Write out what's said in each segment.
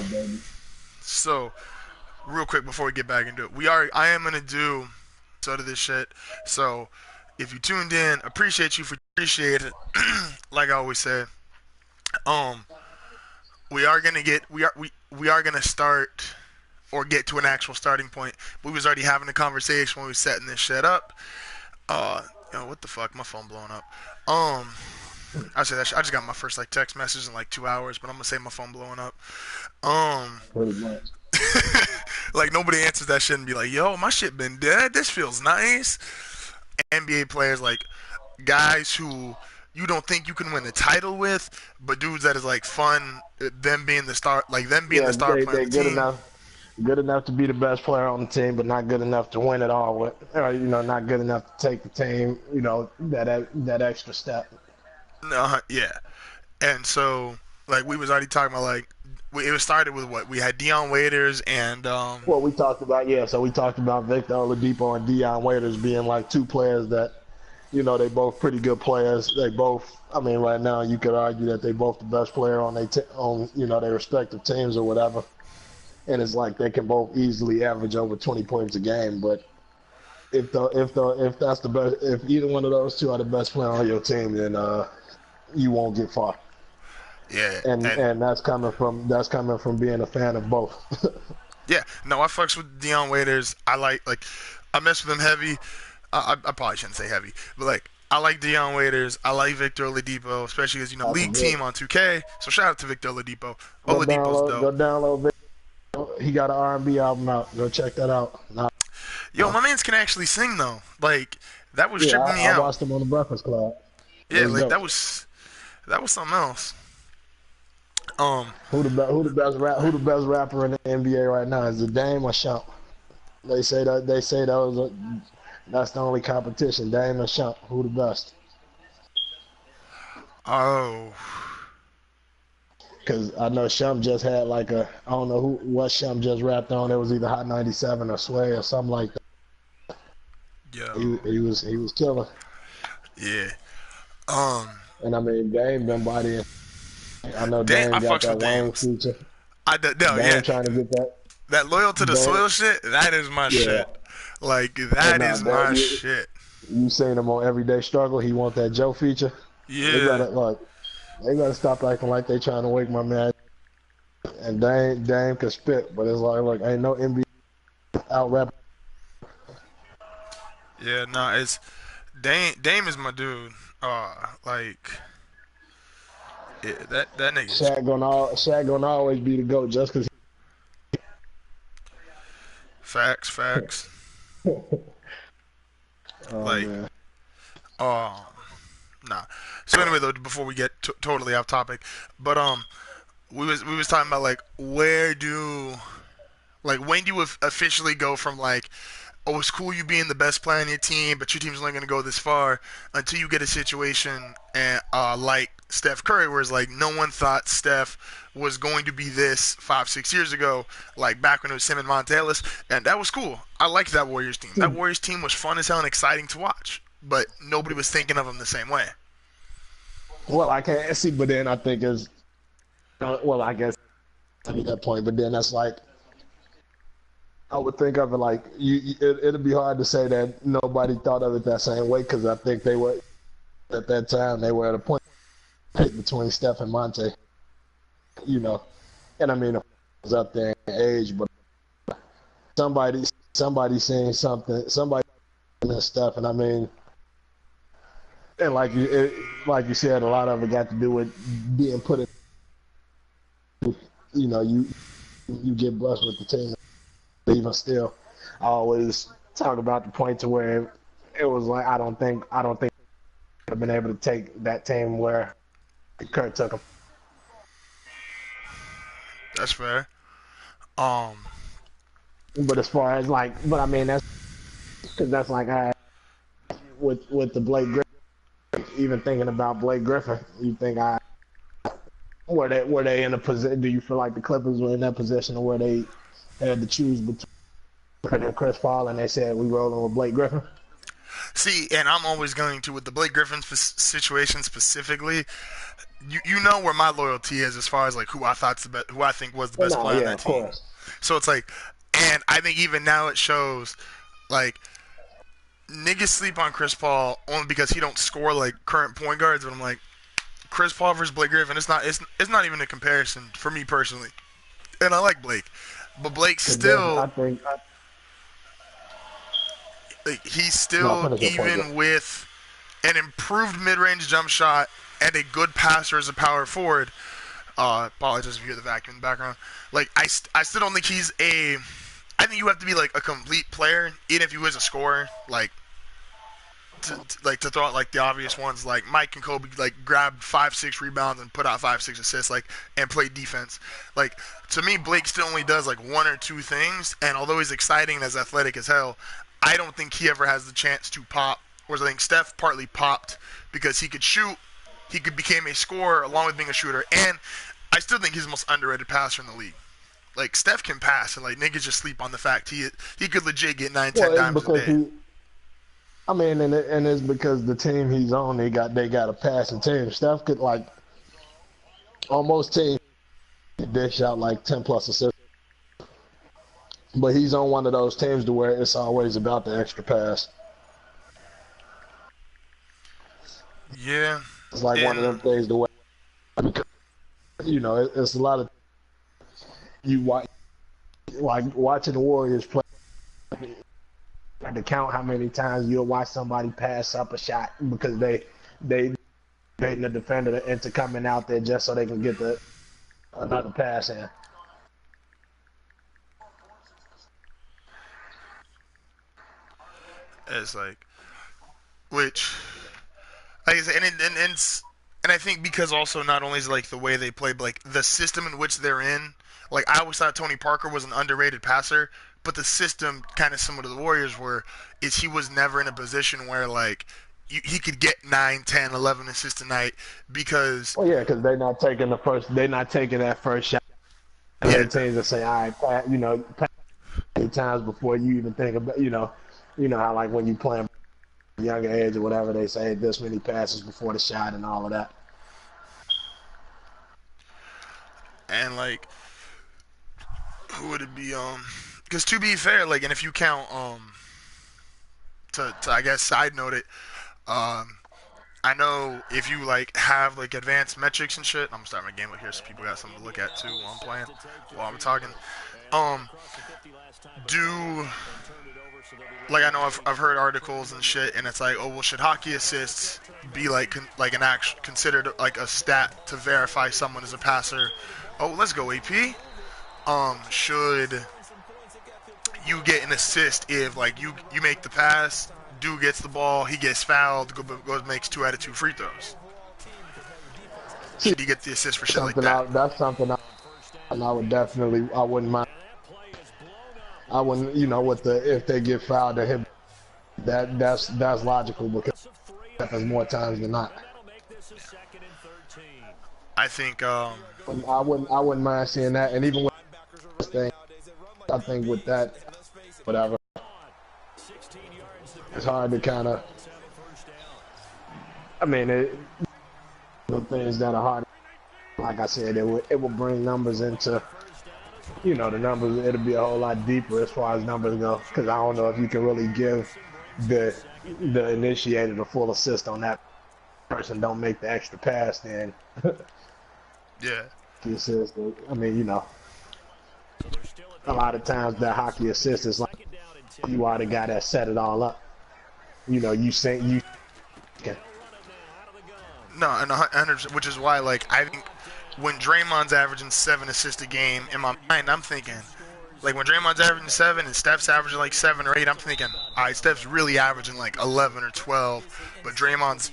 right, baby. So real quick before we get back into it, I am gonna do sort of this shit. So if you tuned in, appreciate it. Like I always say, um, we are gonna start or get to an actual starting point. We was already having a conversation when we was setting this shit up. Uh, what the fuck? My phone blowing up. Um, I said that I just got my first like text message in like 2 hours, but I'm gonna say my phone blowing up. Um, Pretty much. like nobody answers that shit and be like, "Yo, my shit been dead. This feels nice." NBA players like guys who you don't think you can win the title with, but dudes that is like fun. Them being Yeah, the star player on they the team. good enough to be the best player on the team, but not good enough to win it all. Or not good enough to take the team. That extra step. Yeah, and so like we was already talking about it was started with what we had Dion Waiters and Well, we talked about So we talked about Victor Oladipo and Dion Waiters being like two players that they both pretty good players. They both. I mean, right now you could argue that they both the best player on on their respective teams or whatever. And it's like they can both easily average over 20 points a game. But if that's the best, if either one of those two are the best player on your team, then you won't get far. yeah, And that's coming from being a fan of both. yeah. No, I fucks with Dion Waiters. I mess with him heavy. I probably shouldn't say heavy, but like I like Dion Waiters. I like Victor Oladipo, especially as That's a league good. team on 2K. So shout out to Victor Oladipo. Go Oladipo's download, dope. go download. He got an R&B album out. Go check that out. Nah, Yo, my man's can actually sing though. Like that was yeah, tripping me I out. watched him on the Breakfast Club. It Yeah, was like dope. that was something else. Um, Who the best rapper in the NBA right now? Is it Dame or Shump? They say that's the only competition. Dame and Shump. Who the best? oh, Because I know Shump just had like I don't know what Shump just rapped on. It was either Hot 97 or Sway or something like that. yo, He was killer. yeah. Um, And I mean Dame been bodying. I know I Dame got fucks that with Dame. Wayne feature. No, yeah. Dame trying to get that. That loyal to the Dame, soil shit. That is my yeah. shit. Like And that now is Dame, my shit. you seen him on Everyday Struggle. He want that Joe feature. They Yeah, better look. They better stop acting like they trying to wake my man. And Dame can spit, but it's like, look, ain't no NBA out rap. yeah. Nah, it's Dame is my dude. Like that nigga's Shaq gonna always be the goat just because. facts. Oh Like, man, um, nah. So anyway, though, before we get totally off topic, but we was talking about like when do you officially go from like, oh, it's cool you being the best player on your team, but your team's only going to go this far until you get a situation and like Steph Curry, where it's like no one thought Steph was going to be this 5 6 years ago, like back when it was him and Monta Ellis, and that was cool. I liked that Warriors team. That Warriors team was fun as hell and exciting to watch, but nobody was thinking of them the same way. well I can't see, but then I think is well I guess at that point, but then that's like I would think of it like it'd be hard to say that nobody thought of it that same way because I think they were at that time they were at a point between Steph and Monte, you know, and I mean it was up there in age, but somebody somebody saying something, somebody and stuff, and I mean, and like you said, a lot of it got to do with being put in. You know, you get blessed with the team. Even still, I always talk about the point to where it was like I don't think I'd have been able to take that team where Kurt took them. That's fair. Um, But as far as like, but I mean that's because that's like I with the Blake Griffin. Even thinking about Blake Griffin, you think I were they in a position? Do you feel like the Clippers were in that position where they had to choose between Chris Paul and they said we rolling with Blake Griffin? See, and I'm always going to with the Blake Griffin situation specifically. you know where my loyalty is as far as like who I think was the Well, best no, player on yeah, that of team. course. So it's like, and I think even now it shows like niggas sleep on Chris Paul only because he don't score like current point guards. But I'm like, Chris Paul versus Blake Griffin, it's not even a comparison for me personally. And I like Blake, but Blake Because then still I think, like, he's no, still finish your point, bro. even with an improved mid-range jump shot and a good passer as a power forward. Apologize if you hear the vacuum in the background. Like I still don't think he's a. I think you have to be like a complete player, even if you is a scorer. Like to throw out like the obvious ones, like Mike and Kobe, like grabbed 5-6 rebounds and put out 5-6 assists, like and play defense. Like to me, Blake still only does like one or two things, and although he's exciting and as athletic as hell, I don't think he ever has the chance to pop. Whereas I think Steph partly popped because he could shoot, he could become a scorer along with being a shooter, and I still think he's the most underrated passer in the league. Like Steph can pass, and like niggas just sleep on the fact he could legit get 9, Well, 10 it's dimes a because day. he. I mean, and it's because the team he's on, they got a passing team. Steph could like almost team dish out like 10+ assists, but he's on one of those teams to where it's always about the extra pass. Yeah, It's like one of and them things the way it's a lot of you watch like watching the Warriors play. Like to count how many times you'll watch somebody pass up a shot because they baiting the defender into coming out there just so they can get the another pass in. it's like which like I said, and I think because also not only is like the way they play, but like the system in which they're in. Like I always thought Tony Parker was an underrated passer, but the system kind of similar to the Warriors were is he was never in a position where like he could get 9, 10, 11 assists a night because Well, yeah, because they're not taking that first shot. yeah, Other teams that say, all right, pass many times before you even think about, how like when you play younger age or whatever, they say this many passes before the shot and all of that. and like who would it be because to be fair like and if you count to I guess side note it um I know if you like have like advanced metrics and shit. I'm starting my game up here so people got something to look at too while I'm playing, while I'm talking. Um, do like I know I've heard articles and shit, and it's like, oh well, should hockey assists be like an act considered like a stat to verify someone as a passer? Oh, let's go AP. Should you get an assist if like you make the pass, dude gets the ball, he gets fouled, goes makes 2 out of 2 free throws. See, Should he get the assist for shit like that? that's something I would definitely, I wouldn't mind. I wouldn't, with the if they get fouled to him, that's logical because it happens more times than not. I think I wouldn't mind seeing that, and even with this thing, I think with that, whatever, it's hard to kind of. I mean, the things that are hard. Like I said, it will bring numbers into, the numbers. It'll be a whole lot deeper as far as numbers go, because I don't know if you can really give the the initiator the full assist on that person. Don't make the extra pass, then yeah. the assist. I mean, a lot of times that hockey assist is like you are the guy that set it all up. You say you. No, and 100%, which is why like I think when Draymond's averaging 7 assists a game, in my mind I'm thinking like when Draymond's averaging 7 and Steph's averaging like 7 or 8, I'm thinking, all right, Steph's really averaging like 11 or 12, but Draymond's,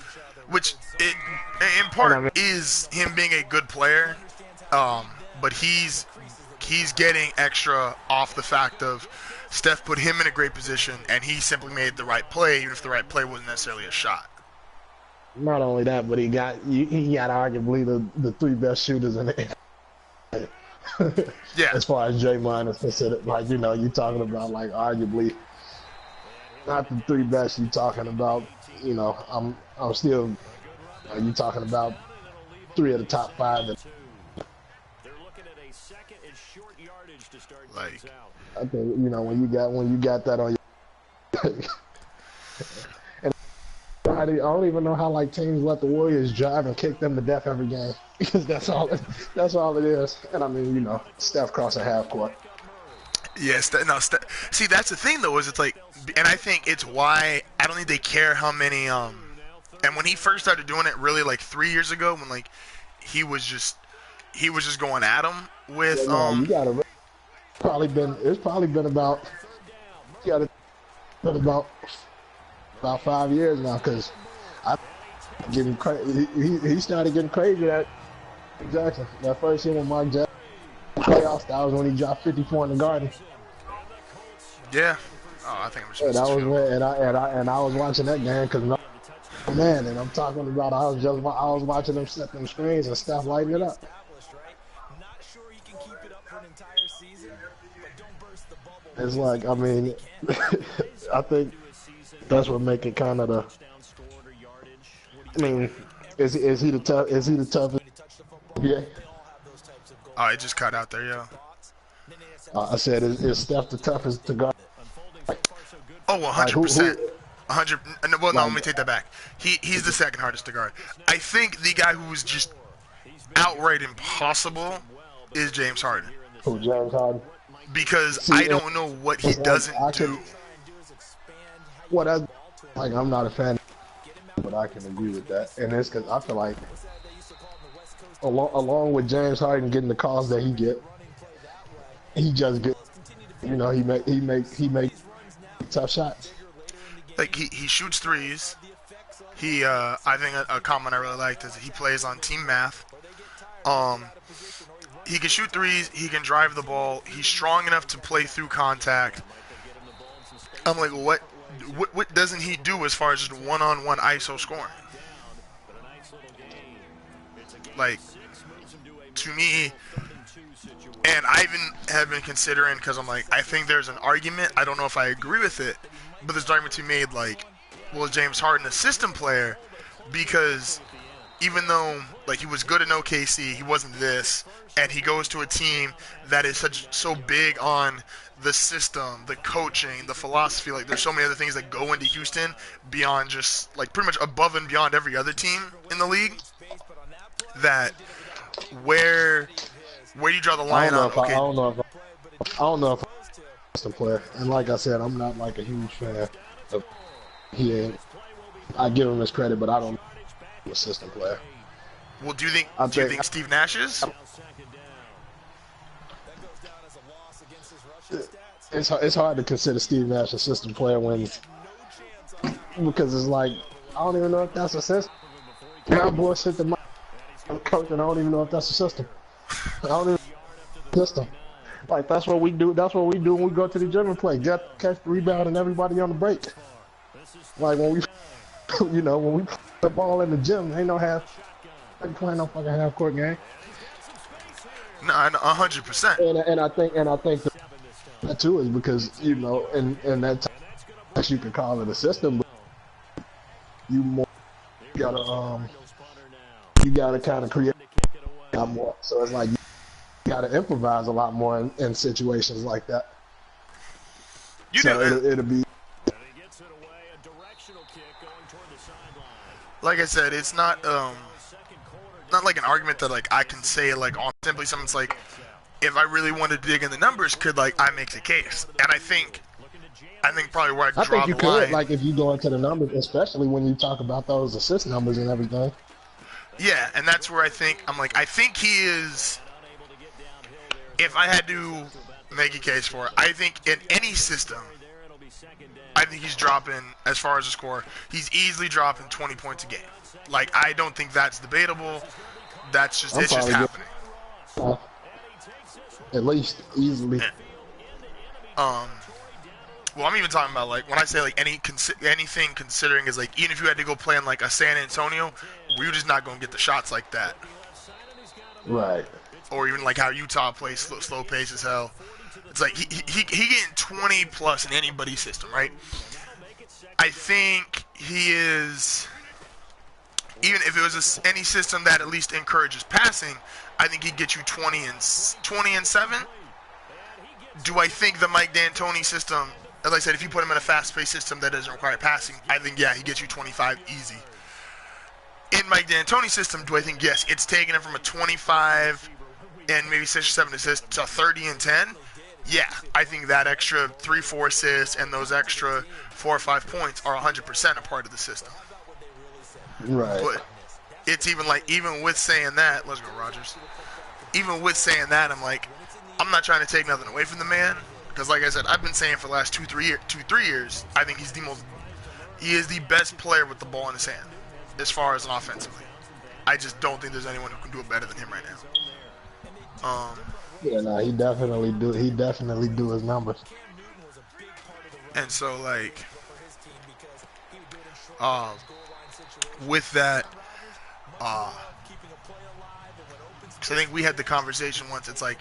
which it in And part I mean, is him being a good player, um, but he's getting extra off the fact of Steph put him in a great position and he simply made the right play, even if the right play wasn't necessarily a shot. not only that, but he got arguably the 3 best shooters in the Yeah, as far as Draymond is considered. Like you talking about like arguably not the 3 best. You talking about I'm still you talking about three of the top five. And Like, I think when you got that on your and I don't even know how like teams let the Warriors drive and kick them to death every game because that's all it is. And I mean, Steph crossing half court. yes, see, that's the thing though, is it's like, and I think it's why I don't think they care how many. And when he first started doing it, really like 3 years ago, when like he was just going at him with No, you gotta it's probably been about you gotta been about 5 years now because I getting crazy. He started getting crazy at Jackson. That first year when Mark Jackson playoffs, that was when he dropped 54 in the Garden. Yeah. Oh, I think it was. Yeah, that was when, and I was watching that game because man, and I'm talking about I was watching them set them screens and stuff lighting it up. It's like, I mean, I think that's what make it kind of the. I mean, is he the toughest? Yeah. Oh, it just cut out there, yeah. I said, is Steph the toughest to guard? Oh, 100%. 100. Well, no, Like, let me take that back. He's the second hardest to guard. I think the guy who was just outright impossible is James Harden. Who, James Harden? Because I don't know what he doesn't do. Well, I'm not a fan, but I can agree with that. And it's because I feel like, along with James Harden getting the calls that he just get, he make tough shots. Like he shoots threes. I think a comment I really liked is he plays on team math. He can shoot threes. He can drive the ball. He's strong enough to play through contact. I'm like, what doesn't he do as far as just one-on-one ISO scoring? Like, to me, and I even have been considering, because I'm like, I think there's an argument. I don't know if I agree with it, but there's an argument to be made, like, well, is James Harden a system player? Because even though like he was good in OKC, he wasn't this, and he goes to a team that is so big on the system, the coaching, the philosophy. Like there's so many other things that go into Houston beyond just like pretty much above and beyond every other team in the league. That where do you draw the line on? Okay, I don't know if I'm a system player, and like I said, I'm not like a huge fan of. I give him his credit, but I don't. A system player. Well, do you think Steve Nash is? It's hard to consider Steve Nash a system player because it's like I don't even know if that's a system. I bullshit the coach, and I don't even know if that's a system. I don't even system. Like that's what we do. That's what we do when we go to the gym and play. Catch the rebound and everybody on the break. Like when we, when we play the ball in the gym, ain't no playing no fucking half court game. No, 100%. And I think that too is because in that time you can call it a system, but you gotta kind of create a lot more. So it's like you gotta improvise a lot more in situations like that. It'll be. Like I said, it's not like an argument that like I can say like on simply something's like if I really wanted to dig in the numbers, could like I make the case, and I think probably where I draw the line. I think you could, like if you go into the numbers, especially when you talk about those assist numbers and everything. Yeah, and that's where I think he is. If I had to make a case for it, I think in any system, I think he's dropping, as far as the score, he's easily dropping 20 points a game. Like, I don't think that's debatable. It's just happening. At least easily. Well, I'm even talking about, like, when I say, like, anything considering is, like, even if you had to go play in, like, a San Antonio, we're just not going to get the shots like that. Right. Or even, like, how Utah plays slow pace as hell. It's like he getting 20 plus in anybody's system, right? I think he is even if it was any system that at least encourages passing, I think he'd get you 20 and 7. Do I think the Mike D'Antoni system, as I said, if you put him in a fast-paced system that doesn't require passing, I think, yeah, he gets you 25 easy. In Mike D'Antoni's system, do I think, yes, it's taking him from a 25 and maybe 6 or 7 assists to 30 and 10? Yeah, I think that extra 3-4 assists and those extra 4 or 5 points are 100% a part of the system. Right. But it's even with saying that, let's go Rodgers. Even with saying that, I'm like, I'm not trying to take nothing away from the man, because like I said, I've been saying for the last 3 years, I think he is the best player with the ball in his hand, as far as an offensively. I just don't think there's anyone who can do it better than him right now. Yeah, no, he definitely do. He definitely do his numbers. And so, like, with that, because I think we had the conversation once. It's like,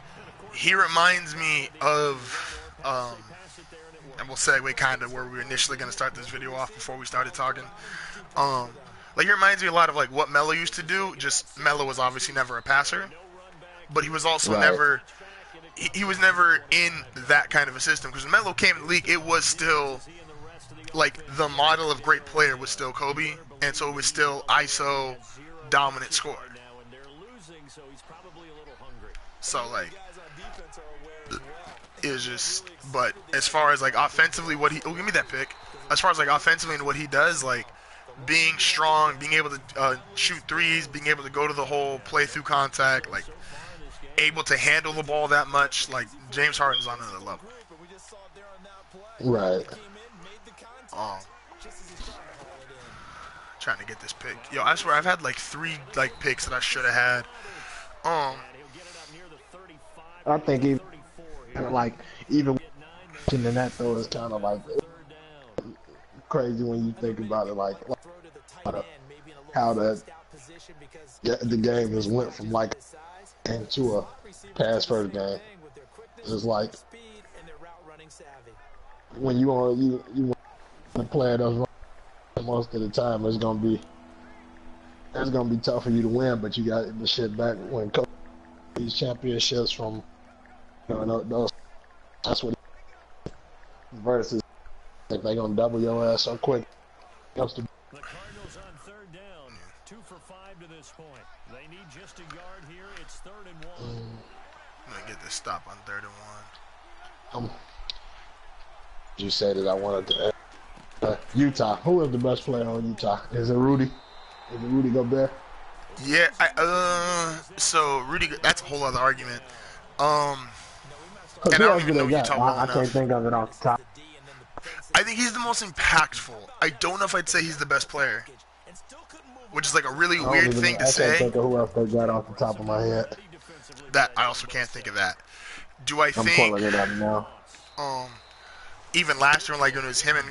he reminds me of, and we'll segue kind of where we were initially going to start this video off before we started talking. Like, he reminds me a lot of, like, what Melo used to do. Just, Melo was obviously never a passer, but he was also never... He was never in that kind of a system, because when Melo came in the league, it was still like the model of great player was still Kobe, and so it was still ISO dominant scorer. So like, it was just. But as far as like offensively, give me that pick. As far as like offensively and what he does, like being strong, being able to shoot threes, being able to go to the hole, play through contact, like. Able to handle the ball that much, like James Harden's on another level. Right. Trying to get this pick. Yo, I swear I've had like 3 like picks that I should have had. I think even in that though is kind of like crazy when you think about it, like how the game has went from like into a pass first game. It's like when you want to play those most of the time, it's gonna be tough for you to win. But you got the shit back when these championships from those. That's what versus if they gonna double your ass so quick. The Cardinals on third down, 2 for 5 to this point. They need just a yard here. It's 3rd and 1. I'm gonna get this stop on 3rd and 1. You said that I wanted to. Utah. Who is the best player on Utah? Is it Rudy? Is it Rudy Gobert? Yeah. So Rudy. That's a whole other argument. And I don't even know Utah well enough. I can't think of it off the top. I think he's the most impactful. I don't know if I'd say he's the best player, which is like a really weird thing to say. I can't think of who else they got off the top of my head. That I also can't think of that. Do I think? I'm pulling it up now. Even last year, like when it was him and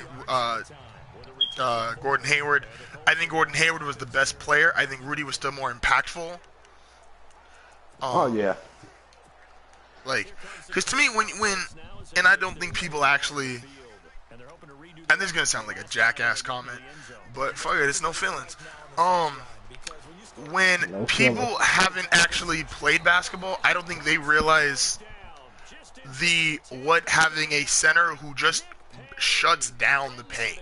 Gordon Hayward, I think Gordon Hayward was the best player. I think Rudy was still more impactful. Oh yeah. Like, because to me, when and I don't think people actually, and this is gonna sound like a jackass comment, but fuck it, it's no feelings. When people haven't actually played basketball, I don't think they realize what having a center who just shuts down the paint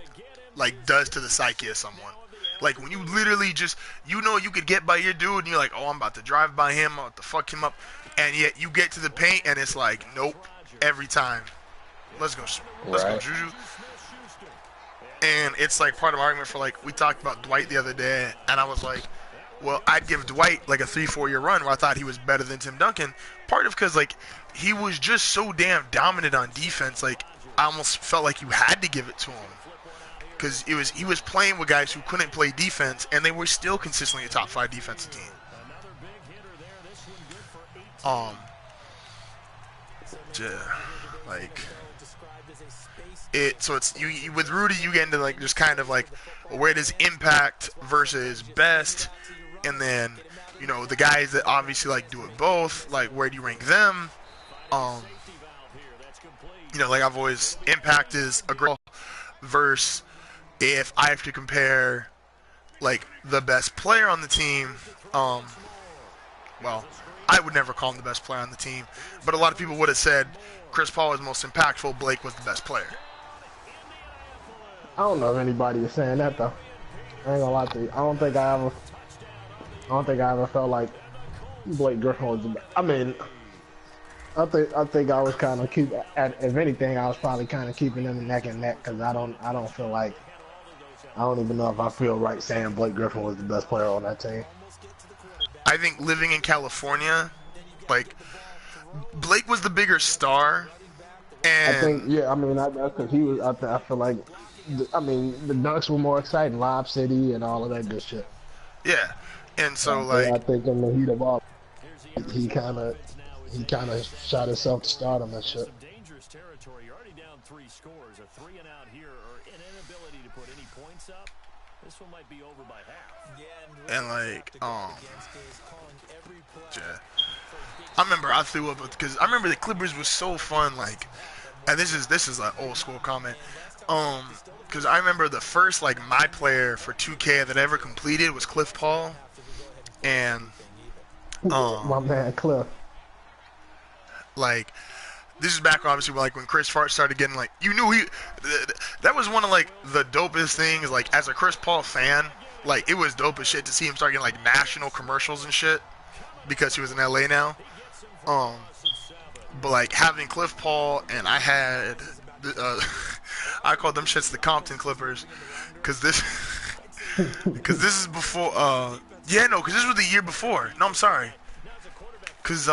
like does to the psyche of someone. Like when you literally just you could get by your dude and you're like, oh, I'm about to drive by him, I'm about to fuck him up, and yet you get to the paint and it's like, nope, every time. Let's go Juju. And it's like part of my argument for like we talked about Dwight the other day, and I was like, well, I'd give Dwight like a 3-4 year run where I thought he was better than Tim Duncan. Part of because like he was just so damn dominant on defense, like I almost felt like you had to give it to him because he was playing with guys who couldn't play defense, and they were still consistently a top 5 defensive team. Like it. So it's you with Rudy, you get into like just kind of like where does impact versus best, and then the guys that obviously like do it both, like where do you rank them? Like I've always impact is a great versus if I have to compare like the best player on the team, well, I would never call him the best player on the team, but a lot of people would have said Chris Paul was most impactful, Blake was the best player. I don't know if anybody is saying that though. I ain't gonna lie to you. I don't think I ever felt like Blake Griffin was the best. I mean, I think I was kind of if anything, I was probably kind of keeping them neck and neck because I don't feel like, I don't even know if I feel right saying Blake Griffin was the best player on that team. I think living in California, like, Blake was the bigger star, and I think, yeah, I mean, that's because he was. I feel like, I mean, the Dunks were more exciting, Lob City and all of that good shit. yeah, and so I like, think in the heat of all, he kind of shot himself to stardom and shit. Dangerous territory. You're already down 3 scores. A 3 and out here, or an inability to put any points up. This one might be over by half. and like, yeah. I remember I threw up because I remember the Clippers was so fun. Like, and this is an old school comment. Because I remember the first like my player for 2K that I ever completed was Cliff Paul, and My man Cliff. like, this is back obviously like when Chris Hart started getting like, you knew that was one of like the dopest things. Like, as a Chris Paul fan, like, it was dope as shit to see him start getting like national commercials and shit because he was in LA now. But like having Cliff Paul, and I had I called them shits the Compton Clippers because this is before because this was the year before. No, I'm sorry. Because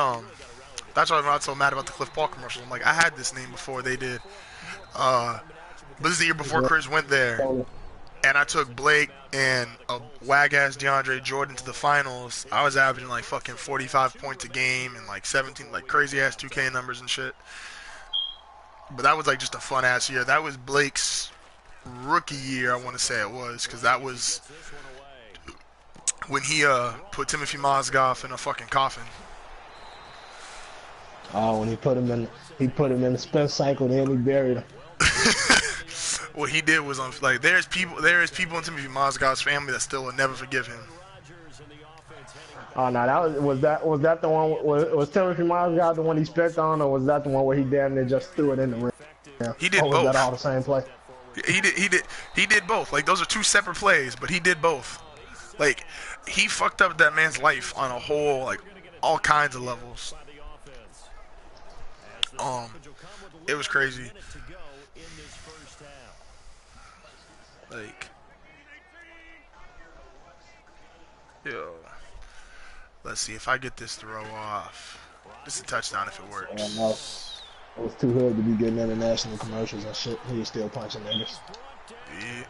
that's why I'm not so mad about the Cliff Paul commercial. I'm like, I had this name before they did. But this is the year before Chris went there. And I took Blake and a wag-ass DeAndre Jordan to the finals. I was averaging like fucking 45 points a game and like 17 like crazy-ass 2K numbers and shit. But that was like just a fun-ass year. That was Blake's rookie year, I want to say it was. Because that was when he put Timothy Mozgov in a fucking coffin. Oh, when he put him in the spin cycle, then he buried him. What he did was like there is people in Timothy Mozgov's family that still will never forgive him. Oh no, was that the one? Was Timothy Mozgov the one he spit on, or was that the one where he damn near just threw it in the ring? Yeah. He did or was both. that all the same play? He did both. Like, those are two separate plays, but he did both. Like, he fucked up that man's life on a whole, like, all kinds of levels. It was crazy. Like, yo, let's see if I get this throw off. This is a touchdown if it works. Yeah, no. It was too hood to be getting international commercials and shit. He was still punching niggas. Yeah.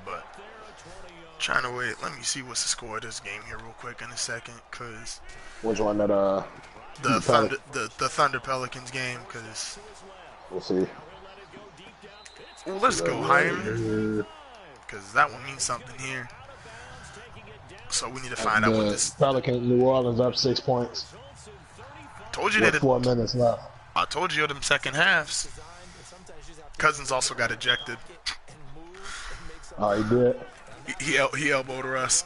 But trying to wait. Let me see what's the score of this game here real quick in a second, cause which one that the Thunder Pelicans game, cause we'll see. Well, let's go higher, because that one means something here. So we need to find out what this. Pelican, New Orleans up 6 points. Told you that 4 minutes left. I told you them second halves. Cousins also got ejected. Oh, he did. He elbowed Russ,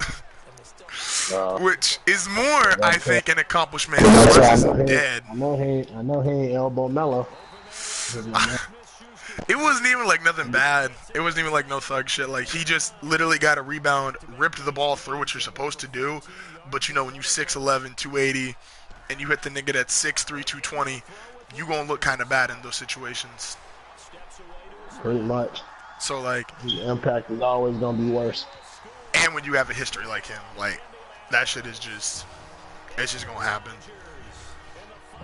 which is more, I think, an accomplishment. Russ is dead. I know he ain't elbow Mello. It wasn't even like nothing bad. It wasn't even like no thug shit. Like, he just literally got a rebound, ripped the ball through, what you're supposed to do. But you know, when you 6'11", 280, and you hit the nigga that's 6'3", 220, you gonna look kind of bad in those situations. Pretty much. So like, the impact is always gonna be worse. And when you have a history like him, like, that shit is just, it's just gonna happen.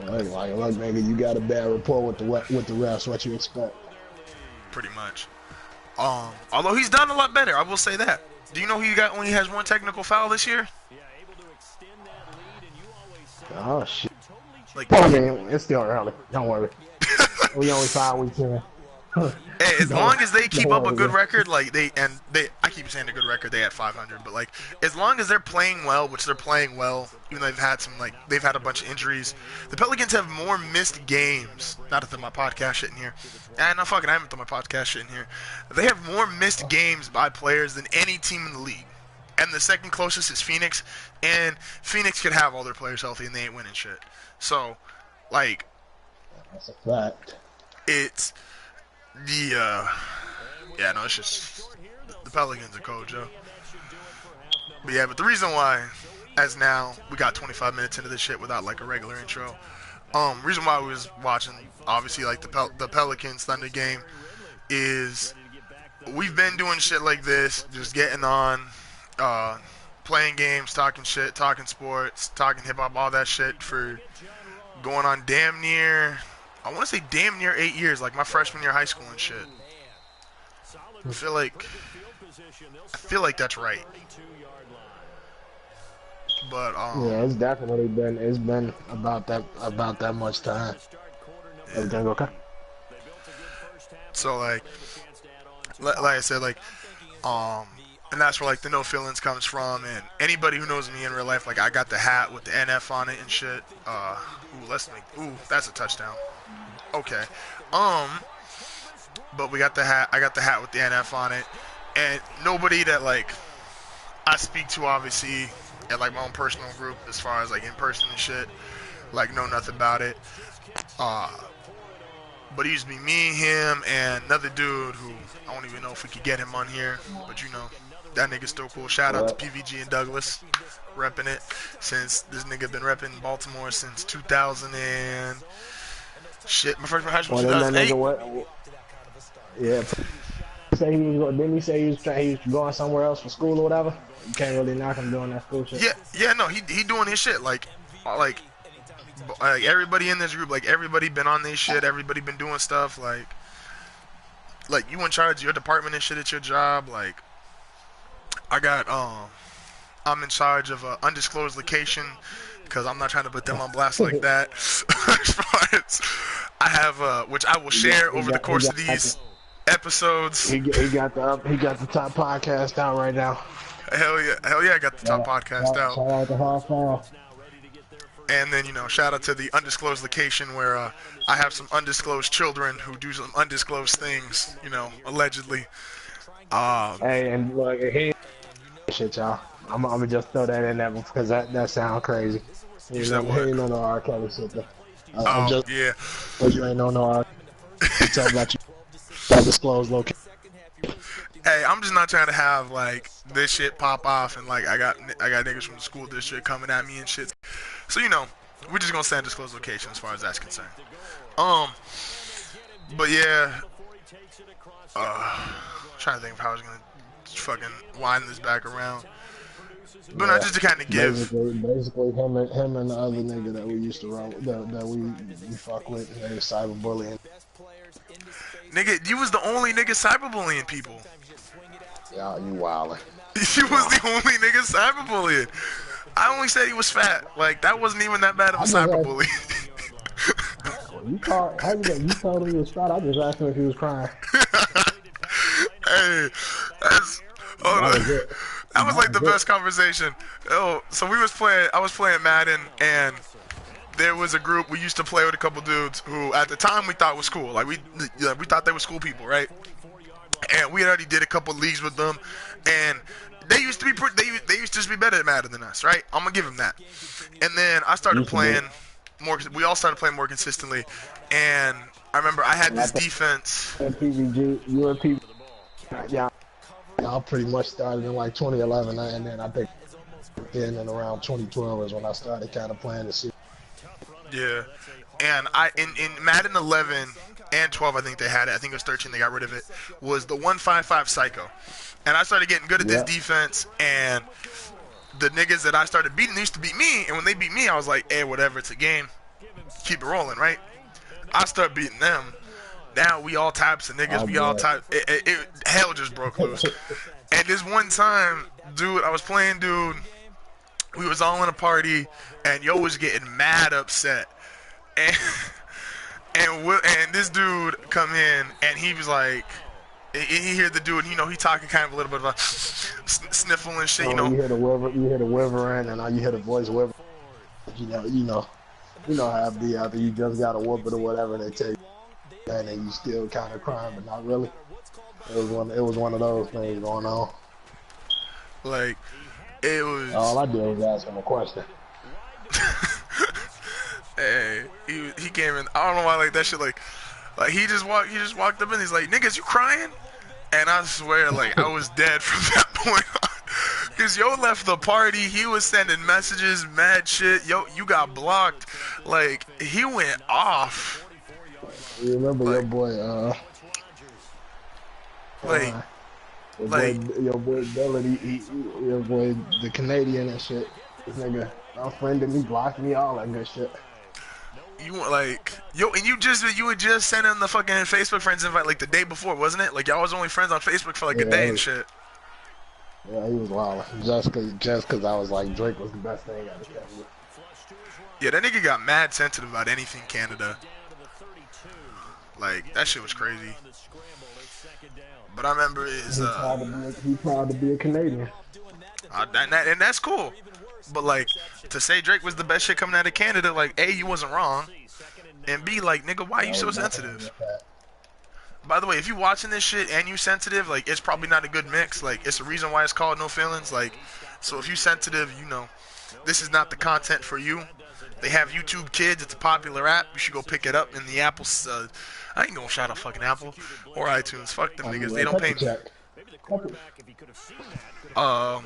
Like, look, nigga, you got a bad rapport with the refs. What you expect? Pretty much. Although he's done a lot better, I will say that. Do you know he only has 1 technical foul this year? Oh shit. Like, I mean, it's still early. Don't worry. We only 5 weeks in. Hey, as long as they keep up a good record, like I keep saying a good record. They had 500, but like as long as they're playing well, which they're playing well, even though they've had a bunch of injuries. The Pelicans have more missed games. Not to throw my podcast shit in here. No, fucking, I haven't thrown my podcast shit in here. They have more missed games by players than any team in the league. And the second closest is Phoenix, and Phoenix could have all their players healthy and they ain't winning shit. So, like, that's a fact. It's the it's just the Pelicans are cold, Joe. But yeah, but the reason why, as now we got 25 minutes into this shit without like a regular intro, reason why we was watching obviously like the Pelicans Thunder game is we've been doing shit like this, just getting on, playing games, talking shit, talking sports, talking hip hop, all that shit for going on damn near 8 years, like my freshman year of high school and shit. I feel like that's right. But yeah, it's definitely been about that much time. Yeah. Everything okay? So like I said, like and that's where like the no feelings comes from. And anybody who knows me in real life, like I got the hat with the NF on it and shit. That's a touchdown. Okay. But we got the hat. I got the hat with the NF on it, and nobody that like I speak to obviously at like my own personal group as far as like in person and shit, like know nothing about it. But it used to be me, him, and another dude who I don't even know if we could get him on here, but you know, that nigga's still cool. Shout out to PVG and Douglas, repping it since this nigga been repping Baltimore since 2000 and shit. My freshman high school 2008. Yeah. Didn't he say he was going somewhere else for school or whatever? You can't really knock him doing that school shit. Yeah, no, he doing his shit like everybody in this group, like everybody been on this shit, everybody been doing stuff like you in charge of your department and shit at your job. Like I'm in charge of an undisclosed location because I'm not trying to put them on blast like that. As far as I have, which I will share over the course of these episodes. He got the top podcast out right now. Hell yeah, I got the top podcast out. Shout out to Hawthorne. And then, you know, shout out to the undisclosed location where I have some undisclosed children who do some undisclosed things, you know, allegedly. Hey, and look, shit, y'all. I'm gonna just throw that in there because that sound crazy. You said what? He ain't no R. Kelly shit though. Yeah. But you ain't no R. Talk about you. Undisclosed location. Hey, I'm just not trying to have like this shit pop off and like I got niggas from the school district coming at me and shit. So you know, we're just gonna say undisclosed location as far as that's concerned. But yeah, trying to think of how I was gonna fucking wind this back around. But not just to kind of give. Basically, him and the other nigga that we used to run that we fuck with, they cyberbullying. Nigga, you was the only nigga cyberbullying people. Yeah, you wildin'. You was the only nigga cyberbullying. I only said he was fat. Like, that wasn't even that bad of a cyberbully. You told him he was fat. I just asked him if he was crying. Hey, that was like the best conversation. Oh, so I was playing Madden, and there was a group we used to play with a couple dudes who at the time we thought was cool. Like we thought they were school people, right? And we already did a couple leagues with them, and they used to be they used to just be better at Madden than us, right? I'm gonna give them that. And then I started playing more. We all started playing more consistently, and I remember I had this defense. You and PVG, yeah, y'all pretty much started in like 2011, and then I think then and around 2012 is when I started kind of playing the series. Yeah, and in Madden 11 and 12, I think they had it. I think it was 13. They got rid of it. Was the 155 Psycho, and I started getting good at this defense. And the niggas that I started beating used to beat me, and when they beat me, I was like, "Hey, whatever, it's a game. Keep it rolling, right?" I start beating them. Now we all types of niggas. We all type. Hell just broke loose. And this one time, dude, I was playing, dude. We was all in a party, and yo was getting mad upset, and this dude come in, and he was like, he hear the dude, you know, he talking kind of a little bit about sniffle and shit, you Oh, know. you hear the whivering, and now you hear the voice whivering. You know how it be after you just got a whoop it or whatever. They tell you, and then you still kind of crying, but not really. It was one of those things going on. Like it All was. I did was ask him a question. Hey, he came in. I don't know why like that shit. Like he just walked up and he's like, "Niggas, you crying?" And I swear, like I was dead from that point on. Cause yo left the party. He was sending messages, mad shit. Yo, you got blocked. Like he went off. You remember Like like uh, like your boy Billy, your boy the Canadian and shit. This nigga unfriended me, blocked me, all that good shit. you like yo, and you had just sent him the fucking Facebook friends invite like the day before, wasn't it? Like y'all was only friends on Facebook for like a day and shit. Yeah, he was wild. Just cause I was like Drake was the best thing out of Canada. Yeah, that nigga got mad sensitive about anything Canada. Like that shit was crazy. But I remember is He proud to be a Canadian. and that's cool. But like to say Drake was the best shit coming out of Canada, like A, you wasn't wrong, and B, like nigga, why you That so was definitely sensitive? a fact. By the way, if you watching this shit and you sensitive, like it's probably not a good mix. Like it's the reason why it's called No Feelings. Like so if you sensitive, you know this is not the content for you. They have YouTube Kids. It's a popular app. You should go pick it up in the Apple. I ain't gonna shout out fucking Apple or iTunes. Fuck them I mean, niggas. They well, don't cut pay the me. check. Cut the, Um,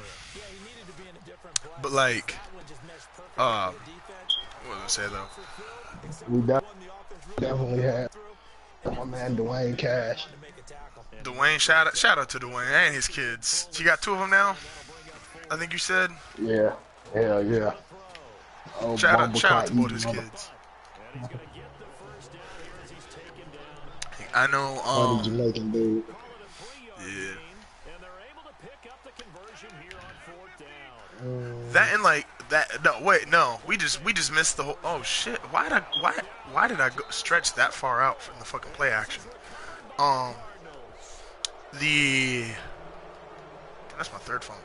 but like, what was I say though? we definitely had my man Dwayne Cash. Dwayne, shout out to Dwayne and his kids. He got two of them now. I think you said. Yeah, hell yeah. Oh, Shout out Bumbleclot to both eating his mother. kids. I know. Funny Jamaican dude. Yeah. Mm, That and like that. No, wait, no. We just missed the whole. Oh shit! Why did I stretch that far out from the fucking play action? Um, the that's my third phone.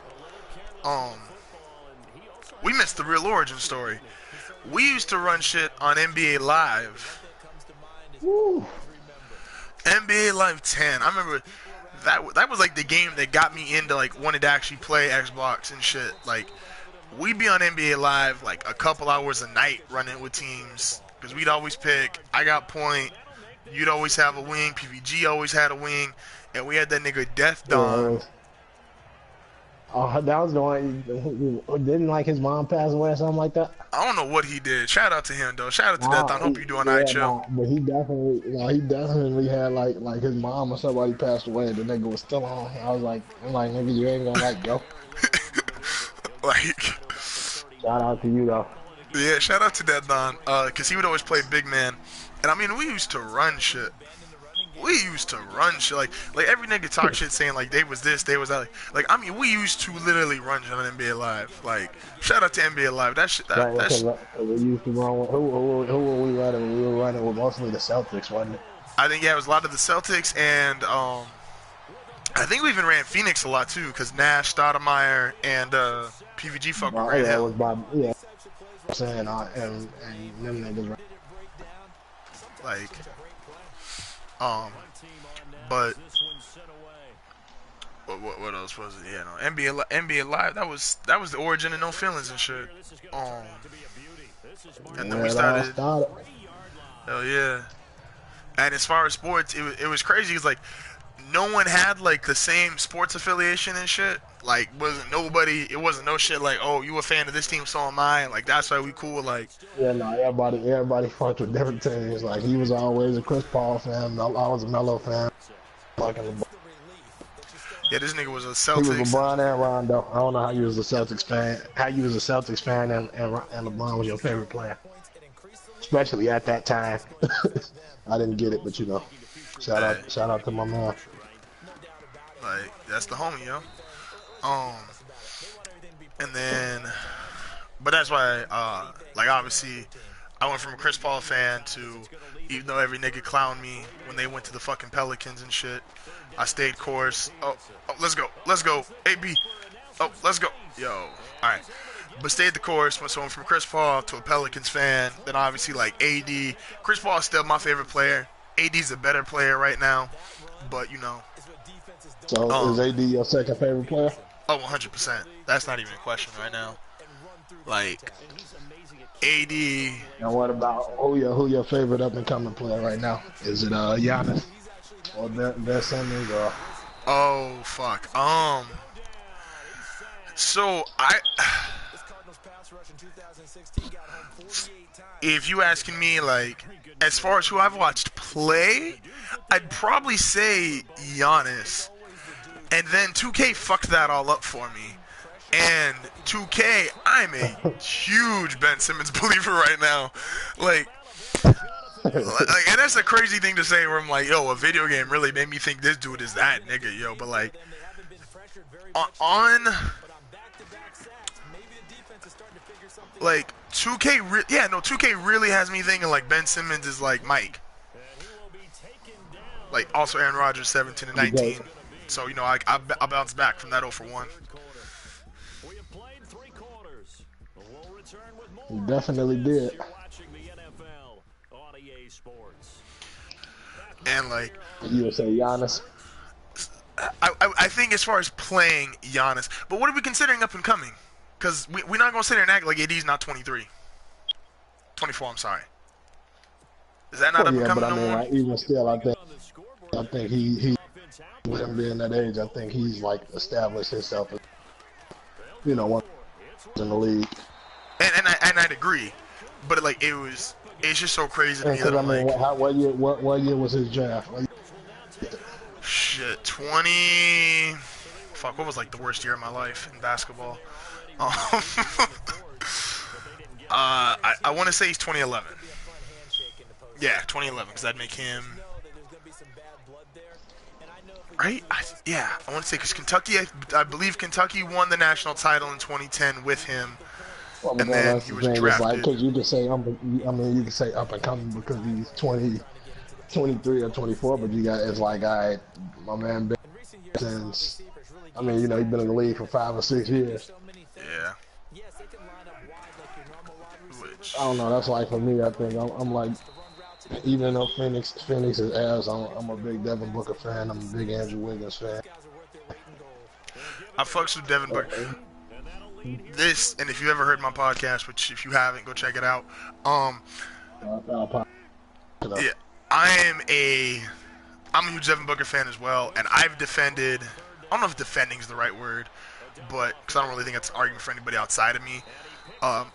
Um, we missed the real origin story. We used to run shit on NBA Live. woo. NBA Live 10. I remember that was like the game that got me into like wanted to actually play Xbox and shit. Like we'd be on NBA Live like a couple hours a night running with teams because we'd always pick. I got point. You'd always have a wing. PVG always had a wing, and we had that nigga Death Yeah, Don. that was the one. Didn't like his mom pass away or something like that? I don't know what he did. Shout out to him though. Shout out to Death Don. Hope you doing alright, Yeah, chill. nah, but he definitely had like his mom or somebody passed away, and the nigga was still on. I'm like, nigga, you ain't gonna like go. Like, Shout out to you though. yeah, shout out to Death Don. Cause he would always play big man, and I mean we used to run shit. We used to run shit like every nigga talk shit saying like they was this, they was that. Like I mean we used to literally run shit on NBA Live. Like shout out to NBA Live. That shit. Right, That because we used to run with who were we running? We were running with mostly the Celtics, wasn't it? I think yeah, it was a lot of the Celtics and I think we even ran Phoenix a lot too, cause Nash, Stoudemire, and PVG fucking ran Yeah, it him. was by yeah. Saying and them niggas. Like, but what else was it? Yeah, no, NBA Live. That was the origin of No Feelings and shit. And then we started. Hell yeah. And as far as sports, it was crazy. It's like no one had like the same sports affiliation and shit. Like it wasn't no shit like, oh, you a fan of this team, so am I. Like that's why we cool. Like Yeah, no, everybody fucked with different teams. Like he was always a Chris Paul fan. I was a Melo fan. Fucking yeah, this nigga was a he was Celtics. LeBron and Rondo. I don't know how you was a Celtics fan. How you was a Celtics fan and LeBron was your favorite player, especially at that time. I didn't get it, but you know, shout out to my man. Like that's the homie, yo. And then, but that's why, like obviously, I went from a Chris Paul fan to, even though every nigga clowned me when they went to the fucking Pelicans and shit, I stayed course. Oh, let's go. Let's go. AB. Oh, let's go. Yo. All right. But stayed the course. So I went from Chris Paul to a Pelicans fan. Then obviously like AD. Chris Paul is still my favorite player. AD's a better player right now. But, you know. So is AD your second favorite player? Oh, 100%. That's not even a question right now. Like, AD. And what about who your favorite up and coming player right now? Is it Giannis or Ben Simmons or? Oh fuck. So if you asking me like, as far as who I've watched play, I'd probably say Giannis. And then 2K fucked that all up for me. And 2K, I'm a huge Ben Simmons believer right now. Like, and that's a crazy thing to say where I'm like, yo, a video game really made me think this dude is that nigga, yo. But like, like 2K really has me thinking like Ben Simmons is like Mike. Like also Aaron Rodgers 17 and 19. So, you know, I bounced back from that 0 for 1. You definitely did. And like, you would say Giannis. I think as far as playing Giannis, but what are we considering up and coming? Because we're not gonna sit there and act like AD's not 23, 24. I'm sorry. Is that not up and coming but I mean, no more? like, even still, I think he with him being that age, I think he's like established himself as, you know, one in the league. And I'd agree, but like it's just so crazy to me that I I'm mean, like, what year was his draft? shit, 20. Fuck, what was like the worst year of my life in basketball? I want to say he's 2011. Yeah, 2011, because that'd make him. Right? I want to say because Kentucky, I believe Kentucky won the national title in 2010 with him, Well, and then he was drafted. Because you can say you can say up and coming because he's 23 or 24, but you got it's like, all right, my man Ben since, I mean, you know, he's been in the league for 5 or 6 years. Yeah. Which, I don't know. That's like for me. I think I'm like, even though Phoenix is ass, I'm a big Devin Booker fan. I'm a big Andrew Wiggins fan. I fucks with Devin Booker. This, and if you ever heard my podcast, which if you haven't, go check it out. Yeah, I'm a huge Devin Booker fan as well, and I've defended. I don't know if defending is the right word, but because I don't really think it's an argument for anybody outside of me. I'm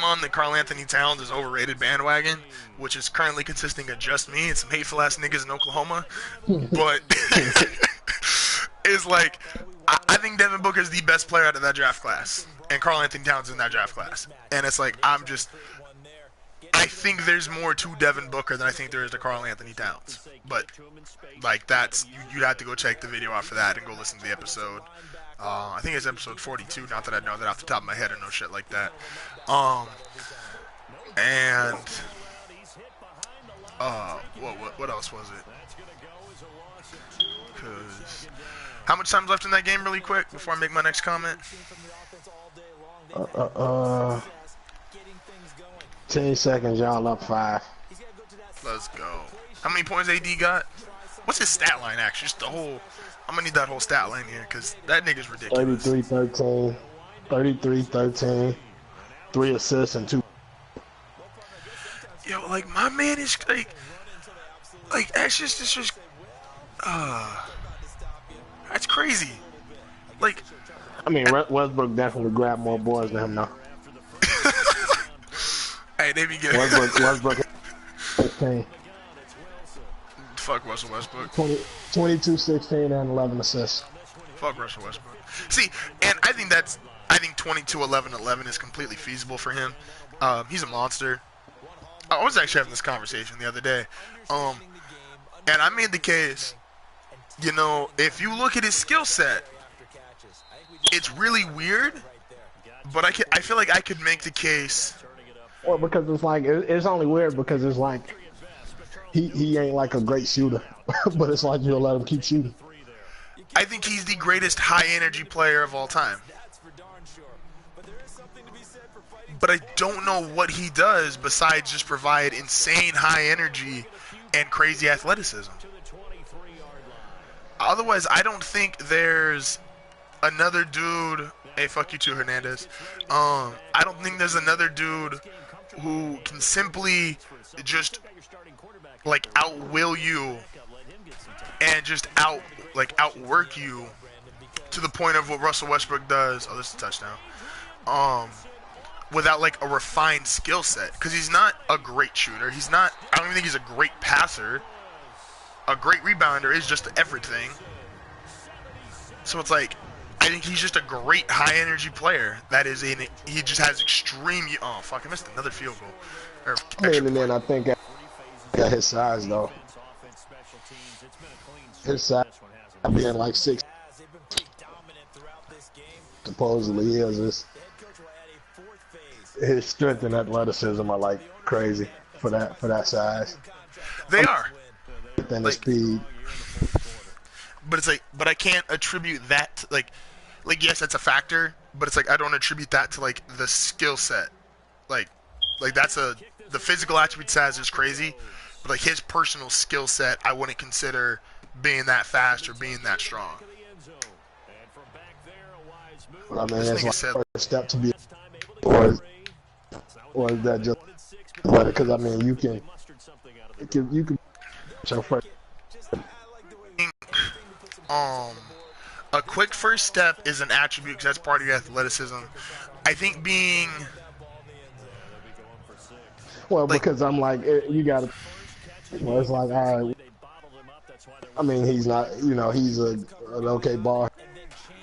on the Karl Anthony Towns is overrated bandwagon, which is currently consisting of just me and some hateful ass niggas in Oklahoma. But it's like, I think Devin Booker is the best player out of that draft class, and Karl Anthony Towns is in that draft class. And it's like, I think there's more to Devin Booker than I think there is to Karl Anthony Towns. But like, that's, you'd have to go check the video out for that and go listen to the episode. I think it's episode 42, not that I know that off the top of my head or no shit like that. And what else was it? Cause how much time's left in that game really quick before I make my next comment? 10 seconds, y'all up 5. Let's go. How many points AD got? What's his stat line actually? Just the whole, I'm gonna need that whole stat line here because that nigga's ridiculous. 33-13, 3 assists and 2. Yo, like my man is like that's just that's crazy. Like, I mean, Westbrook definitely grabbed more boards than him now. hey, they be good. Westbrook 15. Fuck Russell Westbrook. 22, 16, and 11 assists. Fuck Russell Westbrook. See, and I think 22, 11, 11 is completely feasible for him. He's a monster. I was actually having this conversation the other day. And I made the case, you know, if you look at his skill set, it's really weird, but I feel like I could make the case. Or because it's like it's only weird because it's like he ain't like a great shooter, but it's like you'll let him keep shooting. I think he's the greatest high energy player of all time. But I don't know what he does besides just provide insane high energy and crazy athleticism. Otherwise, I don't think there's another dude. Hey, fuck you too, Hernandez. I don't think there's another dude who can simply just like outwill you and just outwork you to the point of what Russell Westbrook does. Oh, this is a touchdown. Without like a refined skill set, because he's not a great shooter. He's not. I don't even think he's a great passer. A great rebounder is just everything. So it's like, I think he's just a great high energy player. That is in. He just has extreme. Oh fuck! I missed another field goal. And then I think at his size though, his size being like 6, supposedly is his strength and athleticism are like crazy for that size. They are. Than the speed. But it's like, but I can't attribute that to, like yes, that's a factor, but it's like I don't attribute that to like the skill set. Like that's the physical attributes has is crazy, but like his personal skill set, I wouldn't consider being that fast or being that strong. Well, I mean, it's like the first step to be, or is that just? Because I mean, you can your first. A quick first step is an attribute because that's part of your athleticism. I think being well, like, because I'm like you got to. Well, it's like all right. I mean, he's not. You know, he's an okay ball,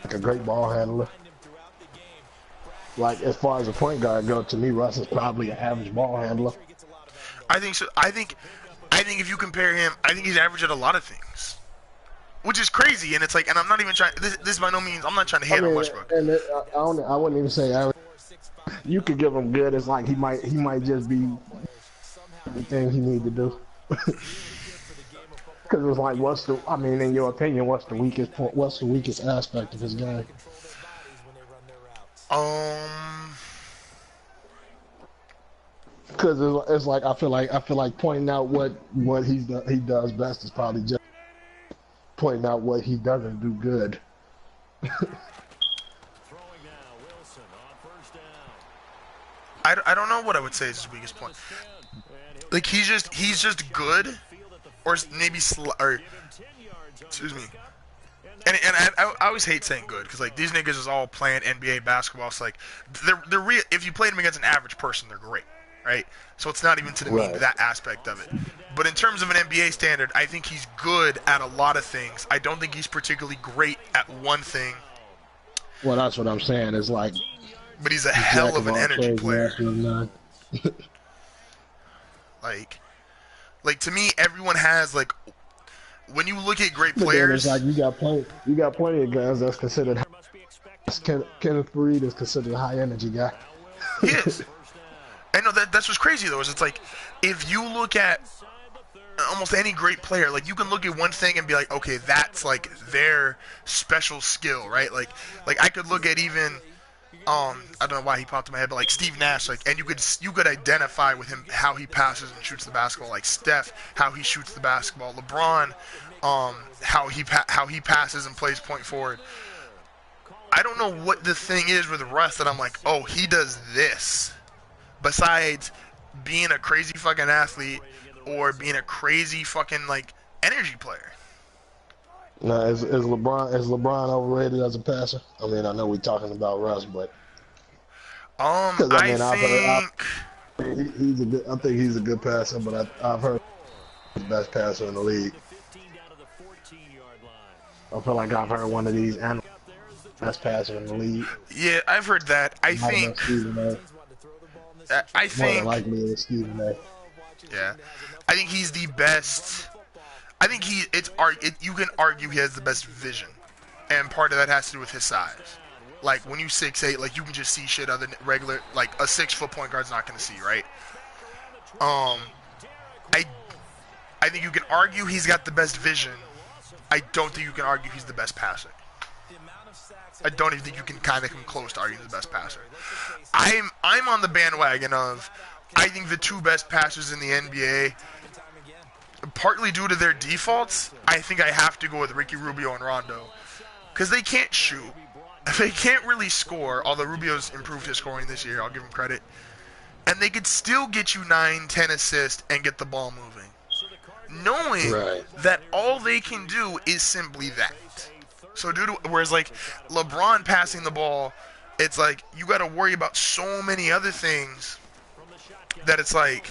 like a great ball handler. Like as far as a point guard goes, to me, Russ is probably an average ball handler. I think so. I think if you compare him, I think he's average at a lot of things, which is crazy. And it's like, and I'm not even trying. This by no means. I'm not trying to hate on Westbrook. And I wouldn't even say average. You could give him good. It's like he might just be everything he need to do. Because it's like, in your opinion, what's the weakest aspect of his game? Because it's like I feel like pointing out what he does best is probably just pointing out what he doesn't do good. I don't know what I would say is his weakest point. Like he's just good, or maybe excuse me. And I always hate saying good because like these niggas is all playing NBA basketball. So like they're real. If you play them against an average person, they're great, right? So it's not even to me that aspect of it. But in terms of an NBA standard, I think he's good at a lot of things. I don't think he's particularly great at one thing. Well, that's what I'm saying. It's like, but he's a hell of an energy player. Like to me, everyone has like. When you look at great players, it's like you got plenty of guys that's considered. Kenneth Faried is considered a high energy guy. He is. I know that's what's crazy though. Is it's like if you look at almost any great player, like you can look at one thing and be like, okay, that's like their special skill, right? Like I could look at even. I don't know why he popped in my head, but like Steve Nash, like, and you could identify with him how he passes and shoots the basketball. Like Steph, how he shoots the basketball. LeBron, how he passes and plays point forward. I don't know what the thing is with Russ that I'm like, oh, he does this. Besides being a crazy fucking athlete or being a crazy fucking like energy player. Now, is LeBron overrated as a passer? I mean, I know we're talking about Russ, but I think he's a good passer, but I've heard he's the best passer in the league. I feel like I've heard one of these best passer in the league. Yeah, I've heard that. I think more than likely it's Stephen A. Yeah, I think he's the best. I think you can argue he has the best vision, and part of that has to do with his size. Like when you 6'8", like you can just see shit other than regular, like a 6-foot point guard's not gonna see, right? I I think you can argue he's got the best vision. I don't think you can argue he's the best passer. I don't even think you can kind of come close to arguing the best passer. I'm on the bandwagon of I think the two best passers in the NBA, partly due to their defaults, I think I have to go with Ricky Rubio and Rondo. Because they can't shoot. They can't really score, although Rubio's improved his scoring this year, I'll give him credit. And they could still get you 9, 10 assists and get the ball moving. Knowing that all they can do is simply that. So whereas like LeBron passing the ball, it's like you got to worry about so many other things that it's like,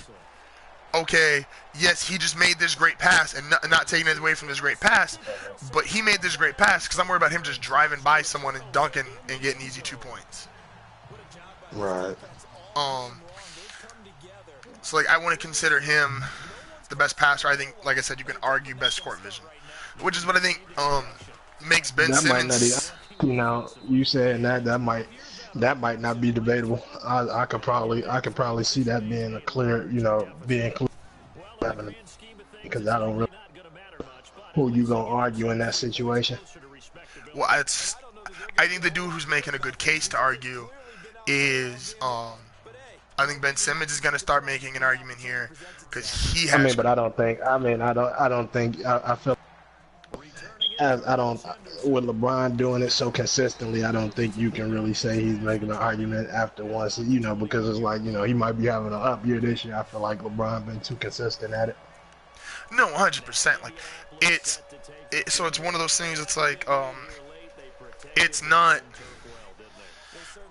okay, yes, he just made this great pass and not taking it away from this great pass, but he made this great pass because I'm worried about him just driving by someone and dunking and getting easy 2 points. Right. So like I want to consider him the best passer. I think, like I said, you can argue best court vision, which is what I think makes Ben Simmons. You saying that might not be debatable. I could probably see that being a clear, being clear, because I don't really who you gonna argue in that situation. Well, I think the dude who's making a good case to argue is I think Ben Simmons is gonna start making an argument here because he has. But I don't think. I feel. I don't. With LeBron doing it so consistently, I don't think you can really say he's making an argument after once. Because it's like he might be having an up year this year. I feel like LeBron been too consistent at it. No, 100%. Like so it's one of those things. It's like it's not.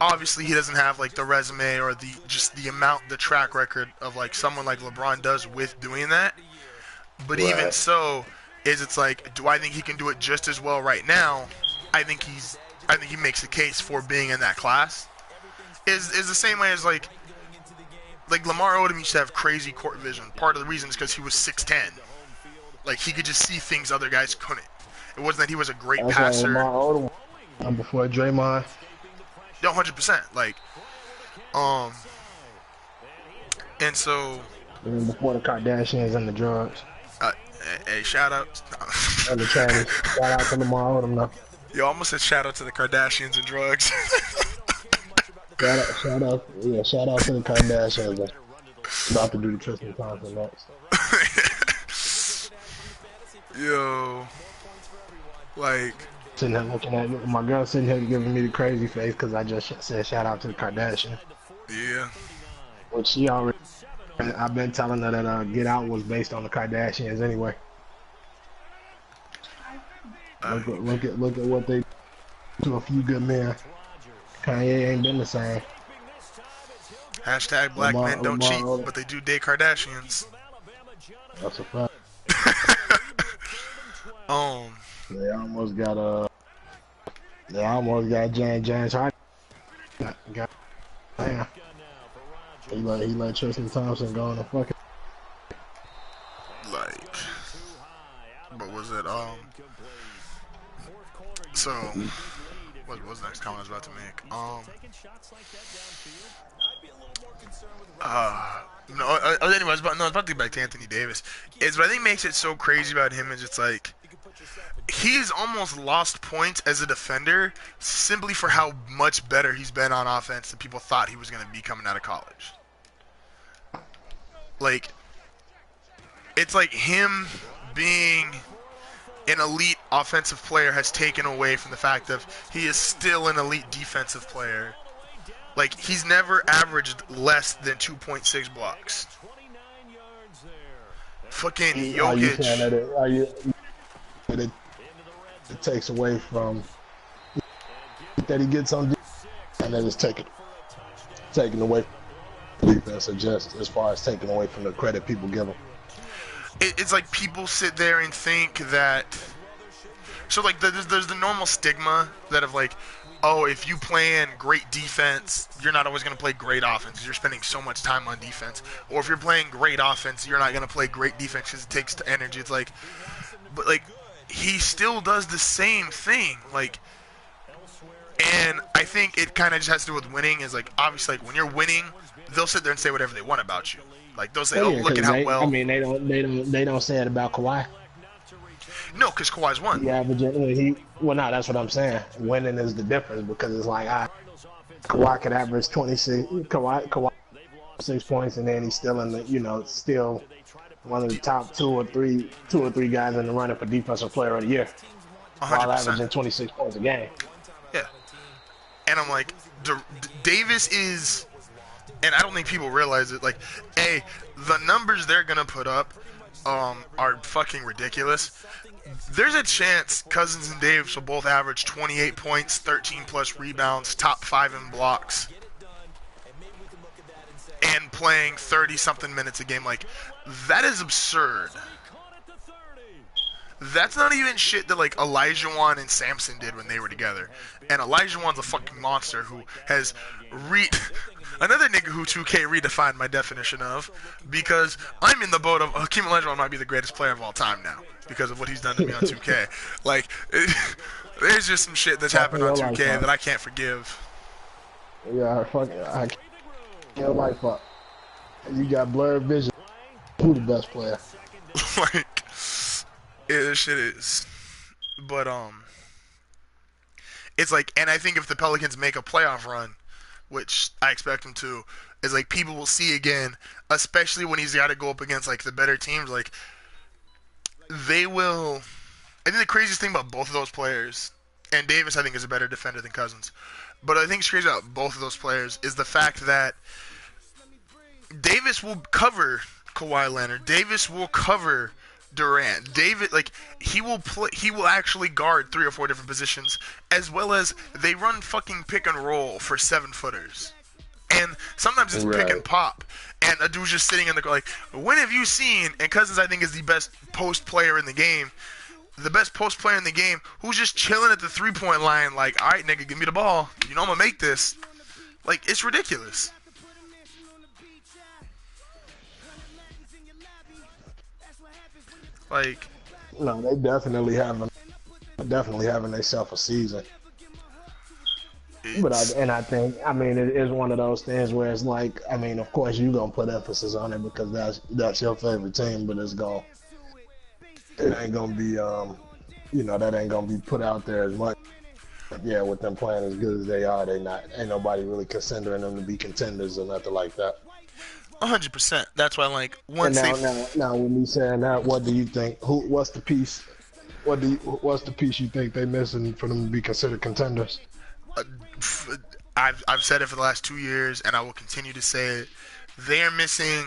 Obviously, he doesn't have like the resume or the track record of like someone like LeBron does with doing that. But even so, it's like, do I think he can do it just as well right now? I think he makes a case for being in that class. Is the same way as like Lamar Odom used to have crazy court vision. Part of the reason is because he was 6'10". Like he could just see things other guys couldn't. It wasn't that he was a great passer. Lamar Odom before Draymond. No, 100%. Like, and so. Even before the Kardashians and the drugs. Hey, shout out. And the Chinese. Shout out to Lamar Odom, though. Yo, almost said shout out to the Kardashians and drugs. shout out to the Kardashians. Though. About to do the Tristan Thompson next. Yo, like. Sitting there looking at my girl sitting here giving me the crazy face because I just said shout out to the Kardashians. Yeah. Which she already. I've been telling her that Get Out was based on the Kardashians anyway. Look at what they do to a few good men. Kanye ain't been the same. Hashtag black men don't cheat, but they do date Kardashians. That's a fact. They almost got James Harden. Damn. He let Tristan Thompson go on the fucking. Like, what was it? So, what was the next comment I was about to make? Anyway, I was about to get back to Anthony Davis. What I think makes it so crazy about him is it's like, he's almost lost points as a defender simply for how much better he's been on offense than people thought he was going to be coming out of college. Like, it's like him being an elite offensive player has taken away from the fact of he is still an elite defensive player. Like, he's never averaged less than 2.6 blocks. Fucking Jokic. It takes away from that he gets on defense, and then it's taken away from defense, or just as far as taking away from the credit people give him. It's like people sit there and think that. So like there's the normal stigma that of like, oh, if you play in great defense, you're not always going to play great offense. You're spending so much time on defense. Or if you're playing great offense, you're not going to play great defense because it takes energy. It's like, but like, he still does the same thing. Like, And I think it kind of just has to do with winning. Is like obviously like when you're winning, they'll sit there and say whatever they want about you. Like they'll say, Well, "Oh, yeah, look at because how I well." mean, they don't say it about Kawhi. No, because Kawhi's won. He averaging well, no, that's what I'm saying. Winning is the difference because it's like Kawhi could average 26, Kawhi 6 points, and then he's still in the still one of the top two or three guys in the running for defensive player of the year, while 100%. averaging 26 points a game. Yeah. And I'm like, Davis is, and I don't think people realize it. Like, the numbers they're gonna put up, are fucking ridiculous. There's a chance Cousins and Davis will both average 28 points, 13 plus rebounds, top 5 in blocks, and playing 30 something minutes a game. Like, that is absurd. That's not even shit that like Elijah and Samson did when they were together. And Elijah's a fucking monster who has another nigga who 2K redefined my definition of, because I'm in the boat of Hakeem Olajuwon might be the greatest player of all time now because of what he's done to me on 2K. Like, there's just some shit that's happened on 2K that I can't forgive. Yeah, I can't like fuck. You got blurred vision. Who the best player? Like, yeah, this shit is. But it's like, and I think if the Pelicans make a playoff run, which I expect them to, is like people will see again, especially when he's got to go up against like the better teams. Like, they will. I think the craziest thing about both of those players, and Davis I think is a better defender than Cousins, but I think it's crazy about both of those players is the fact that Davis will cover Kawhi Leonard. Davis will cover Durant. David, like, he will play. He will actually guard 3 or 4 different positions, as well as they run fucking pick and roll for 7-footers, and sometimes it's pick and pop. And a dude's just sitting in the like, when have you seen? And Cousins, I think, is the best post player in the game. The best post player in the game, who's just chilling at the 3-point line, like, all right, nigga, give me the ball. You know I'm gonna make this. Like, it's ridiculous. Like, no, they definitely having themselves a season. But I think, I mean, it is one of those things where it's like, I mean, of course you're gonna put emphasis on it because that's your favorite team, but it ain't gonna be that ain't gonna be put out there as much. Yeah, with them playing as good as they are, ain't nobody really considering them to be contenders or nothing like that. 100%. That's why, like, once now, with me saying that, what do you think? What's the piece? What's the piece you think they missing for them to be considered contenders? I've said it for the last 2 years, and I will continue to say it. They are missing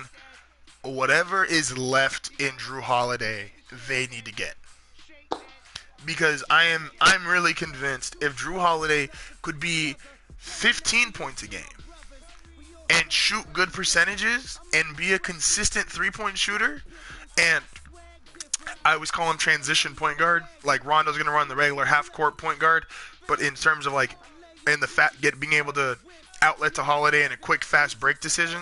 whatever is left in Drew Holiday. They need to get, because I'm really convinced if Drew Holiday could be 15 points a game and shoot good percentages and be a consistent 3-point shooter, and I always call him transition point guard. Like, Rondo's gonna run the regular half-court point guard, but in terms of like, in the being able to outlet to Holiday in a quick, fast break decision,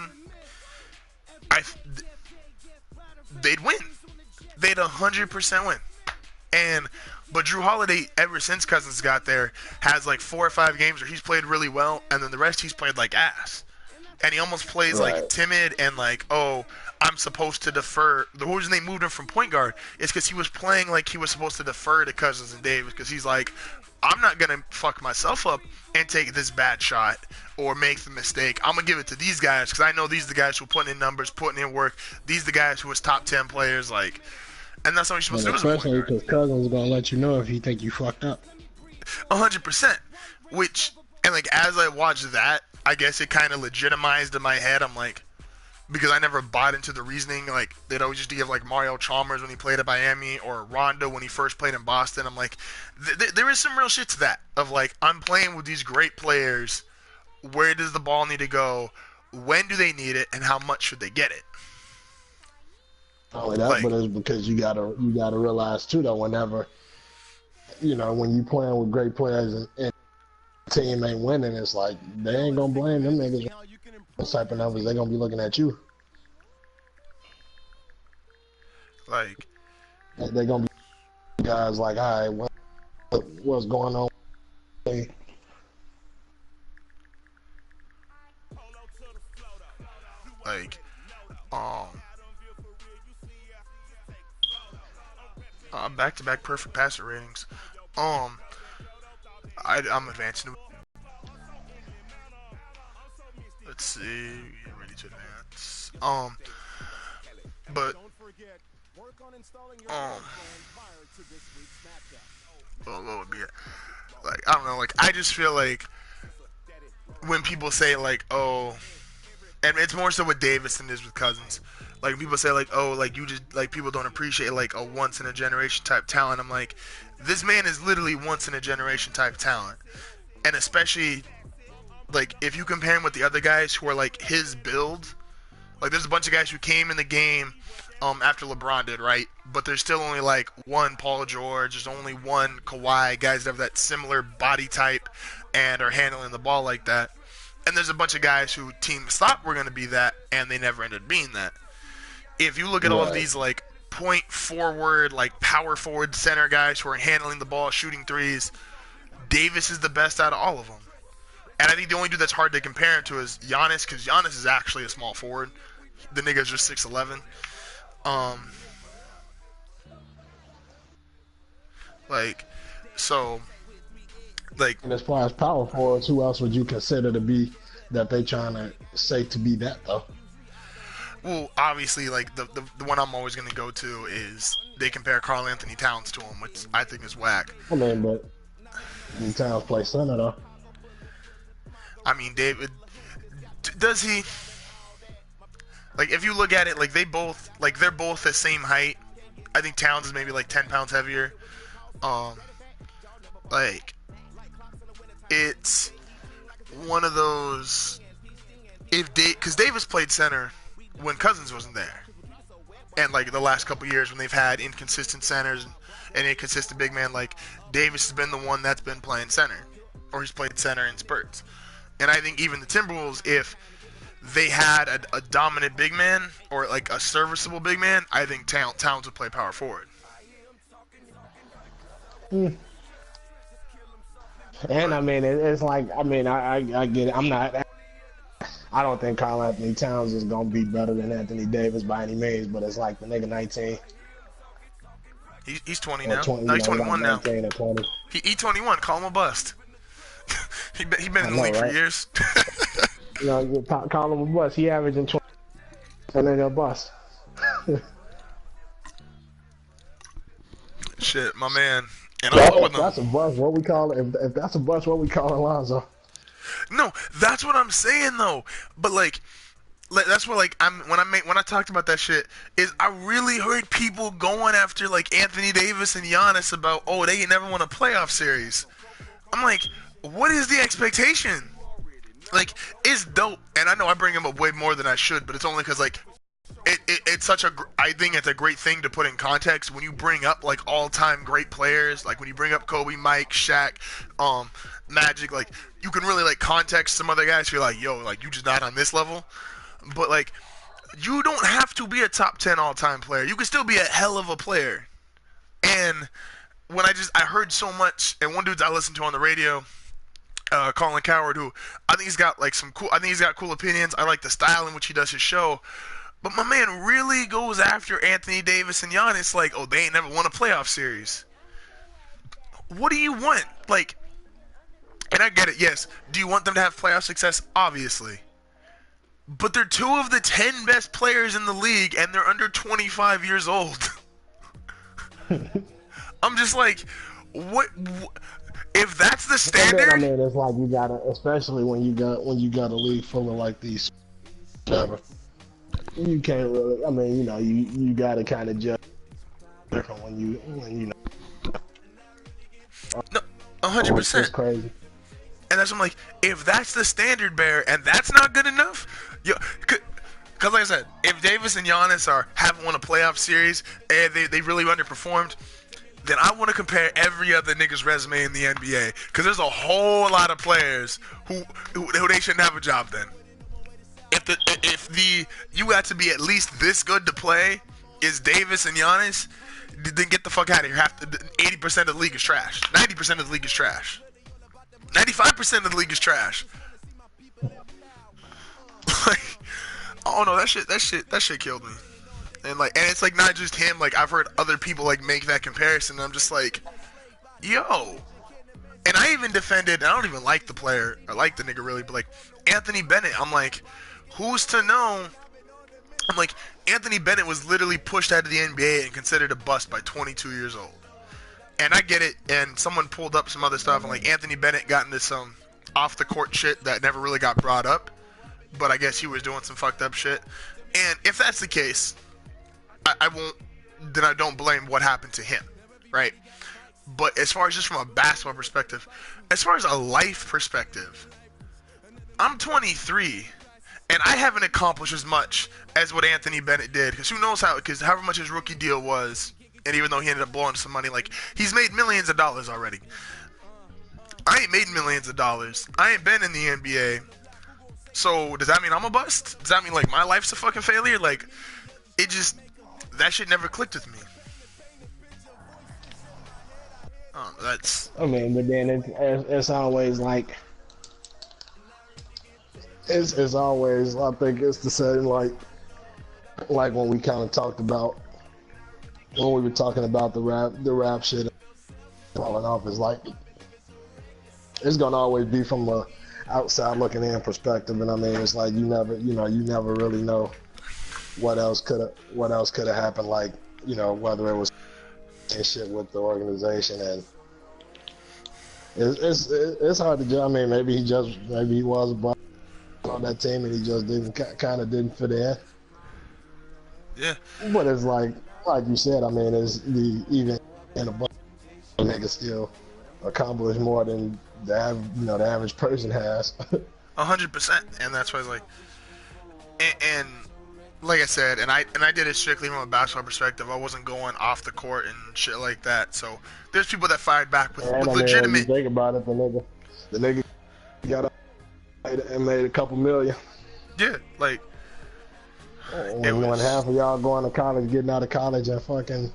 they'd win. They'd 100% win. But Drew Holiday, ever since Cousins got there, has like 4 or 5 games where he's played really well, and then the rest he's played like ass. And he almost plays like timid and like, oh, I'm supposed to defer. The reason they moved him from point guard is because he was playing like he was supposed to defer to Cousins and Davis, because he's like, I'm not going to fuck myself up and take this bad shot or make the mistake. I'm going to give it to these guys because I know these are the guys who are putting in numbers, putting in work. These are the guys who was top 10 players. Like, and that's what you're supposed to do as a point guard. Especially because Cousins is going to let you know if he think you fucked up. 100%. Which, and like, as I watched that, I guess it kind of legitimized in my head. I'm like, because I never bought into the reasoning. Like, they'd always just give like Mario Chalmers when he played at Miami, or Rondo when he first played in Boston. I'm like, there is some real shit to that. Of like, I'm playing with these great players. Where does the ball need to go? When do they need it? And how much should they get it? Not only that, like, but it's because you gotta realize too that whenever, when you playing with great players and team ain't winning, it's like they ain't gonna blame them niggas. Those type of numbers, they gonna be looking at you. Like, they gonna be guys like, all right, what's going on? Back-to-back perfect passer ratings. Um, I'm advancing. Let's see. Get ready to advance. But um, well, what would be it? Like I don't know. Like I just feel like when people say like, oh, and it's more so with Davis than it is with Cousins. Like people say like, oh, like you just like people don't appreciate like a once in a generation type talent. I'm like, this man is literally once in a generation type talent, and especially like if you compare him with the other guys who are like his build. Like there's a bunch of guys who came in the game after LeBron did, right? But there's still only like one Paul George, there's only one Kawhi, guys that have that similar body type and are handling the ball like that. And there's a bunch of guys who teams thought were going to be that, and they never ended up being that. If you look at all of Right. these like point forward, like power forward center guys who are handling the ball, shooting threes, Davis is the best out of all of them. And I think the only dude that's hard to compare him to is Giannis, because Giannis is actually a small forward. The nigga's just 6'11". Um, like, so, like, And as far as power forwards, who else would you consider to be that they trying to say to be that though? well, obviously, like the one I'm always gonna go to is they compare Karl Anthony Towns to him, which I think is whack. I mean, but the Towns play center though. I mean, David, does he? Like, if you look at it, like they're both the same height. I think Towns is maybe like 10 pounds heavier. Um, like it's one of those because Davis played center when Cousins wasn't there, and like the last couple years when they've had inconsistent centers and inconsistent big man, like Davis has been the one that's been playing center, or he's played center in spurts. And I think even the Timberwolves, if they had a dominant big man or like a serviceable big man, I think Towns would play power forward. Mm. And But I mean, it's like I mean, I get it. I'm not. I don't think Carl Anthony Towns is gonna be better than Anthony Davis by any means, but it's like the nigga 19 he's 20 or now. 20, No, you he's know, like 21 now. 19 or 20. He 21. Call him a bust. He been I in the know, league for right? years. You know, you call him a bust. He averaging 20, and then a bust. Shit, my man. And I'm So low with if him. that's a bust, what we call it? If that's a bust, what we call Alonzo? No, that's what I'm saying though. But like that's what like when I talked about that shit is I really heard people going after like Anthony Davis and Giannis about they never won a playoff series. I'm like, what is the expectation? Like, it's dope, and I know I bring him up way more than I should, but it's only because like it's such I think it's a great thing to put in context when you bring up like all-time great players, like when you bring up Kobe, Mike, Shaq, Magic, like you can really like context some other guys. You're like, yo, like you just not on this level, but like you don't have to be a top 10 all-time player. You can still be a hell of a player. And when I heard so much, and one dude I listened to on the radio, Colin Coward, who I think he's got like I think he's got cool opinions. I like the style in which he does his show. But my man really goes after Anthony Davis and Giannis like, oh, they ain't never won a playoff series. What do you want? Like, and I get it, yes. Do you want them to have playoff success? Obviously. But they're two of the 10 best players in the league, and they're under 25 years old. I'm just like, what if that's the And then I standard? mean, it's like you gotta, especially when you got a league full of like these, whatever. You can't really. I mean, you know, you gotta kind of judge different when you No, know, which is 100%. crazy. And that's what I'm like, if that's the standard bearer and that's not good enough, because like I said, if Davis and Giannis haven't won a playoff series and they really underperformed, then I want to compare every other nigga's resume in the NBA, because there's a whole lot of players who they shouldn't have a job then. If you got to be at least this good to play is Davis and Giannis, then get the fuck out of here. 80% of the league is trash. 90% of the league is trash. 95% of the league is trash. Like, oh no, that shit killed me. and it's like not just him. Like I've heard other people like make that comparison. And I'm just like, yo. And I even defended. And I don't even like the player. I like the nigga really, but like Anthony Bennett. I'm like, who's to know? I'm like, Anthony Bennett was literally pushed out of the NBA and considered a bust by 22 years old. And I get it. And someone pulled up some other stuff, and like Anthony Bennett got into some off the court shit that never really got brought up. But I guess he was doing some fucked up shit. And if that's the case, I won't. Then I don't blame what happened to him, right? But as far as just from a basketball perspective, as far as a life perspective, I'm 23, and I haven't accomplished as much as what Anthony Bennett did. Because who knows how? Because however much his rookie deal was, and even though he ended up blowing some money, like he's made millions of dollars already. I ain't made millions of dollars. I ain't been in the NBA. So does that mean I'm a bust? Does that mean like my life's a fucking failure? Like it just that shit never clicked with me. Oh, that's. I mean, but then it's always like it's always. I think it's the same like when we kind of talked about when we were talking about the rap shit falling off. Is like it's gonna always be from a outside looking in perspective, and I mean it's like you never really know what else could have happened, like whether it was and shit with the organization, and it's hard to judge. I mean maybe he was a bust on that team and he just didn't fit in. Yeah. But it's like you said, I mean it's even in a bunch niggas still accomplish more than the average person has. 100%, and that's why like, and like I said, and I did it strictly from a basketball perspective. I wasn't going off the court and shit like that. So there's people that fired back with legitimate. When you think about it, the nigga got up and made a couple million. Yeah, like. When half of y'all going to college, getting out of college, and fucking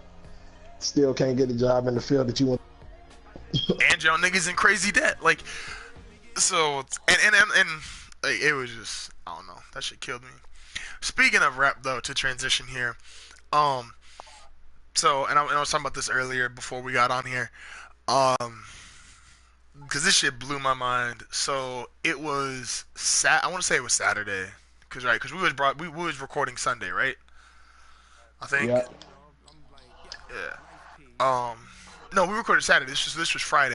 still can't get the job in the field that you want. And y'all niggas in crazy debt, like. So and like, it was just I don't know, that shit killed me. Speaking of rap though, to transition here, so and I was talking about this earlier before we got on here, because this shit blew my mind. So it was I want to say it was Saturday, because we was recording Sunday, right? I think. Yeah. Yeah. No, we recorded Saturday. This was Friday.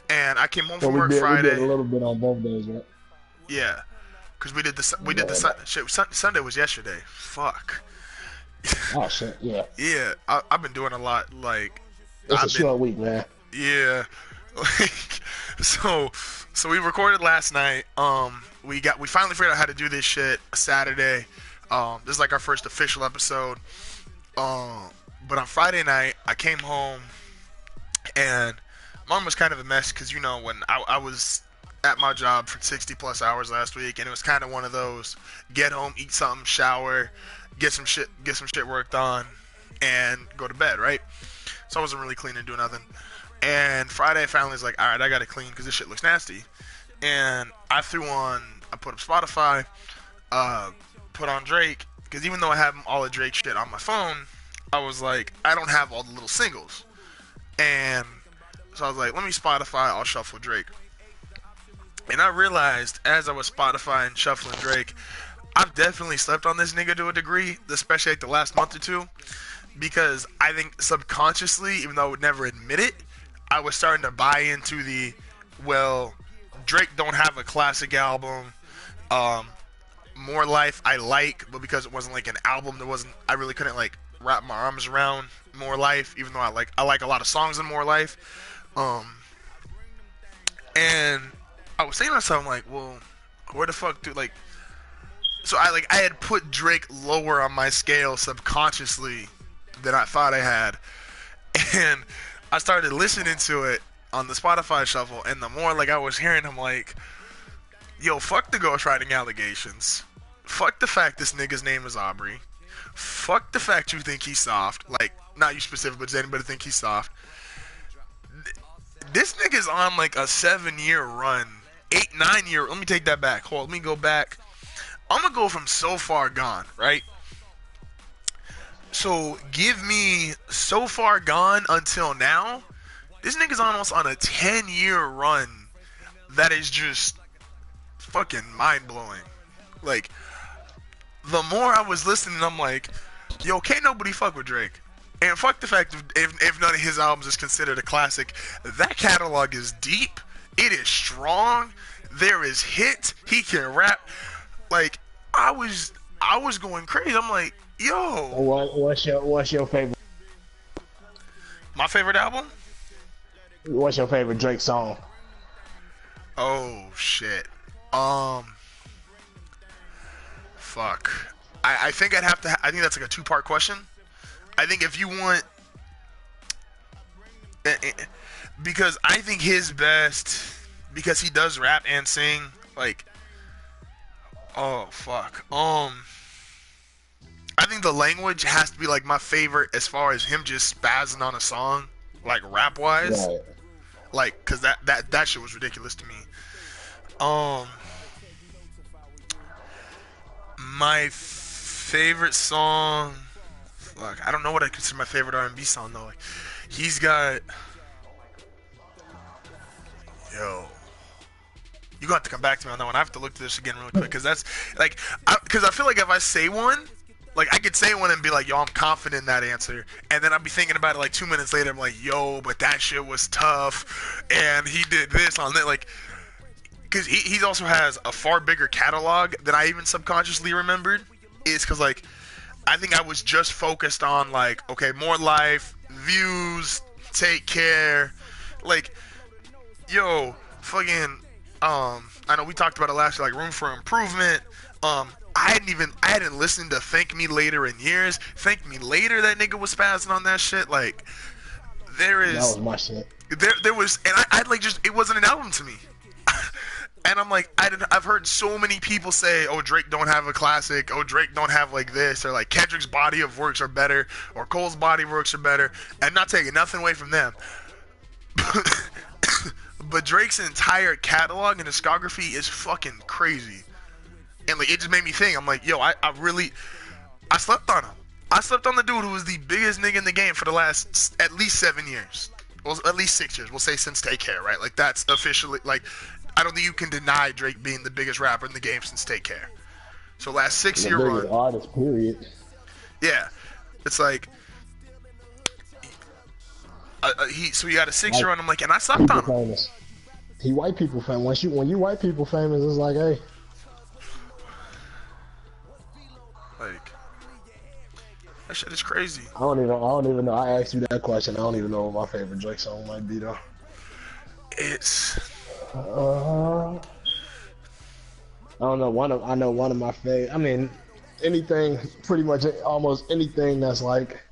And I came home from work We Friday. did a little bit on both days, right? Yeah, because we did Sunday was yesterday. Fuck. Oh shit, yeah. Yeah, I've been doing a lot. Like, it's a short week, man. Yeah. Like, so we recorded last night. We finally figured out how to do this shit Saturday. This is like our first official episode. But on Friday night, I came home and mom was kind of a mess because when I was at my job for 60 plus hours last week, and it was kind of one of those get home, eat something, shower, get some shit worked on, and go to bed, right? So I wasn't really cleaning, doing nothing. And Friday, I finally was like, all right, I gotta clean because this shit looks nasty. And I put up Spotify, put on Drake, because even though I have all the Drake shit on my phone, I was like, I don't have all the little singles. And so I was like, let me Spotify, I'll shuffle Drake. And I realized as I was Spotify and shuffling Drake, I've definitely slept on this nigga to a degree, especially like the last month or two, because I think subconsciously, even though I would never admit it, I was starting to buy into Drake don't have a classic album. More Life I like, but because it wasn't like an album, I really couldn't like wrap my arms around More Life, even though I like a lot of songs in More Life. And I was saying to myself, I'm like, well, where the fuck do like? So I had put Drake lower on my scale subconsciously than I thought I had, and I started listening to it on the Spotify shuffle, and the more like I was hearing him, like, yo, fuck the ghostwriting allegations, fuck the fact this nigga's name is Aubrey, fuck the fact you think he's soft, like not you specific, but does anybody think he's soft? This nigga's on like a 7-year run, 8-9 year. Let me take that back. Hold on, let me go back. I'm gonna go from So Far Gone, right? So give me So Far Gone Until Now. This nigga's almost on a 10-year run that is just fucking mind blowing. Like, the more I was listening, I'm like, yo, can't nobody fuck with Drake. And fuck the fact if none of his albums is considered a classic. That catalog is deep. It is strong. There is hits. He can rap. Like, I was going crazy. I'm like, yo. What's your favorite? My favorite album? What's your favorite Drake song? Oh shit. Fuck. I think I'd have to. I think that's like a two-part question. I think if you want, because I think his best, because he does rap and sing. Like, oh fuck. I think the language has to be like my favorite as far as him just spazzing on a song, like rap wise. Right. Like, cause that shit was ridiculous to me. My favorite song. Fuck, I don't know what I consider my favorite R&B song though. Like, he's got. Yo. You got to come back to me on that one. I have to look to this again really quick because that's like, because I feel like if I say one, like I could say one and be like, yo, I'm confident in that answer, and then I'd be thinking about it like 2 minutes later. I'm like, yo, but that shit was tough, and he did this on that, like, because he also has a far bigger catalog than I even subconsciously remembered. Is because like, I think I was just focused on like, okay, More Life, Views, Take Care, like, yo, fucking. I know we talked about it last year, like Room for Improvement. I hadn't listened to Thank Me Later in years. Thank Me Later, that nigga was spazzing on that shit. Like, there is. That was my shit. There was, and I like just, it wasn't an album to me. And I'm like, I've heard so many people say, oh, Drake don't have a classic. Oh, Drake don't have like this, or like Kendrick's body of works are better, or Cole's body of works are better. And not taking nothing away from them. But Drake's entire catalog and discography is fucking crazy. And like, it just made me think. I'm like, yo, I slept on him. I slept on the dude who was the biggest nigga in the game for the last at least 7 years. Well, at least 6 years. We'll say since Take Care, right? Like, that's officially, like, I don't think you can deny Drake being the biggest rapper in the game since Take Care. So last 6-year run. The biggest artist, period. Yeah. It's like, so he had a 6-year run. I'm like, and I slept on him. Famous. He white people famous. When you white people famous, it's like, hey. Like, that shit is crazy. I don't even know. I asked you that question. I don't even know what my favorite Drake song might be though. It's. I don't know. I know one of my favorite. I mean, anything, pretty much almost anything that's like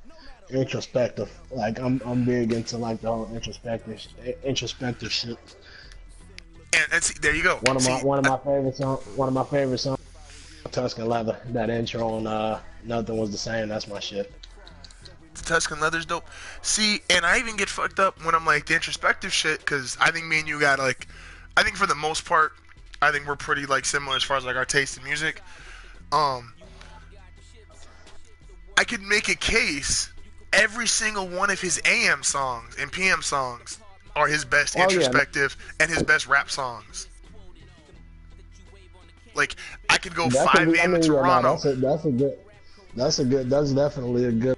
introspective. Like I'm big into like the whole introspective shit. And see, there you go. One of my favorite songs, Tuscan Leather. That intro on Nothing Was the Same. That's my shit. Tuscan Leather's dope. See, and I even get fucked up when I'm like the introspective shit, because I think me and you got like, I think for the most part, I think we're pretty like similar as far as like our taste in music. I could make a case. Every single one of his AM songs and PM songs are his best introspective and his best rap songs. Like, I could go 5 a.m. in Toronto. That's definitely a good.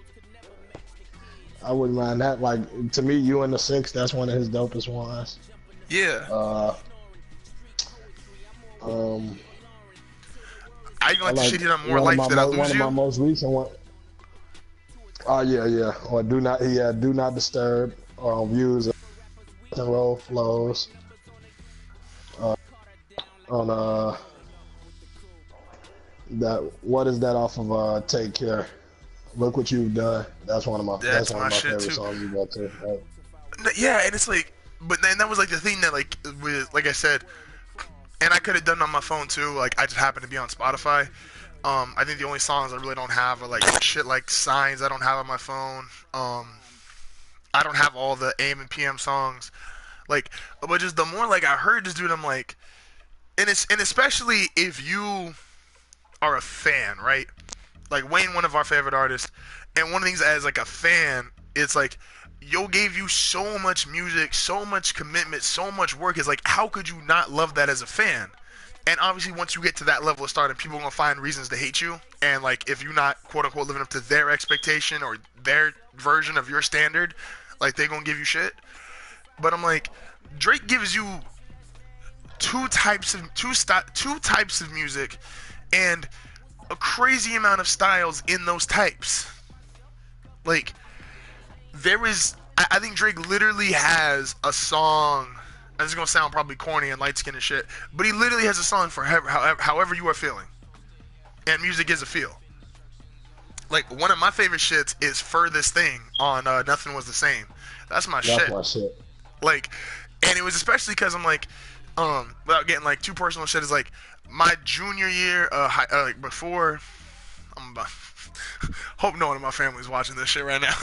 I wouldn't mind that. Like, to me, You in the Six, that's one of his dopest ones. Yeah. I even like the shit on More Life Than I Lose You. One of my most recent ones. Oh yeah. Or Do Not Disturb. Or on Views. And Roll Flows. On that, what is that off of Take Care? Look What You've Done. That's one of my favorite songs you got too. Right? Yeah, and it's like, but then that was like the thing that like with, like I said, and I could have done it on my phone too. Like, I just happened to be on Spotify. I think the only songs I really don't have are like shit like Signs. I don't have on my phone. I don't have all the AM and PM songs. Like, but just the more like I heard this dude, I'm like, and especially if you are a fan, right? Like Wayne, one of our favorite artists, And one of the things as like a fan, it's like Yo gave you so much music, so much commitment, so much work. It's like, how could you not love that as a fan? And obviously, once you get to that level of stardom, people are gonna find reasons to hate you. And like, if you're not quote unquote living up to their expectation or their version of your standard, like they're gonna give you shit. But I'm like, Drake gives you two types of music, and a crazy amount of styles in those types. Like, I think Drake literally has a song. This is gonna sound probably corny and light skin and shit, but he literally has a song for however you are feeling. And music is a feel. Like, one of my favorite shits is Furthest Thing on Nothing Was the Same. That's my shit. That's my shit. Like, and it was especially because I'm like, without getting like too personal shit, is like my junior year, like before, I'm about, hope no one in my family's watching this shit right now.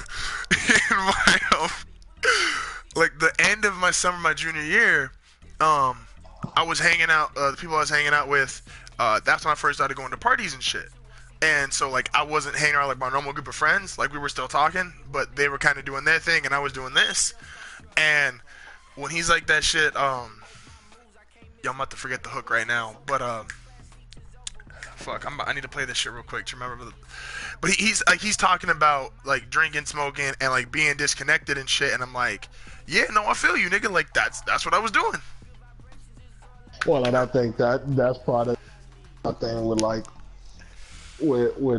In my, like the end of my summer, my junior year, I was hanging out, the people I was hanging out with, that's when I first started going to parties and shit. And so, like, I wasn't hanging around like my normal group of friends. Like, we were still talking, but they were kind of doing their thing, and I was doing this. And when he's like that shit, I'm about to forget the hook right now, but fuck, I need to play this shit real quick to remember. But he's talking about like drinking, smoking, and like being disconnected and shit, and I'm like, yeah, no, I feel you, nigga. Like that's what I was doing. Well, and I think that's part of the thing with like with you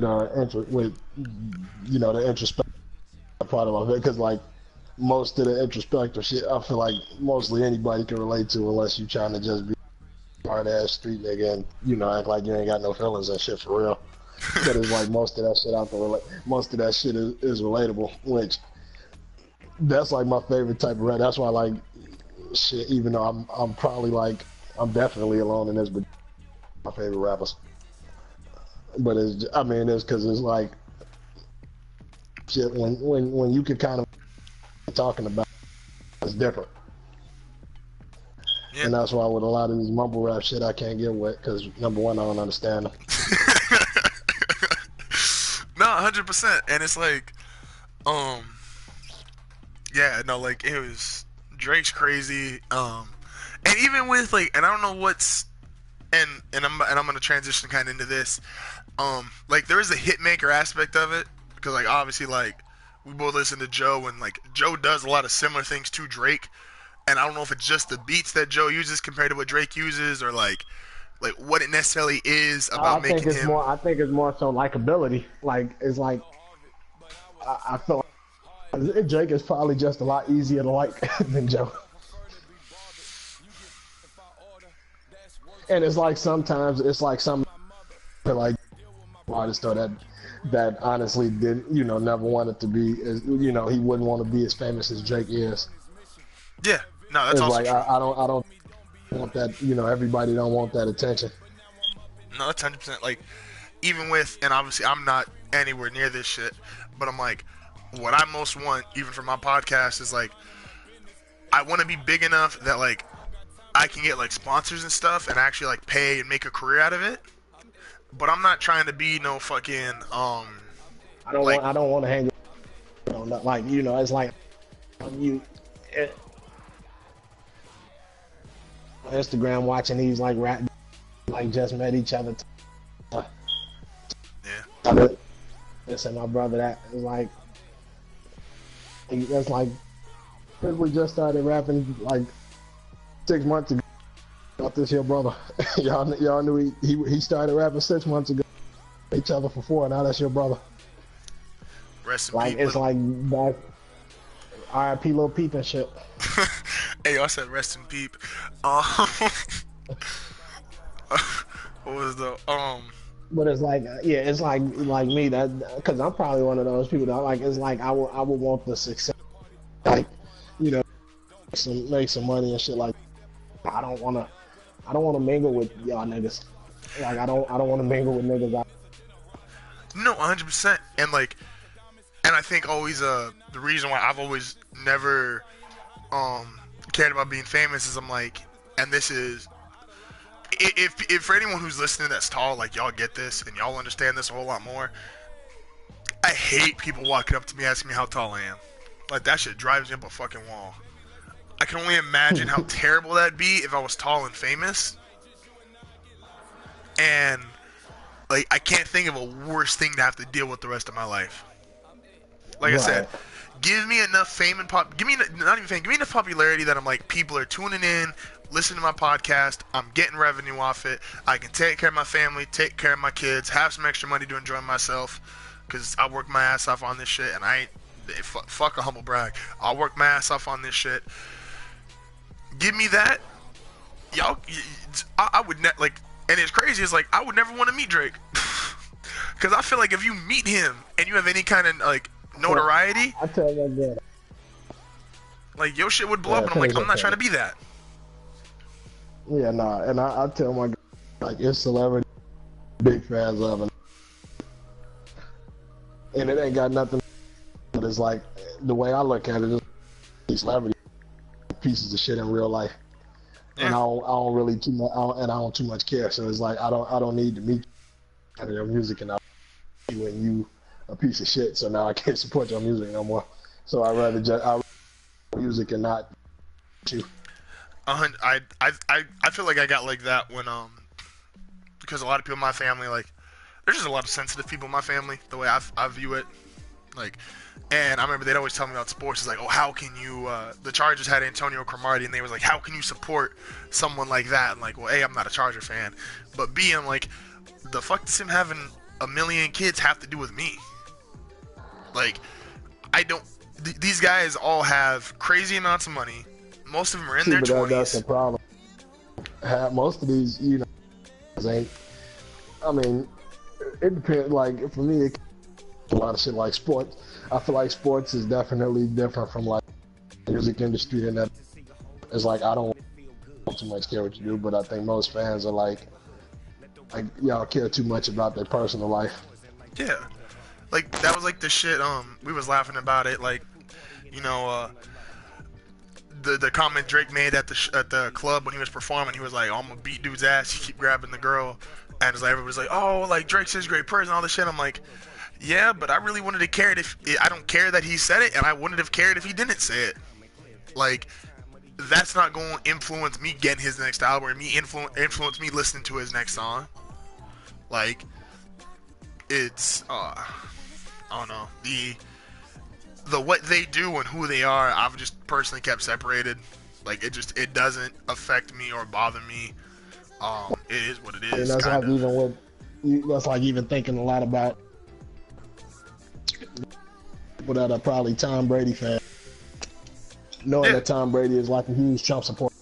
know the introspective part of it, because like most of the introspective shit, I feel like mostly anybody can relate to, unless you trying to just be hard ass street nigga and you know act like you ain't got no feelings and shit for real. But it's like most of that shit I can relate. Most of that shit is relatable, which that's like my favorite type of rap. That's why like shit. Even though I'm probably like I'm definitely alone in this, but my favorite rappers. But it's because it's like shit when you could kind of talking about it's different. Yeah. And that's why with a lot of these mumble rap shit I can't get with, because number one, I don't understand them. No, 100%. And it's like, yeah, no, like it was Drake's crazy. And even with like, and I don't know what's, and I'm gonna transition kind of into this. Like there is a hitmaker aspect of it, because like obviously like we both listen to Joe, and like Joe does a lot of similar things to Drake. And I don't know if it's just the beats that Joe uses compared to what Drake uses, or like what it necessarily is about making him. I think it's more so likability. Like it's like I feel like Drake is probably just a lot easier to like than Joe. And it's like sometimes it's like some like artists though that honestly did never wanted to be as, he wouldn't want to be as famous as Drake is. Yeah. No, that's it's also like true. I don't want that. Everybody don't want that attention. No, that's 100%. Like, even with, and obviously I'm not anywhere near this shit, but I'm like, what I most want, even for my podcast, is like, I want to be big enough that like I can get like sponsors and stuff, and actually like pay and make a career out of it. But I'm not trying to be no fucking I don't want to hang. Like it's like Instagram watching these like rap like just met each other. Yeah. This and my brother that is like that's like we just started rapping like 6 months ago. About this here brother, y'all knew he started rapping 6 months ago. Each other for 4. Now that's your brother. Rest in like peace. It's like back R.I.P. Lil Peep and shit. Hey, I said rest in peep. What was the But it's like it's like me that because I'm probably one of those people that like it's like I would want the success, like make some money and shit. Like I don't want to mingle with y'all niggas. Like I don't want to mingle with niggas. No, 100%. And like, and I think always the reason why I've always never cared about being famous is I'm like, and this is if for anyone who's listening that's tall, like y'all get this and y'all understand this a whole lot more. I hate people walking up to me asking me how tall I am. Like, that shit drives me up a fucking wall. I can only imagine how terrible that'd be if I was tall and famous. And, like, I can't think of a worse thing to have to deal with the rest of my life. Like I said, Right. give me enough fame and give me not even fame, give me enough popularity that I'm like, people are tuning in, listening to my podcast, I'm getting revenue off it, I can take care of my family, take care of my kids, have some extra money to enjoy myself, because I work my ass off on this shit, and I ain't, fuck a humble brag, I'll work my ass off on this shit. Give me that, y'all, I would like, and it's crazy, it's like, I would never want to meet Drake, because I feel like if you meet him, and you have any kind of, like, notoriety, I tell you that. like, your shit would blow up, and I'm like, I'm not trying to be that. Yeah, nah, and I tell my guys, like, it's celebrity, big fans of it. And it ain't got nothing, but it's like, the way I look at it is, these celebrity pieces of shit in real life. Yeah. And I don't really too much, I don't too much care. So it's like, I don't need to meet your music, and I when you a piece of shit, so now I can't support your music no more. So I'd rather just music and not you. I feel like I got like that when because a lot of people in my family, like, there's just a lot of sensitive people in my family, the way I view it, like, and I remember they'd always tell me about sports. It's like, oh, how can you the Chargers had Antonio Cromartie, and they was like, how can you support someone like that? And like, well, A, I'm not a Charger fan, but B, I'm like, the fuck does him having a million kids have to do with me? Like, I don't. These guys all have crazy amounts of money. Most of them are in their 20s. That's the problem. Most of these, ain't. I mean, it depends. Like, for me, a lot of shit like sports. I feel like sports is definitely different from like the music industry, and that it's like, I don't too much care what you do, but I think most fans are like y'all care too much about their personal life. Yeah. Like, that was like the shit, we was laughing about it, like, the comment Drake made at the club when he was performing. He was like, oh, I'm gonna beat dude's ass, you keep grabbing the girl. And it's like, everybody's like, oh, like, Drake says great person, all this shit. I'm like, yeah, but I really wouldn't have cared if, I don't care that he said it, and I wouldn't have cared if he didn't say it. Like, that's not going to influence me getting his next album, or me influence me listening to his next song. Like, it's, I don't know, the what they do and who they are, I've just personally kept separated. Like, it doesn't affect me or bother me. It is what it is. And that's like even that's like even thinking a lot about people that are probably Tom Brady fans, knowing that Tom Brady is like a huge Trump supporter.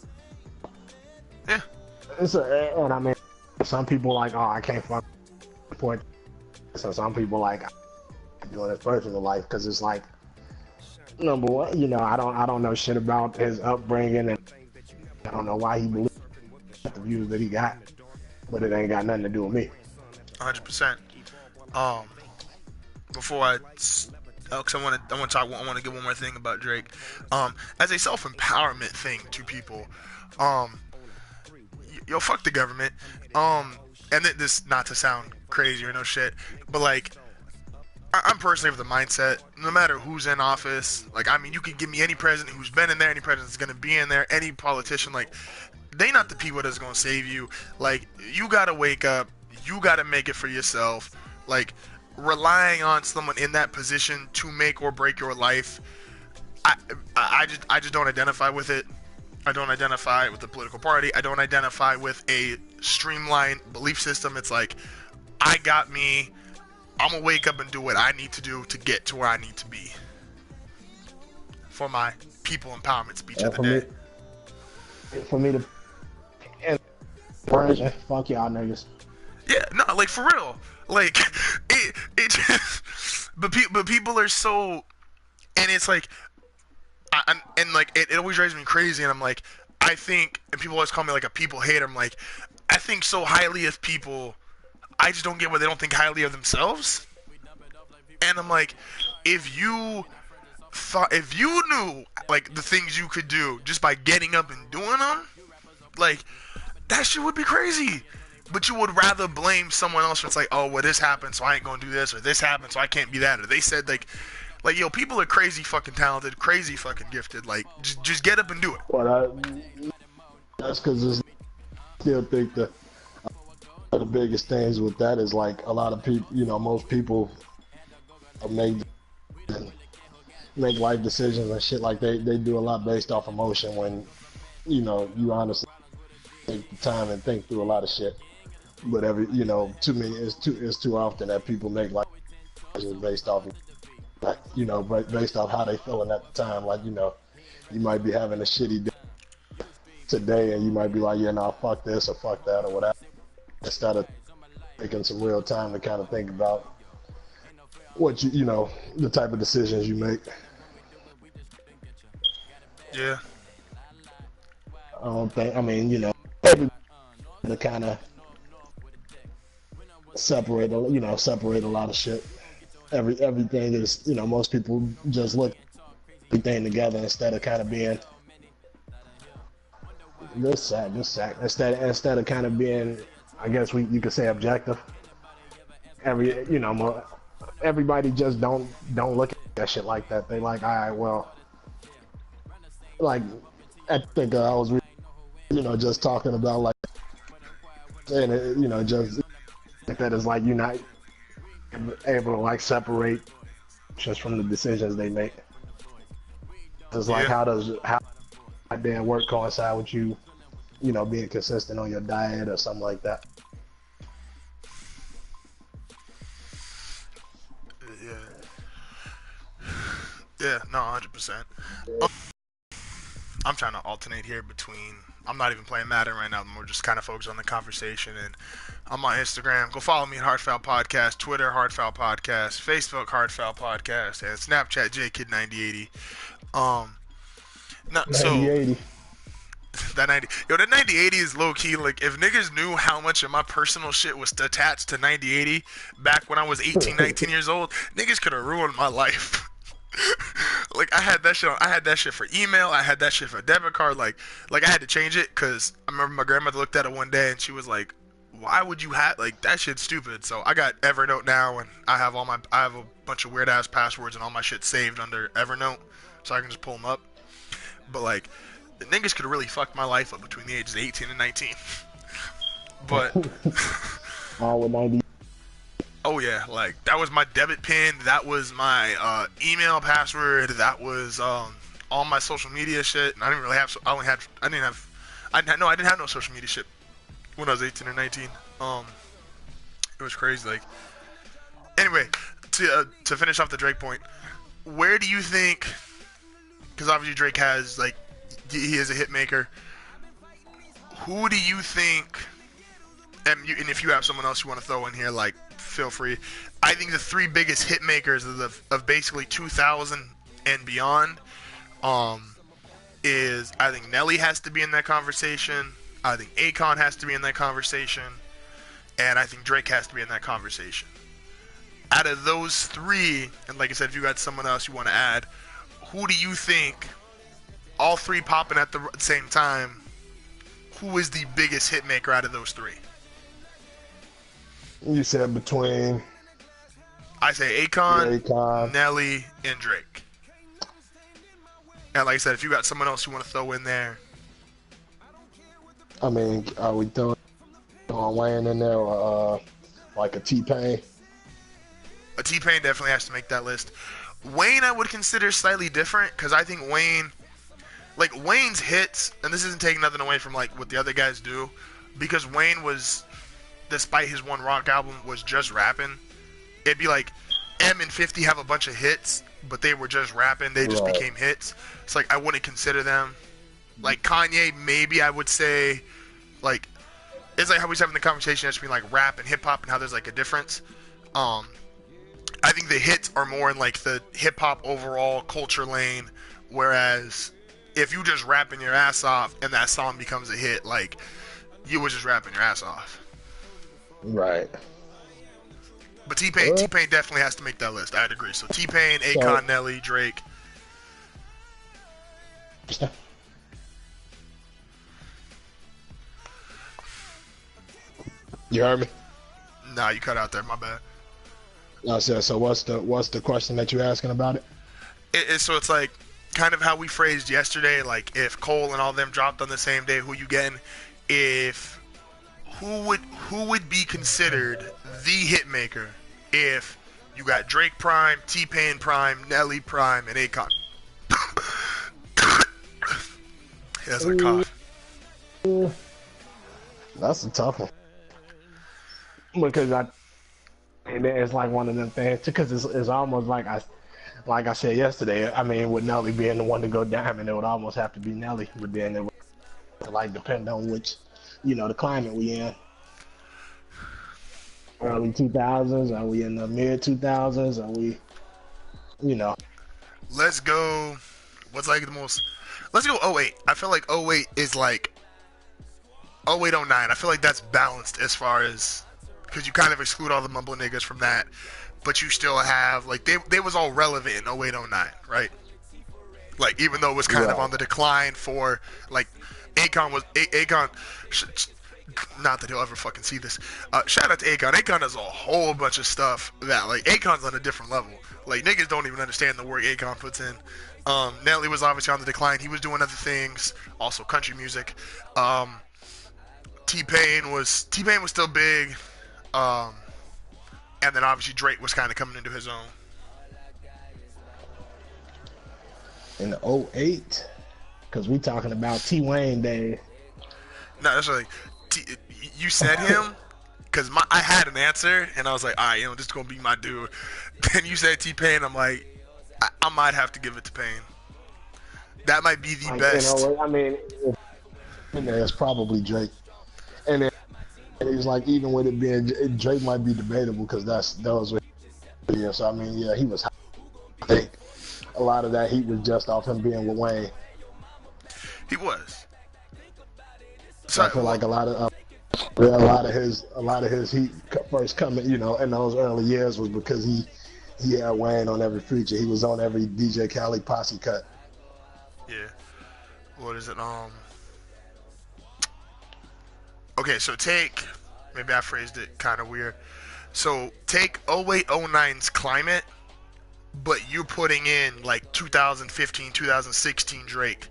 Yeah. And I mean, some people like, oh, I can't fuck support. So some people like doing his personal life, because it's like, number one, I don't know shit about his upbringing, and I don't know why he believes the views that he got, but it ain't got nothing to do with me. 100%. Before I want to get one more thing about Drake. As a self-empowerment thing to people, yo, fuck the government. And this, not to sound crazy or no shit, but like, I'm personally of the mindset, no matter who's in office, like, I mean, you could give me any president who's been in there, any president that's gonna be in there, any politician, like, they not the people that's gonna save you. Like, you gotta wake up, you gotta make it for yourself. Like, relying on someone in that position to make or break your life, I just don't identify with it. I don't identify with the political party. I don't identify with a streamlined belief system. It's like, I got me. I'm gonna wake up and do what I need to do to get to where I need to be for my people empowerment speech of the day. For me to fuck y'all niggas. Yeah, no, like, for real. Like, it just, but people are so, and it's like, and like, it always drives me crazy, and I'm like, I think, and people always call me like a people hater. I'm like, I think so highly of people, I just don't get why they don't think highly of themselves. And I'm like, if you knew, like, the things you could do just by getting up and doing them, like, that shit would be crazy. but you would rather blame someone else for it's like, oh, well, this happened, so I ain't gonna do this, or this happened, so I can't be that, or they said like yo, people are crazy fucking talented, crazy fucking gifted. Like, just get up and do it. Well, that's because I still think that the biggest things with that is like a lot of people, most people make life decisions and shit like they do a lot based off emotion when you honestly take the time and think through a lot of shit. But too many it's too often that people make life decisions based off based off how they feeling at the time. Like you might be having a shitty day today and you might be like, yeah, nah, fuck this or fuck that or whatever, instead of taking some real time to kind of think about what the type of decisions you make. Yeah. I don't think, everybody to kind of separate a lot of shit. Everything is, most people just look everything together instead of kind of being this sack instead of kind of being, I guess you could say, objective. Everybody just don't look at that shit like that. They like, all right, well, like I think I was just talking about like saying it, just that is like you're not able to like separate just from the decisions they make. It's like how damn work coincide with you being consistent on your diet or something like that. Yeah, no, 100%. I'm trying to alternate here between. I'm not even playing Madden right now. We're just kind of focused on the conversation. And I'm on Instagram. Go follow me at Heartfoul Podcast, Twitter Heartfoul Podcast, Facebook Heartfoul Podcast, and Snapchat JKid9080. So 90-80. that 9080 is low key. Like, if niggas knew how much of my personal shit was attached to 9080 back when I was 18, 19 years old, niggas could have ruined my life. Like, I had that shit for email. I had that shit for debit card. Like I had to change it because I remember my grandmother looked at it one day and she was like, "Why would you have like that shit's stupid?" So I got Evernote now, and I have a bunch of weird ass passwords and all my shit saved under Evernote, so I can just pull them up. But like, the niggas could have really fucked my life up between the ages of 18 and 19. But all with 90. Oh yeah, like that was my debit pin, that was my email password, that was all my social media shit. And I didn't really have I didn't have no social media shit when I was 18 or 19. It was crazy. Like, anyway, to finish off the Drake point, where do you think? Because obviously Drake has he is a hit maker. Who do you think? And if you have someone else you want to throw in here, like, feel free. I think the three biggest hit makers of basically 2000 and beyond is, I think Nelly has to be in that conversation. I think Akon has to be in that conversation. And I think Drake has to be in that conversation. Out of those three, and like I said, if you got someone else you want to add, who do you think, all three popping at the same time, who is the biggest hit maker out of those three? You said between? I say Akon, Nelly, and Drake. And like I said, if you got someone else you want to throw in there. I mean, are we throwing Wayne in there, or like a T-Pain? A T-Pain definitely has to make that list. Wayne I would consider slightly different, because I think Wayne's hits, and this isn't taking nothing away from like what the other guys do, because Wayne was, despite his one rock album, was just rapping. It'd be like M and 50 have a bunch of hits, but they were just rapping. They just became hits. It's like I wouldn't consider them. Like Kanye, maybe I would say, like, it's like how we was having the conversation between like rap and hip hop and how there's like a difference. I think the hits are more in like the hip hop overall culture lane, whereas if you just rapping your ass off and that song becomes a hit, like, you were just rapping your ass off. Right. But T-Pain definitely has to make that list. I'd agree. So T-Pain, Akon, Nelly, Drake. You heard me? Nah, you cut out there. My bad. No, so what's the question that you're asking about it? So it's like kind of how we phrased yesterday. Like if Cole and all them dropped on the same day, who you getting? If who would be considered the hitmaker if you got Drake Prime, T-Pain Prime, Nelly Prime, and Akon? That's a cough. That's a tough one because it's like one of them things because it's almost like I said yesterday. I mean, with Nelly being the one to go diamond, it would almost have to be Nelly, but then it would like depend on which, the climate we in. Early 2000s? Are we in the mid 2000s? Are we, Let's go. What's like the most? Let's go 08. I feel like 08 is like 08, 09. I feel like that's balanced as far as because you kind of exclude all the mumble niggas from that, but you still have like they was all relevant in 08, 09, right? Like even though it was kind of on the decline for like Akon. Not that he'll ever fucking see this. Shout out to Akon. Akon does a whole bunch of stuff that like Akon's on a different level. Like niggas don't even understand the work Akon puts in. Nelly was obviously on the decline. He was doing other things, also country music. T-Pain was still big, and then obviously Drake was kind of coming into his own. In '08, because we talking about T Wayne days. No, that's like you said him because I had an answer and I was like, all right, this is gonna be my dude. Then you said T-Pain, I'm like, I might have to give it to Pain. That might be the best. I mean, it's probably Drake, and then it's like even with it being Drake might be debatable because that was what. Yeah, so I mean, yeah, he was. I think a lot of that heat was just off him being with Wayne. He was. So I feel like a lot of his heat first coming, in those early years was because he had Wayne on every feature. He was on every DJ Khaled posse cut. Yeah. What is it? Okay, so maybe I phrased it kind of weird. So take 08, 09's climate, but you're putting in like 2015, 2016 Drake.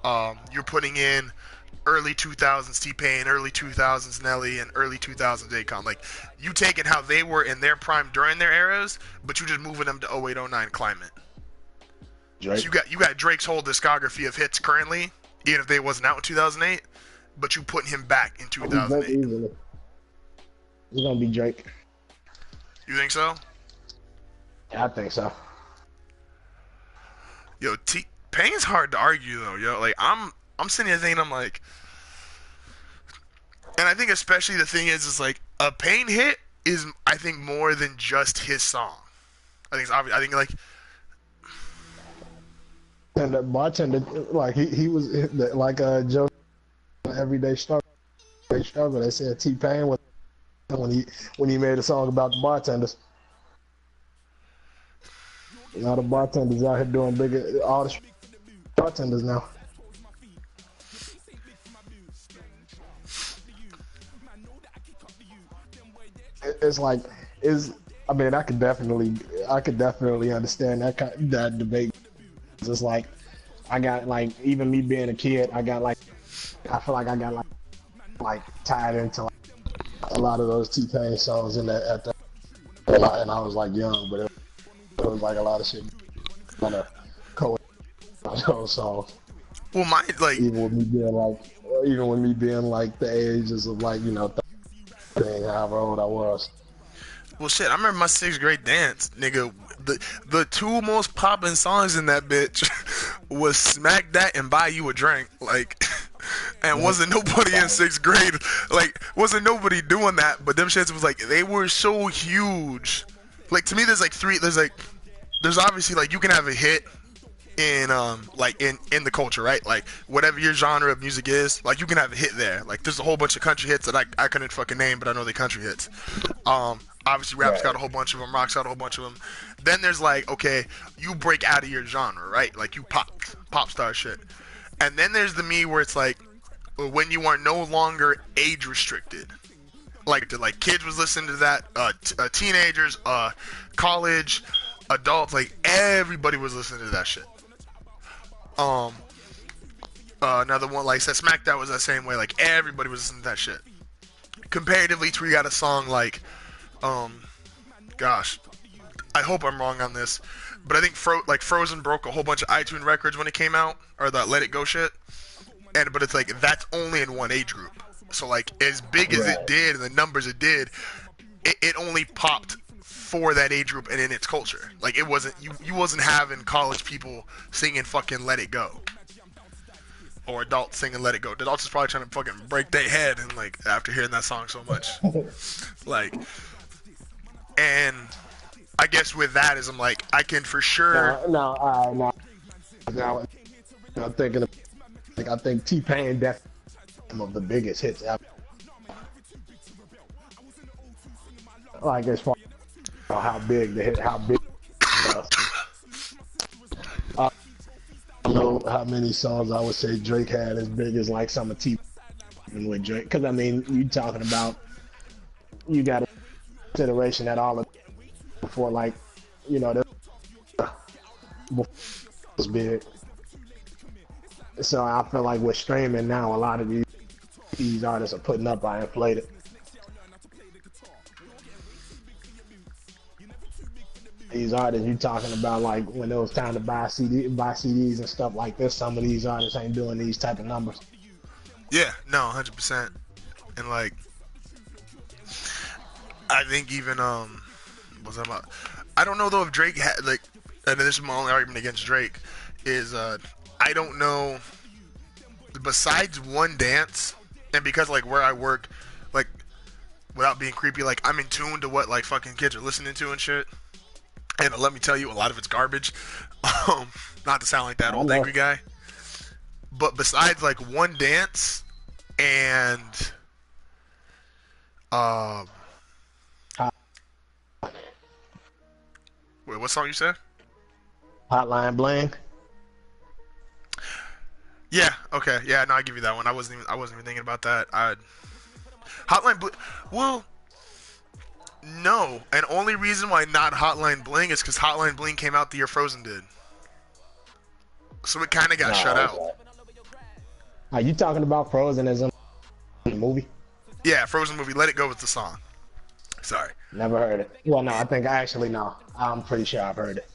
You're putting in early 2000s T-Pain, early 2000s Nelly, and early 2000s Akon. Like, you taking how they were in their prime during their eras, but you just moving them to 08, 09 climate. Drake. So you got Drake's whole discography of hits currently, even if they wasn't out in 2008, but you putting him back in 2008. It's gonna be Drake. You think so? Yeah, I think so. Yo, Pain's hard to argue though, yo. Like I'm sitting here thinking, I'm like, and I think especially the thing is like a Pain hit is I think more than just his song. I think it's obvious. I think like. And the bartender, like he was like Joe, everyday struggle. They said T-Pain was when he made a song about the bartenders. Now the bartenders out here doing bigger, all the bartenders now. It's like I mean I could definitely understand that debate. It's like I got like even me being a kid, I feel like I got like tied into like, a lot of those T-Pain songs and I was like young, but it was like a lot of shit kind of those songs. Well, my like even with me being like the ages of like thing however old I was. Well, shit, I remember my 6th grade dance, nigga. The two most popping songs in that bitch was Smack That and Buy You a Drink. Like, and wasn't nobody in 6th grade, like, wasn't nobody doing that, but them shits was like, they were so huge. Like, to me, there's obviously, like, you can have a hit in in the culture, right? Like whatever your genre of music is, like you can have a hit there. Like there's a whole bunch of country hits that I couldn't fucking name, but I know they country hits. Obviously rap's got a whole bunch of them, rock's got a whole bunch of them. Then there's like, okay, you break out of your genre, right? Like you pop star shit. And then there's the me where it's like when you are no longer age restricted. like kids was listening to that, teenagers, college, adults, like everybody was listening to that shit. Um, Another one like said SmackDown was that same way. Like everybody was listening to that shit. Comparatively to, we got a song like, um, gosh, I hope I'm wrong on this, but I think Frozen broke a whole bunch of iTunes records when it came out, or the Let It Go shit. But it's like that's only in one age group. So like as big as it Right. did and the numbers it did, it only popped for that age group and in its culture. Like it wasn't you wasn't having college people singing fucking Let It Go, or adults singing Let It Go. The adults is probably trying to fucking break their head and like after hearing that song so much. Like, and I guess with that is I'm like I can for sure. Now, I'm thinking. I think T-Pain definitely some of the biggest hits ever. Like as far as how big the hit, how big. I don't know how many songs I would say Drake had as big as like some of T with Drake. Because I mean, you talking about you got a consideration that all of before like before it was big. So I feel like with streaming now, a lot of these artists are putting up by inflated. These artists you talking about like when it was time to buy CDs and stuff like this, some of these artists ain't doing these type of numbers. Yeah, no, 100%. And like I think even what's that about? I don't know though if Drake had like, and this is my only argument against Drake is I don't know. Besides One Dance, and because like where I work, like without being creepy, like I'm in tune to what like fucking kids are listening to and shit. And let me tell you, a lot of it's garbage. Not to sound like that I old know. angry guy, but besides like One Dance and um, wait, what song you said? Hotline Bling. Yeah, okay, yeah, no, I give you that one. I wasn't even thinking about that. Hotline Bling. Well, no, and only reason why not Hotline Bling is because Hotline Bling came out the year Frozen did, so it kind of got shut No, out. okay. Are you talking about Frozen as a movie? Yeah, Frozen movie. Let It Go was the song. Sorry, Never heard it. Well, no, I think actually no. I'm pretty sure I've heard it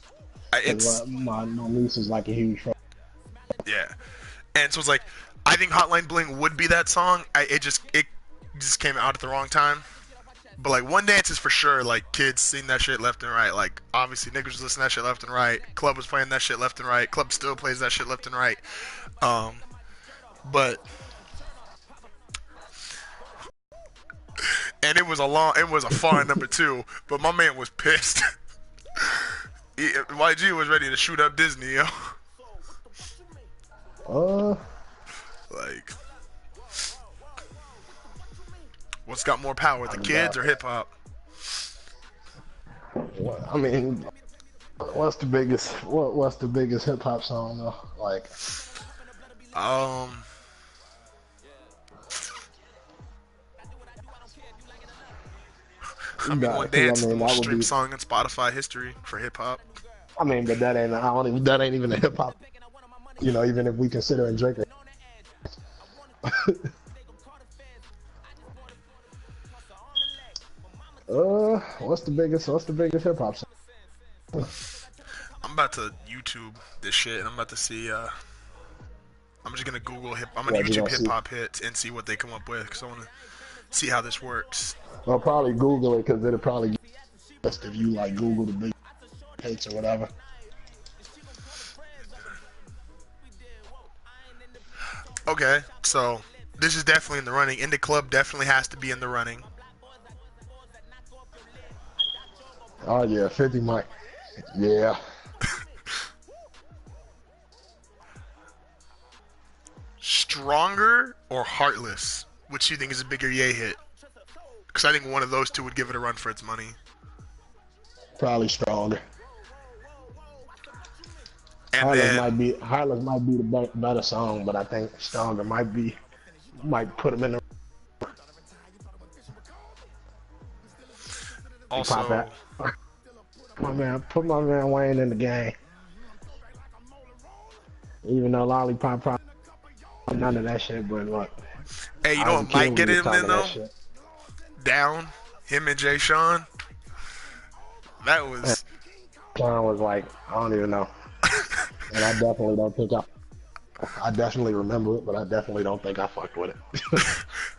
because it's my niece is like a huge Frozen. yeah, and so it's like I think Hotline Bling would be that song. It just came out at the wrong time. But like One Dance is for sure like kids sing that shit left and right. Like obviously niggas was listening to that shit left and right. Club was playing that shit left and right. Club still plays that shit left and right. Um, but and it was a fun number two. But my man was pissed. YG was ready to shoot up Disney, yo. Uh, Like, what's got more power, the kids or hip hop? I mean, what's the biggest hip hop song though? Like, Um, I mean, One because I Dance is the mean most that would streamed be. song in Spotify history for hip hop. I mean, but that ain't. I don't even. That ain't even a hip hop. Even if we consider Drake. What's the biggest hip hop song? I'm about to YouTube this shit and I'm about to see. I'm just gonna Google hip. I'm gonna What you YouTube gonna hip see? hop hits and see what they come up with because I want to see how this works. I'll probably Google it because it'll probably get best if you like Google the big hits or whatever. Okay, so this is definitely in the running. In the Club definitely has to be in the running. Oh yeah, 50 Mike. Yeah. Stronger or Heartless? Which do you think is a bigger yay hit? Because I think one of those two would give it a run for its money. Probably stronger. And then Heartless might be the better song, but I think Stronger might put him in the. He pop Also, out. Put my man Wayne in the game. Even though Lollipop probably none of that shit, but look, hey, you I know was a what kid might when get he was him in talking that though? shit. Down, him and Jay Sean. That And was. John was like, I don't even know. And I definitely don't think I definitely remember it, but I definitely don't think I fucked with it.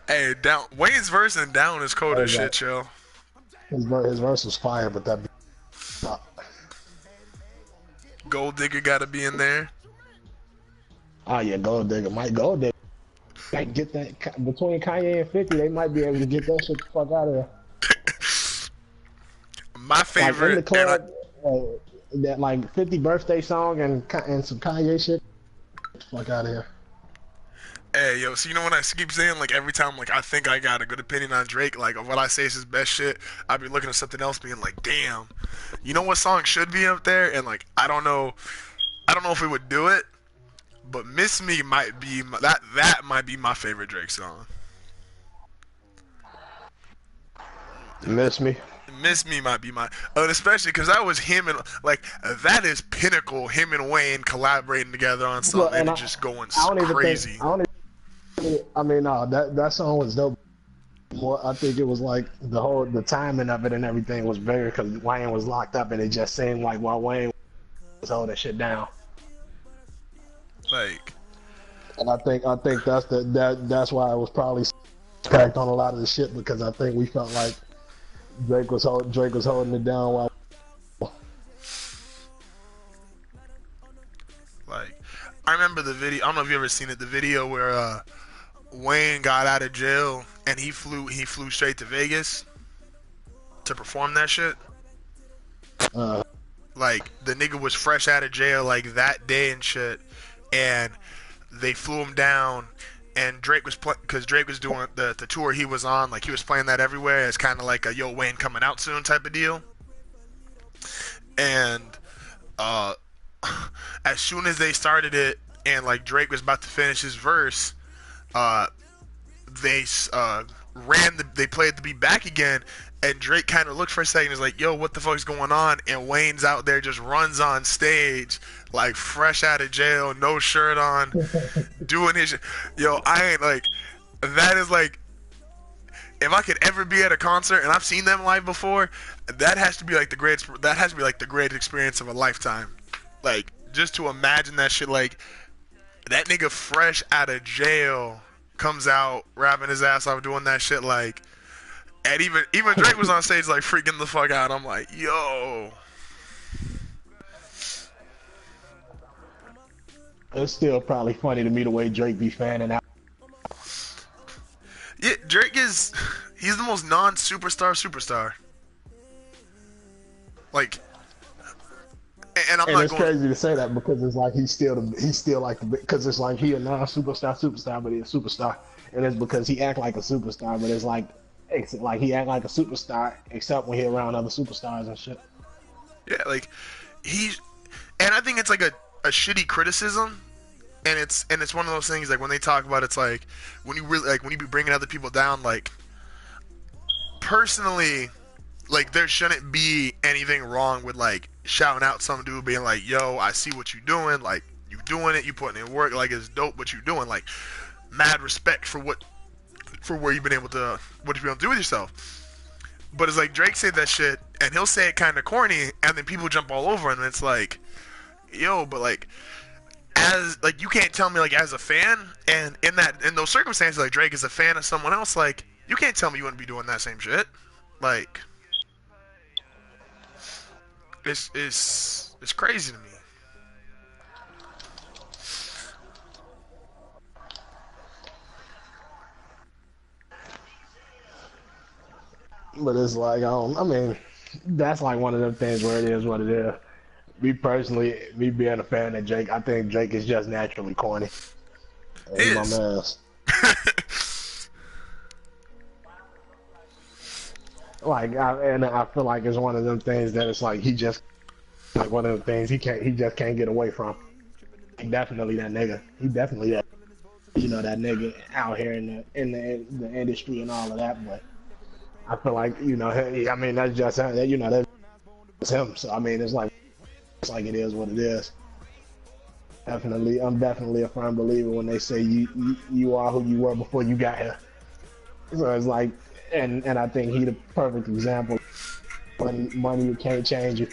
Hey, down. Wayne's verse and down is cold I as was like, shit, yo. his verse was fire, but that Gold Digger got to be in there. oh yeah, Gold Digger, Mike Gold Digger. Like get that between Kanye and 50, they might be able to get that shit the fuck out of there. My Like in favorite, the club, uh, that like 50 birthday song and some Kanye shit. Get the fuck out of here. hey, yo, so you know when I keep saying, like, every time, like, I think I got a good opinion on Drake, like, what I say is his best shit, I'd be looking at something else being like, damn, you know what song should be up there? And, like, I don't know if we would do it, but Miss Me might be, that might be my favorite Drake song. Miss me. Miss Me might be my, and especially because that was him and, like, that is pinnacle, him and Wayne collaborating together on Well, something and and it just going I don't even think crazy. I don't. Even, I mean, no, that song was dope. More, I think it was like the timing of it and everything was very because Wayne was locked up and it just seemed like while Wayne was holding shit down. Like, And I think that's why I was probably packed on a lot of the shit because I think we felt like Drake was holding it down while. like, I remember the video. I don't know if you ever seen it. The video where Wayne got out of jail and he flew straight to Vegas to perform that shit. Uh, Like the nigga was fresh out of jail like that day and shit, and they flew him down. And Drake was because Drake was doing the tour he was on, like he was playing that everywhere as kind of like a yo Wayne coming out soon type of deal. And uh, as soon as they started it, and like Drake was about to finish his verse, uh, they they played the beat back again, and Drake kind of looked for a second, is like, yo, what the fuck's going on? And Wayne's out there just runs on stage like fresh out of jail, no shirt on, doing his shit. Yo, I ain't like, that is like, if I could ever be at a concert, and I've seen them live before, that has to be like the greatest experience of a lifetime. Like, just to imagine that shit, like, that nigga fresh out of jail comes out rapping his ass off doing that shit, like, and even Drake was on stage like freaking the fuck out. I'm like, yo. it's still probably funny to me the way Drake be fanning out. Yeah, he's the most superstar. Like, and I'm And not it's going. crazy to say that because it's like he's still like the because it's like he a non-superstar, but he's a superstar, and it's because he act like a superstar, but it's like he act like a superstar except when he around other superstars and shit. Yeah, like he's, and I think it's like a shitty criticism, and it's one of those things like when they talk about it's like when you really like when you be bringing other people down, like personally, like there shouldn't be anything wrong with like shouting out some dude being like, yo, I see what you doing, like you doing it, you putting in work, like it's dope what you doing, like mad respect for where you've been able to what you've been able to do with yourself. But it's like Drake said that shit, and he'll say it kind of corny, and then people jump all over, and it's like, yo, but like, as like you can't tell me like as a fan, and in those circumstances, like Drake is a fan of someone else, like you can't tell me you wouldn't be doing that same shit, like, it's crazy to me. But it's like I mean, that's like one of them things where it is what it is. Me personally, me being a fan of Drake, I think Drake is just naturally corny. It He's my is. man. And I feel like it's one of them things that it's like he just like one of the things he just can't get away from. He definitely that nigga. He definitely that that nigga out here in the industry and all of that. But I feel like I mean that's just that's him. So I mean it's like it is what it is. Definitely, I'm definitely a firm believer when they say you are who you were before you got here. So it's like, and I think he the perfect example. Money you can't change you.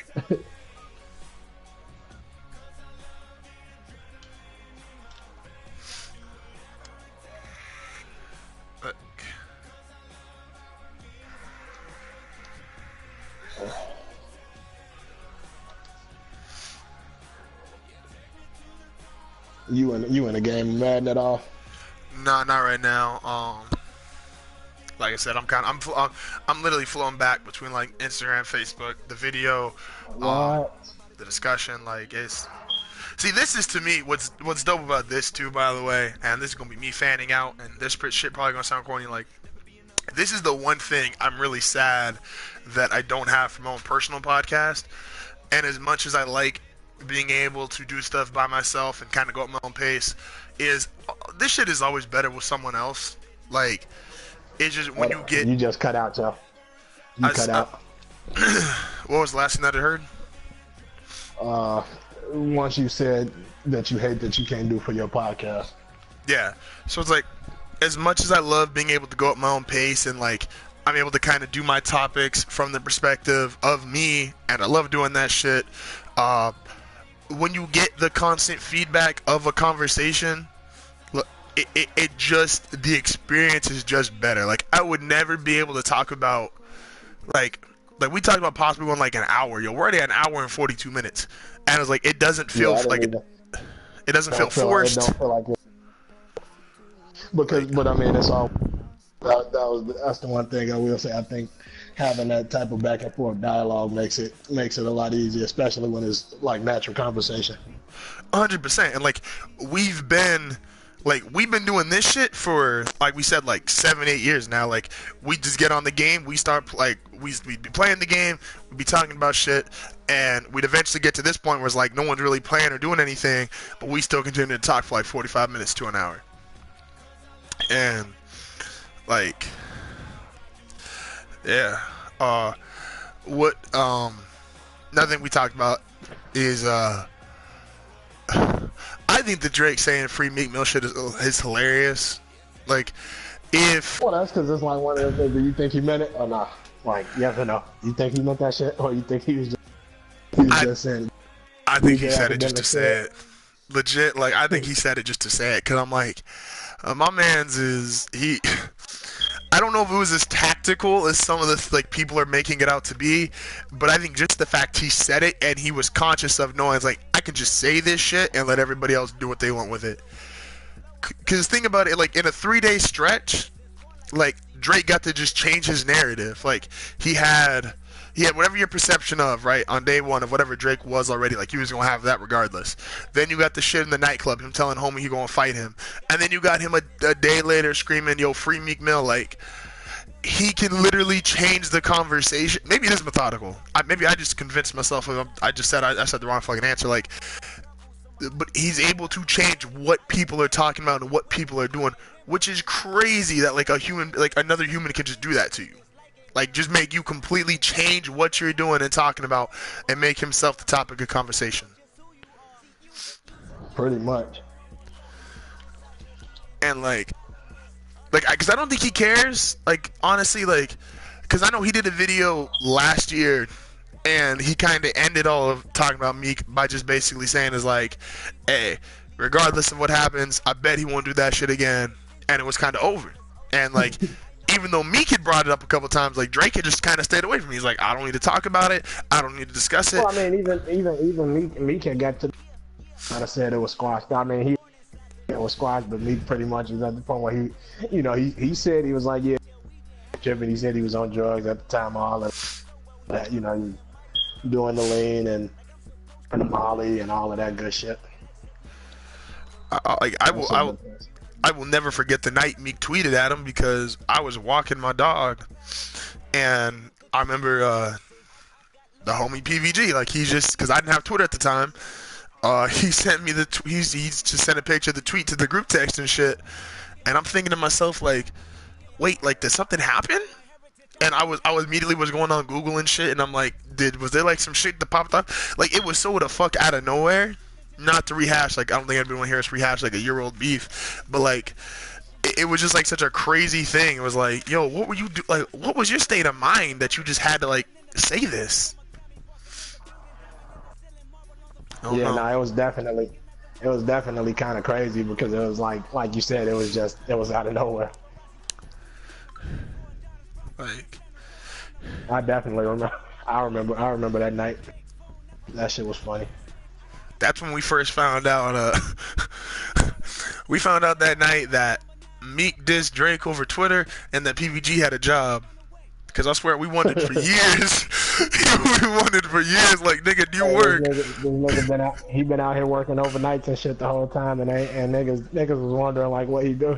But You in a game of Madden at all? no, not right now. Like I said, I'm literally flowing back between like Instagram, Facebook, the video, What? the discussion. Like it's see, this is to me what's dope about this too. By the way, and this is gonna be me fanning out, and this shit probably gonna sound corny. Like this is the one thing I'm really sad that I don't have for my own personal podcast. And as much as I like being able to do stuff by myself and kind of go at my own pace, is this shit is always better with someone else. Like it's just when you get You just cut out, Joe. You cut out. What was the last thing that I heard? Once you said that you hate that you can't do for your podcast. Yeah. So it's like, as much as I love being able to go at my own pace and like I'm able to kind of do my topics from the perspective of me, and I love doing that shit. When you get the constant feedback of a conversation, it just, the experience is just better. Like I would never be able to talk about like we talked about possibly going like an hour. Yo, we're already at an hour and 42 minutes, and it's like it doesn't feel it doesn't feel forced. It don't feel like it. Because, but I mean, it's all that's the one thing I will say. I think having that type of back and forth dialogue makes it a lot easier, especially when it's like natural conversation. 100%. And like we've been doing this shit for, like we said, like 7-8 years now. Like we just get on the game, we start we'd be playing the game, we'd be talking about shit, and we'd eventually get to this point where it's like no one's really playing or doing anything, but we still continue to talk for like 45 minutes to an hour. And like yeah, what another thing we talked about is I think the Drake saying free Meek Mill shit is hilarious. Like if that's because it's like one of the things. Do you think he meant it or not? Like yes or no? You think he meant that shit, or you think he was just saying? I think he said it just to say it. Legit, like I think he said it just to say it, because I'm like, my man's is he. I don't know if it was as tactical as some of the like people are making it out to be, but I think just the fact he said it and he was conscious of knowing, it's like I can just say this shit and let everybody else do what they want with it. Because think about it, like in a 3-day stretch, like Drake got to just change his narrative. Like he had whatever your perception of, right, on day one of whatever Drake was already, like he was gonna have that regardless. Then you got the shit in the nightclub, him telling homie he gonna fight him, and then you got him a day later screaming, "Yo, free Meek Mill!" Like he can literally change the conversation. Maybe it is methodical. Maybe I just convinced myself of I said the wrong fucking answer. Like, but he's able to change what people are talking about and what people are doing, which is crazy that like another human can just do that to you. Like, just make you completely change what you're doing and talking about and make himself the topic of conversation. Pretty much. And, because I don't think he cares. Like, honestly, because I know he did a video last year and he kind of ended all of talking about Meek by just basically saying is like, hey, regardless of what happens, I bet he won't do that shit again. And it was kind of over. And, like... Even though Meek had brought it up a couple times, like Drake had just kind of stayed away from me. He's like, I don't need to talk about it. I don't need to discuss it. Well, I mean, even Meek had got to kind of said it was squashed. I mean, it was squashed, but Meek pretty much was at the point where he said he was like, yeah, tripping. He said he was on drugs at the time, all of that, doing the lean and the Molly and all of that good shit. I will never forget the night Meek tweeted at him, because I was walking my dog, and I remember the homie PVG, like he just, because I didn't have Twitter at the time, he sent me he just sent a picture of the tweet to the group text and shit, and I'm thinking to myself like, wait, like did something happen? And I was immediately was going on Google and shit, and I'm like, was there like some shit that popped up? Like it was so the fuck out of nowhere. Not to rehash, like I don't think everyone here has rehashed like a year old beef, but like it was just like such a crazy thing. It was like, yo, what were you do? Like, what was your state of mind that you just had to like say this? I don't Yeah, know. no, it was definitely kind of crazy because it was like you said, it was out of nowhere. Like I definitely remember. I remember that night. That shit was funny. that's when we first found out. We found out that night that Meek dissed Drake over Twitter, and that PBG had a job. Cause I swear we wanted for years. We wanted for years. Like nigga, do you Hey, work? this nigga been out. He been out here working overnights and shit the whole time, and niggas was wondering like what he do.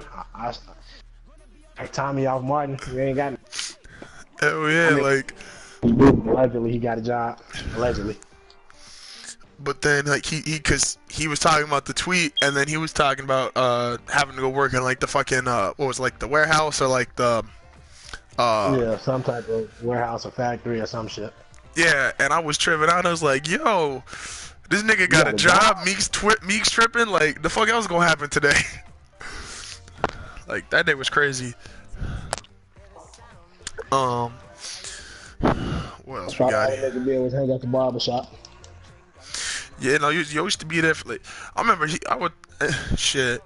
Like Tommy off Martin, you ain't got. Oh I yeah, mean, like. allegedly he got a job. Allegedly. But then like cause he was talking about the tweet, and then he was talking about having to go work in like the fucking what was it, like the warehouse or like the uh Yeah, some type of warehouse or factory or some shit. yeah, and I was tripping out. I was like, yo, this nigga You got a got a job. job? Meek's tripping. Like the fuck else gonna happen today? Like that day was crazy. Um, what else That's we all got the here? nigga did was hang at the barber shop. Yeah, no, you used to be there for like. I remember I would shit.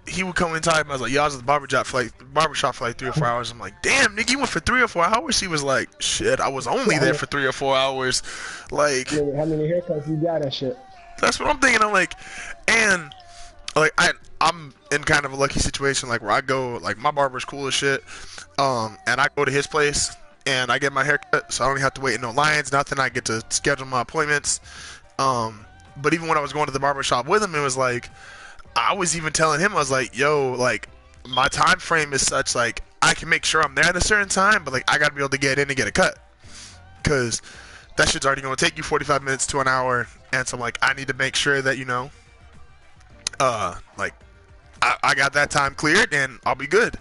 He would come in time. I was like, "Y'all was at the barbershop for like 3 or 4 hours." I'm like, "Damn, nigga, you went for 3 or 4 hours." He was like, "Shit, I was only there for 3 or 4 hours." Like, How many haircuts you got and shit? that's what I'm thinking. I'm like, and like I'm in kind of a lucky situation, like where I go, like my barber's cool as shit, and I go to his place and I get my haircut, so I don't have to wait in no lines, nothing. I get to schedule my appointments. But even when I was going to the barber shop with him, it was like I was even telling him, I was like, yo, like my time frame is such like I can make sure I'm there at a certain time, but like I gotta be able to get in and get a cut, cause that shit's already gonna take you 45 minutes to an hour, and so I'm like I need to make sure that like I got that time cleared and I'll be good.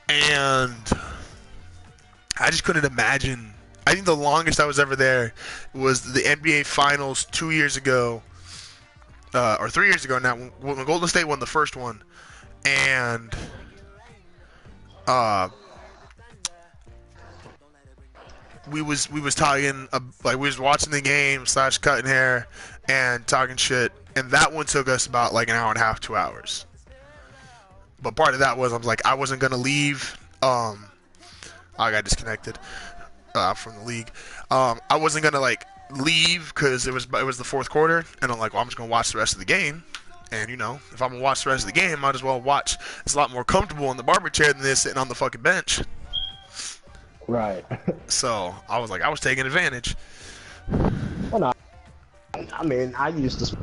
And I just couldn't imagine. I think the longest I was ever there was the NBA Finals 2 years ago, or 3 years ago now, when Golden State won the first one, and uh, we was talking like we was watching the game slash cutting hair and talking shit, and that one took us about like an hour and a half, 2 hours. But part of that was I was like I wasn't gonna leave. I got disconnected from the league. I wasn't gonna like leave because it was the fourth quarter, and I'm like, well, I'm just gonna watch the rest of the game. And if I'm gonna watch the rest of the game, I might as well watch. It's a lot more comfortable in the barber chair than this sitting on the fucking bench. Right. So I was like, I was taking advantage. Well, no, I mean, I used to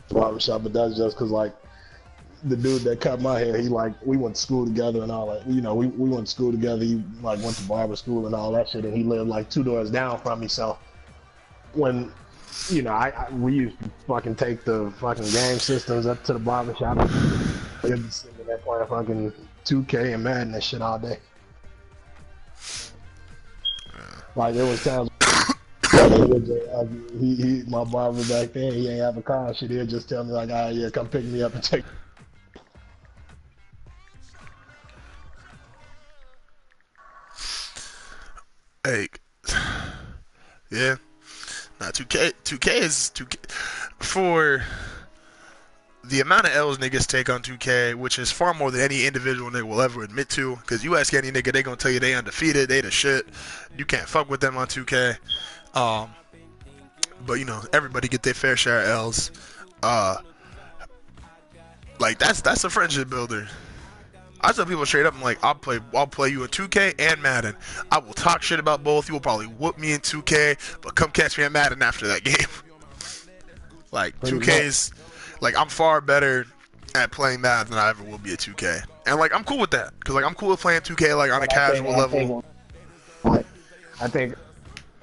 barber shop, but that's just because like the dude that cut my hair, he like we went to school together and all that. We went to school together. He like went to barber school and all that shit, and he lived like 2 doors down from me. So when we used to fucking take the fucking game systems up to the barber shop. They'd be sitting there playing fucking 2K and Madden and shit all day. Like there was times my barber back then, he ain't have a car. Shit, he'd just tell me like, "Ah, yeah, come pick me up and take." Hey, yeah. Not 2K. 2K is 2K for the amount of L's niggas take on 2K, which is far more than any individual nigga will ever admit to. Because you ask any nigga, they gonna tell you they undefeated, they the shit. You can't fuck with them on 2K. But everybody get their fair share of L's. Like that's a friendship builder. I tell people straight up, I'm like, I'll play you in 2K and Madden. I will talk shit about both. You will probably whoop me in 2K, but come catch me in Madden after that game. Like 2K's, like I'm far better at playing Madden than I ever will be at 2K, and like I'm cool with that, cause like I'm cool with playing 2K like on a casual level. I think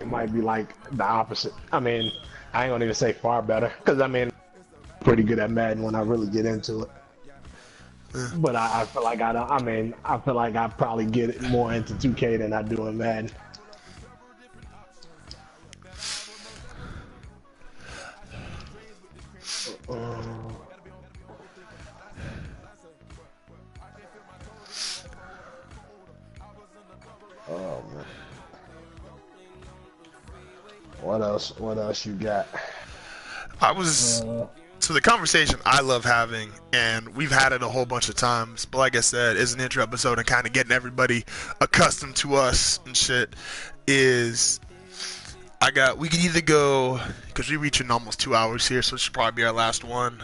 it might be like the opposite. I mean, I ain't gonna even say far better, cause I mean, pretty good at Madden when I really get into it. But I feel like I don't. I mean, I feel like I probably get more into 2K than I do in Madden. Oh man. What else? What else you got? I was so the conversation I love having, and we've had it a whole bunch of times. But like I said, is an intro episode and kind of getting everybody accustomed to us and shit. Is we could either go because we're reaching almost 2 hours here, so it should probably be our last one.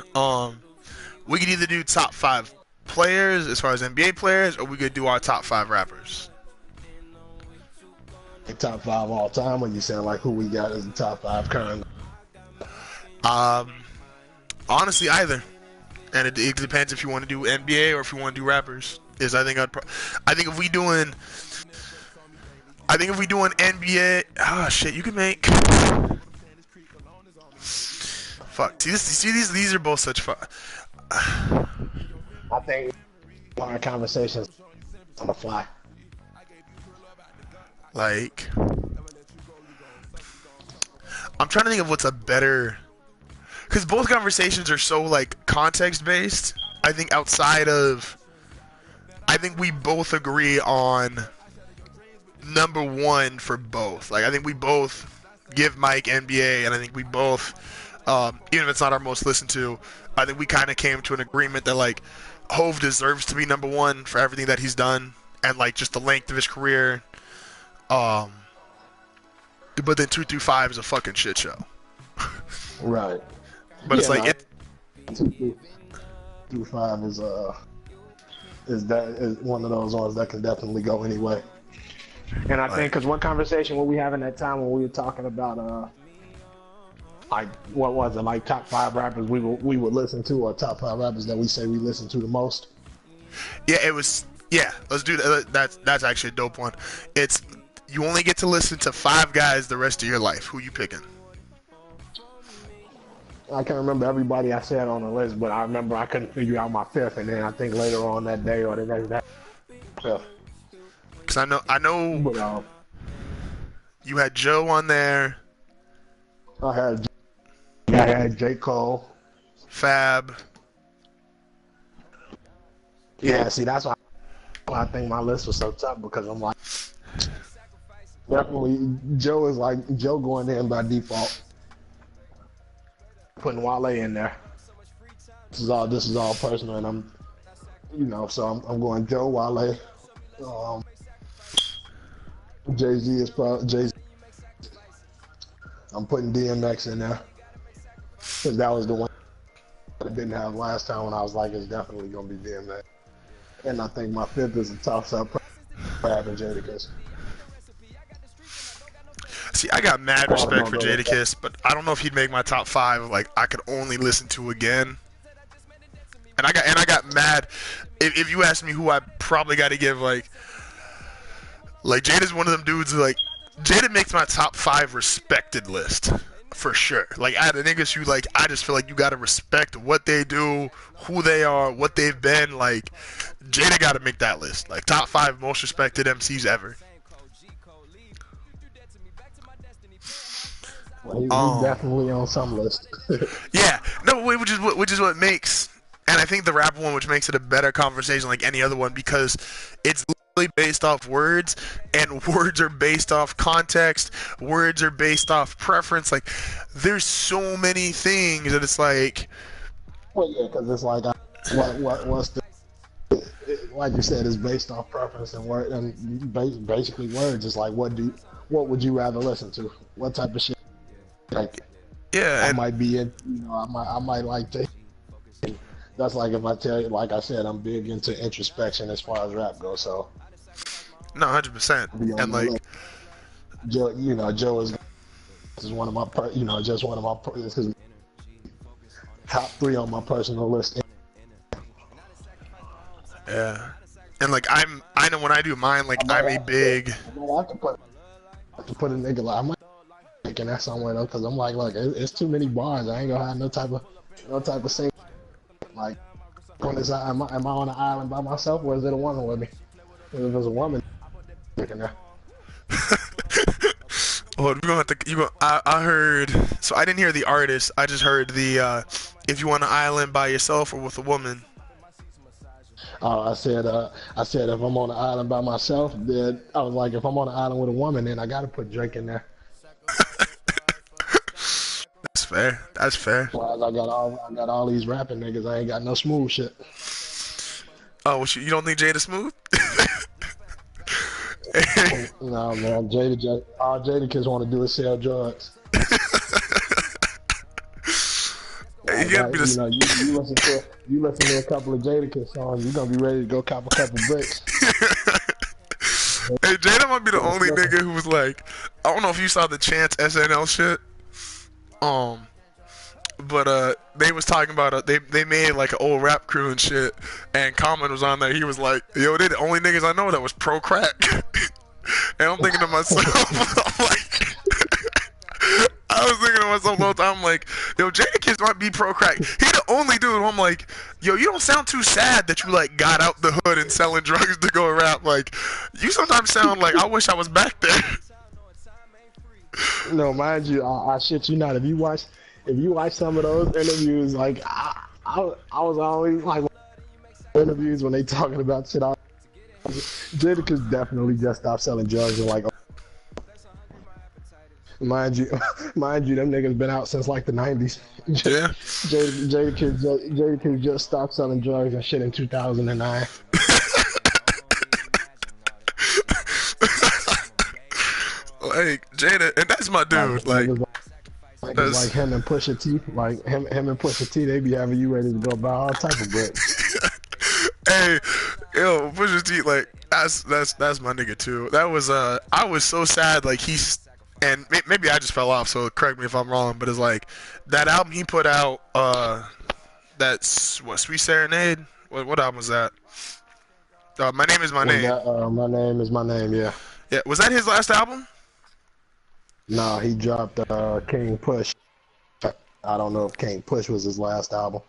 We could either do top 5 players as far as NBA players, or we could do our top 5 rappers. Top 5 all time, when you saying like who we got as the top 5 currently? Honestly, either, and it depends if you want to do NBA or if you want to do rappers. I think if we doing NBA, shit, you can make. Fuck. See these are both such fun. I think our conversations on the fly. Like, I'm trying to think of what's a better, because both conversations are so like context based. I think we both agree on number 1 for both. Like, I think we both give Mike NBA, and I think we both, even if it's not our most listened to, I think we kind of came to an agreement that like Hove deserves to be number 1 for everything that he's done and like just the length of his career. But then 225 is a fucking shit show. Right. But it's like 225 is one of those ones that can definitely go anyway. And I think because what conversation were we having that time when we were talking about like what was it, like top 5 rappers we would listen to, or top 5 rappers that we say we listen to the most? Yeah, it was. Yeah, let's do that. That's actually a dope one. It's you only get to listen to 5 guys the rest of your life. Who you picking? I can't remember everybody I said on the list, but I remember I couldn't figure out my 5th, and then I think later on that day or the next day, 5th. Because I know But, you had Joe on there. I had J. Cole. Fab. Yeah, see, that's why I think my list was so tough, because I'm like, definitely Joe is like Joe going in by default. Putting Wale in there. This is all personal, and I'm going Joe, Wale. Jay-Z is probably Jay-Z. I'm putting DMX in there, because that was the one I didn't have last time when I was like, it's definitely gonna be DMX. And I think my 5th is a toss-up, Fab and Jadakiss. See, I got mad respect for Jadakiss, but I don't know if he'd make my top 5. Like, I could only listen to again. And I got mad. If you ask me who I probably got to give, like Jada's one of them dudes who, like, Jada makes my top 5 respected list for sure. Like, out of niggas who, like, I just feel like you gotta respect what they do, who they are, what they've been. Like, Jada gotta make that list. Like, top 5 most respected MCs ever. Well, he's definitely on some list. Yeah, no, which is what makes, and I think the rap one, which makes it a better conversation like any other one, because it's literally based off words, and words are based off context, words are based off preference. Like, there's so many things that it's like. Well, yeah, because it's like, what's the, like you said, it's based off preference and word, and basically words. It's like, what would you rather listen to? What type of shit? Like, Yeah, I might be in, I might like to. That's like if I tell you, like I said, I'm big into introspection as far as rap goes. So, no, 100%. And like, Joe is one of my, just one of my, this is top 3 on my personal list. yeah, and like I know when I do mine, like I'm a big. I have to put a nigga like I might taking that somewhere though, because I'm like, look, it's too many bars. I ain't gonna have no type of thing. Like, On this, am I on an island by myself, or is it a woman with me? If it's a woman, drinking there. Oh, we're gonna have to. I heard. So I didn't hear the artist. I just heard the. If you want an island by yourself or with a woman. I said if I'm on an island by myself, then I was like, if I'm on an island with a woman, then I gotta put Drake in there. That's fair. That's fair. Well, I got all these rapping niggas. I ain't got no smooth shit. Oh, you don't think Jada smooth? No man, all Jada kids want to do is sell drugs. You gotta be you know, you listen to a couple of Jadakiss songs, you're gonna be ready to go cop a couple bricks. Hey, Jada might be the only nigga who was like, I don't know if you saw the Chance SNL shit. But they was talking about they made like an old rap crew and shit, and Common was on there. He was like, yo, they the only niggas I know that was pro crack. And I'm thinking to myself, I'm like, I was thinking to myself the whole time, I'm like, yo, Jadakiss might be pro crack. He the only dude who I'm like, yo, you don't sound too sad that you like got out the hood and selling drugs to go rap. Like, you sometimes sound like I wish I was back there. No, mind you, I shit you not. If you watch some of those interviews, like I was always like interviews when they talking about shit. Jadakiss definitely just stopped selling drugs and like. Mind you, them niggas been out since like the 90s. Yeah. Jadakiss just stopped selling drugs and shit in 2009. Like Jada, and that's my dude. Like him and Pusha T, like him and Pusha T, they be having you ready to go buy all type of bricks. Hey, yo, Pusha T, like that's my nigga too. That was I was so sad. Like and maybe I just fell off. So correct me if I'm wrong, but it's like that album he put out. That's what Sweet Serenade. What album was that? My Name Is My Name. My Name Is My Name. Yeah. Yeah. Was that his last album? No, he dropped King Push. I don't know if King Push was his last album.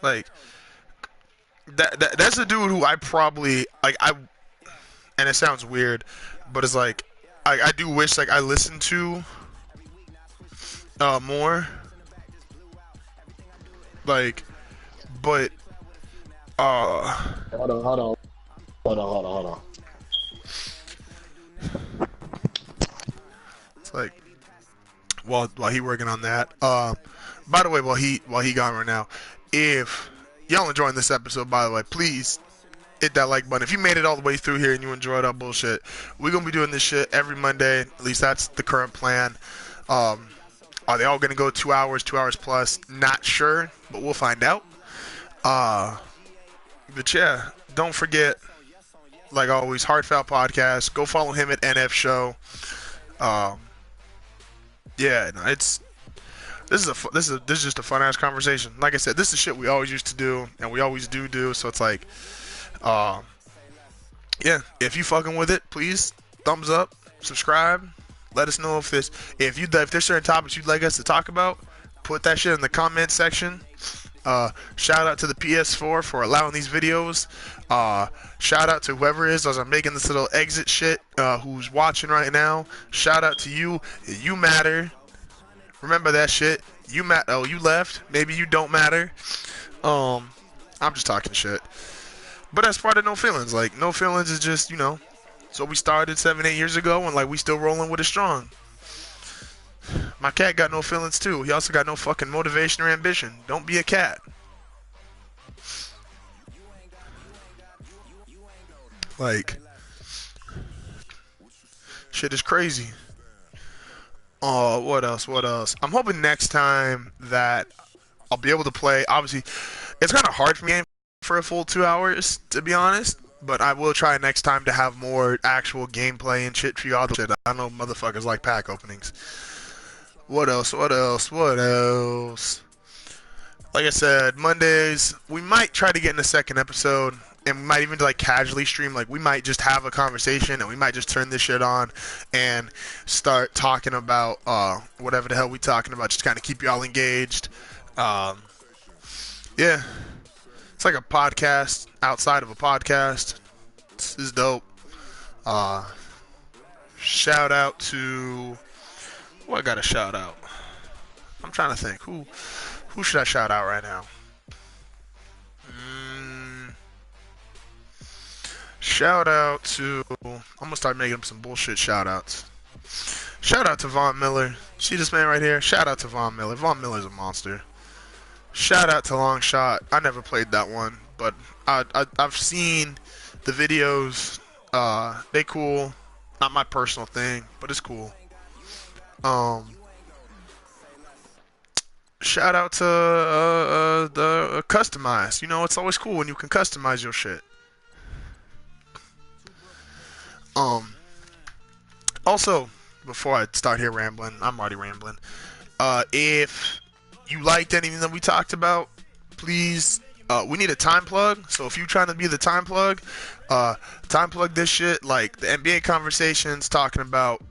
Like that's a dude who I probably like. And it sounds weird, but it's like I do wish like I listened to more. Like, but hold on. It's like while he working on that. By the way, while he gone right now, if y'all enjoying this episode, by the way, please hit that like button. If you made it all the way through here and you enjoyed our bullshit, we're gonna be doing this shit every Monday. At least that's the current plan. Are they all gonna go 2 hours, 2 hours plus? Not sure, but we'll find out. But yeah, don't forget, like always, Heartfelt Podcast. Go follow him at NF Show. Yeah, no, this is just a fun ass conversation. Like I said, this is shit we always used to do, and we always do. So it's like, yeah, if you fucking with it, please thumbs up, subscribe. Let us know if there's certain topics you'd like us to talk about. Put that shit in the comment section. Shout out to the PS4 for allowing these videos. Shout out to whoever it is as I'm making this little exit shit, who's watching right now. Shout out to you. You matter. Remember that shit. You Oh, you left. Maybe you don't matter. I'm just talking shit. But that's part of No Feelings. Like, No Feelings is just, so we started 7-8 years ago, and like we still rolling with it strong. My cat got no feelings too. He also got no fucking motivation or ambition. Don't be a cat. Like, shit is crazy. Oh, what else? I'm hoping next time that I'll be able to play. Obviously, it's kind of hard for me for a full 2 hours, to be honest. But I will try next time to have more actual gameplay and shit for y'all. I know motherfuckers like pack openings. What else? Like I said, Mondays, we might try to get in a second episode, and we might even like casually stream. Like, we might just have a conversation, and we might just turn this shit on and start talking about whatever the hell we talking about, just kind of keep y'all engaged. Yeah. It's like a podcast outside of a podcast. It's dope. Uh, Shout out to I got a shout out. I'm trying to think who should I shout out right now? Shout out to I'm gonna start making up some bullshit shout outs. Shout out to Von Miller. See this man right here? Shout out to Von Miller. Von Miller's a monster. Shout out to Long Shot. I never played that one, but I've seen the videos. They cool. Not my personal thing, but it's cool. Shout out to the Customize. You know, it's always cool when you can customize your shit. Also, before I start here rambling, I'm already rambling. If you liked anything that we talked about, please, we need a time plug. So if you're trying to be the time plug this shit, like the NBA conversations, talking about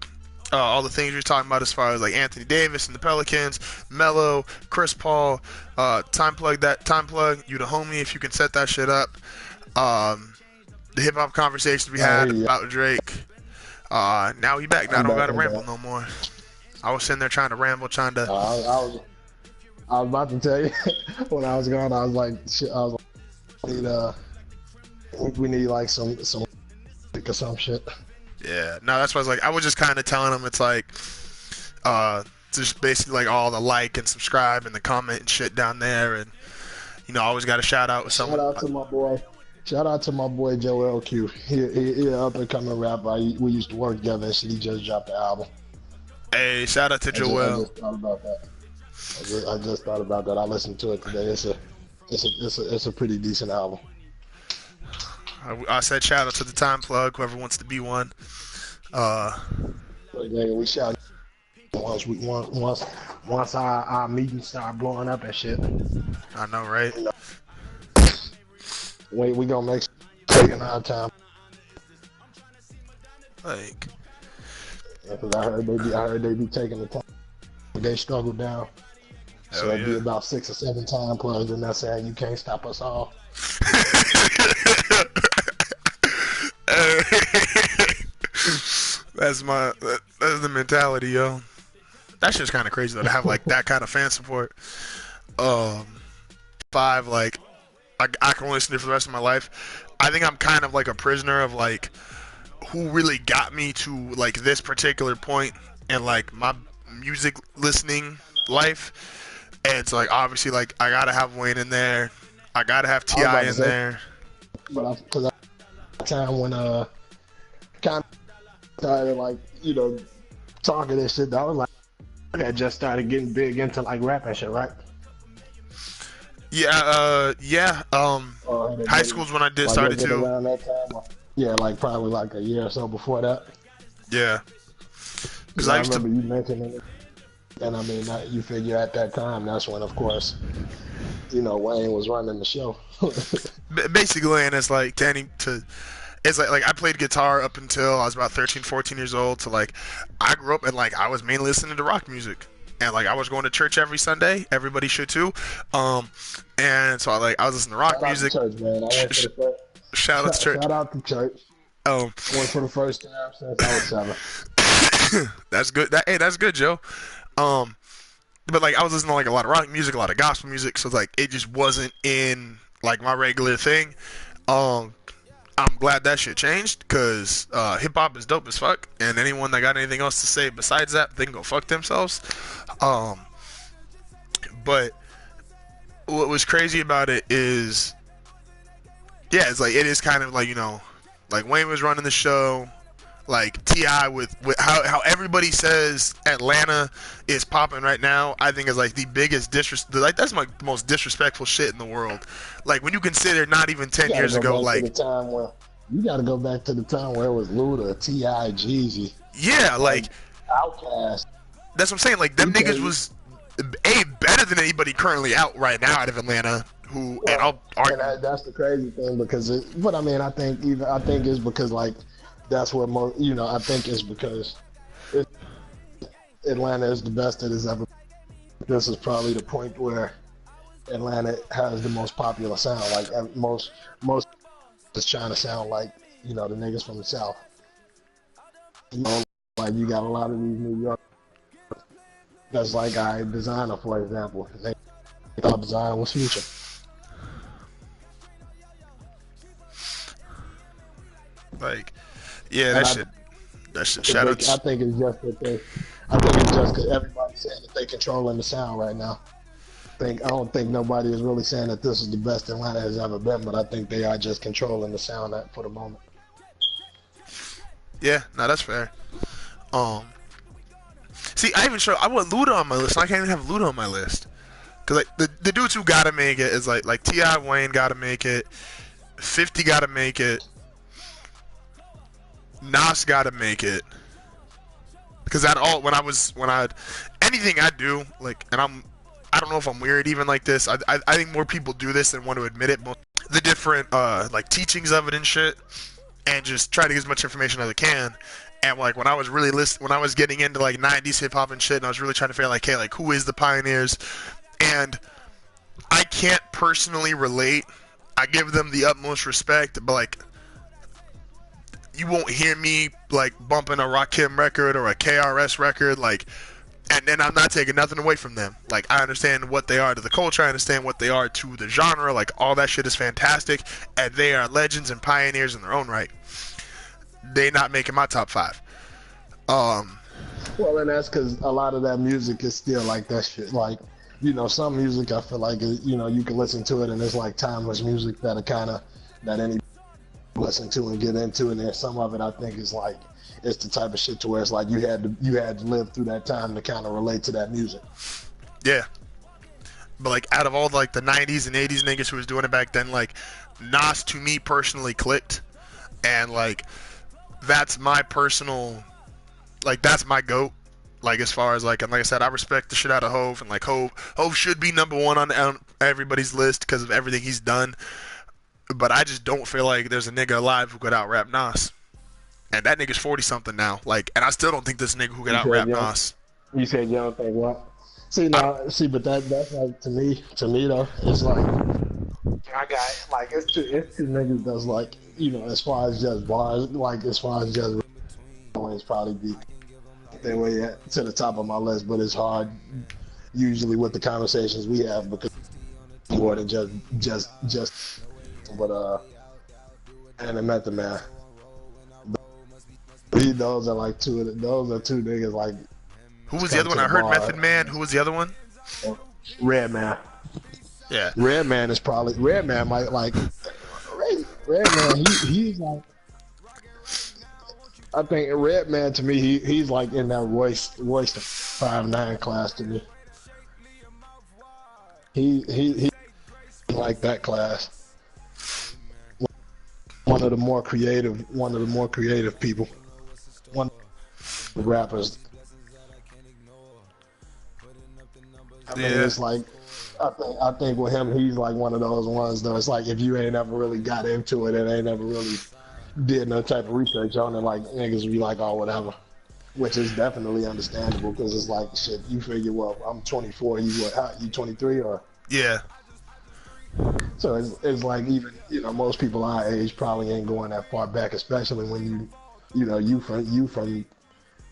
all the things you're talking about as far as like Anthony Davis and the Pelicans, Melo, Chris Paul, time plug you the homie if you can set that shit up. The hip hop conversations we had about Drake. Now he back. Now I don't gotta ramble no more. I was sitting there trying to ramble, I was about to tell you when I was gone. I was like, shit, we need like some or some shit. Yeah, no, that's why I was like, I was just kind of telling him it's like, just basically like all the like and subscribe and the comment and shit down there, and you know, I always got a shout out with someone. Shout out to my boy Joel Q. He up and coming rapper. We used to work together and shit. He just dropped the album. Hey, shout out to Joel. I just thought about that. I just thought about that. I listened to it today. It's a pretty decent album. I said shout out to the time plug, whoever wants to be one. We shout once our meetings start blowing up and shit. I know, right? You know, we gonna make taking our time. Like, because I heard they be taking the time. They struggle down. So it'd be about 6 or 7 time plugs, and that's saying you can't stop us all. That's the mentality, yo. That's just kind of crazy though, to have like that kind of fan support. 5, like I can listen to it for the rest of my life. I think I'm kind of like a prisoner of like who really got me to like this particular point and like my music listening life. And it's like obviously like I gotta have Wayne in there, I gotta have T.I. in there. But because time when kind of started like, you know, talking this shit, I was like, I had just started getting big into like rap and shit, right? Yeah. High school's when I did started too. Around that time, yeah, like probably like a year or so before that. Yeah. Because I remember you mentioning it, and I mean, you figure at that time, that's when, of course, you know, Wayne was running the show. Basically, and it's like it's like I played guitar up until I was about 13, 14 years old. So like, I grew up and like I was mainly listening to rock music. And like I was going to church every Sunday. Everybody should too. And so I was listening to rock music. Shout out to church, man. I went for the first. Shout out to church. Shout out to church. I went for the first time since I was 7. That's good. That's good, Joe. But like I was listening to like a lot of rock music, a lot of gospel music. So like it just wasn't in like my regular thing. I'm glad that shit changed because hip hop is dope as fuck, and anyone that got anything else to say besides that, they can go fuck themselves. But what was crazy about it is, yeah, it's like it is kind of like, you know, like Wayne was running the show, like T.I. with how everybody says Atlanta is popping right now. I think is like the biggest like that's my most disrespectful shit in the world. Like when you consider not even 10 years ago, like you gotta go back to the time where it was Luda, T.I., Jeezy. Yeah, like Outkast. That's what I'm saying. Like them niggas was better than anybody currently out right now out of Atlanta. Who and I'll argue. And that's the crazy thing because but I mean I think it's because like that's where most, you know, I think it's because Atlanta is the best it has ever. This is probably the point where Atlanta has the most popular sound. Like most is trying to sound like the niggas from the South. Like you got a lot of these New York. That's like designer, for example. They thought designer was future. Like, yeah, And that shit. Shout I outs. think it's just that they. I think it's just because everybody's saying that they controlling the sound right now. I don't think nobody is really saying that this is the best Atlanta has ever been, but I think they are just controlling the sound for the moment. Yeah, no, that's fair. See, I want Luda on my list, and I can't even have Luda on my list. Cause like the dudes who gotta make it is like T.I. Wayne gotta make it, 50 gotta make it, Nas gotta make it. Because anything I do, like, and I don't know if I'm weird even like this. I think more people do this than want to admit it. The different like teachings of it and shit, and just try to get as much information as I can. And like when I was when I was getting into like 90s hip hop and shit, and I was really trying to figure out like, hey, like who is the pioneers? And I can't personally relate. I give them the utmost respect, but like you won't hear me like bumping a Rakim record or a KRS record, like, and then I'm not taking nothing away from them. Like, I understand what they are to the culture, I understand what they are to the genre, like all that shit is fantastic, and they are legends and pioneers in their own right. They not making my top 5. Well, and that's because a lot of that music is still like that shit. Like, some music I feel like you can listen to it and it's like timeless music that any listen to and get into, and then some of it I think is like it's the type of shit to where it's like you had to live through that time to kind of relate to that music. Yeah. But like out of all like the 90s and 80s niggas who was doing it back then, like Nas to me personally clicked, and like that's my personal, like that's my GOAT. Like as far as like, and like I said, I respect the shit out of Hove, and like Hove should be number 1 on everybody's list because of everything he's done. But I just don't feel like there's a nigga alive who could out rap Nas. And that nigga's 40 something now. Like, and I still don't think this nigga who could out rap Nas. You said you don't think what? But that's like to me though, it's like I got like it's two niggas that's like as far as just bars, like as far as just always probably be their way to the top of my list, but it's hard usually with the conversations we have because more than just and I met the man. Those are like two niggas like. Who was the other one? I heard Method Man. Who was the other one? Redman. Yeah. Redman might like Redman. He's like. I think Redman to me he's like in that Royce the 5'9" class to me. He like that class. One of the more creative people. One of the rappers. I mean, it's like I think with him, he's like one of those ones though. It's like if you ain't ever really got into it and ain't never really did no type of research on it, like niggas be like, oh, whatever. Which is definitely understandable because it's like shit. You figure, well, I'm 24. You what? How, you 23 or? Yeah. So it's like even most people our age probably ain't going that far back, especially when you from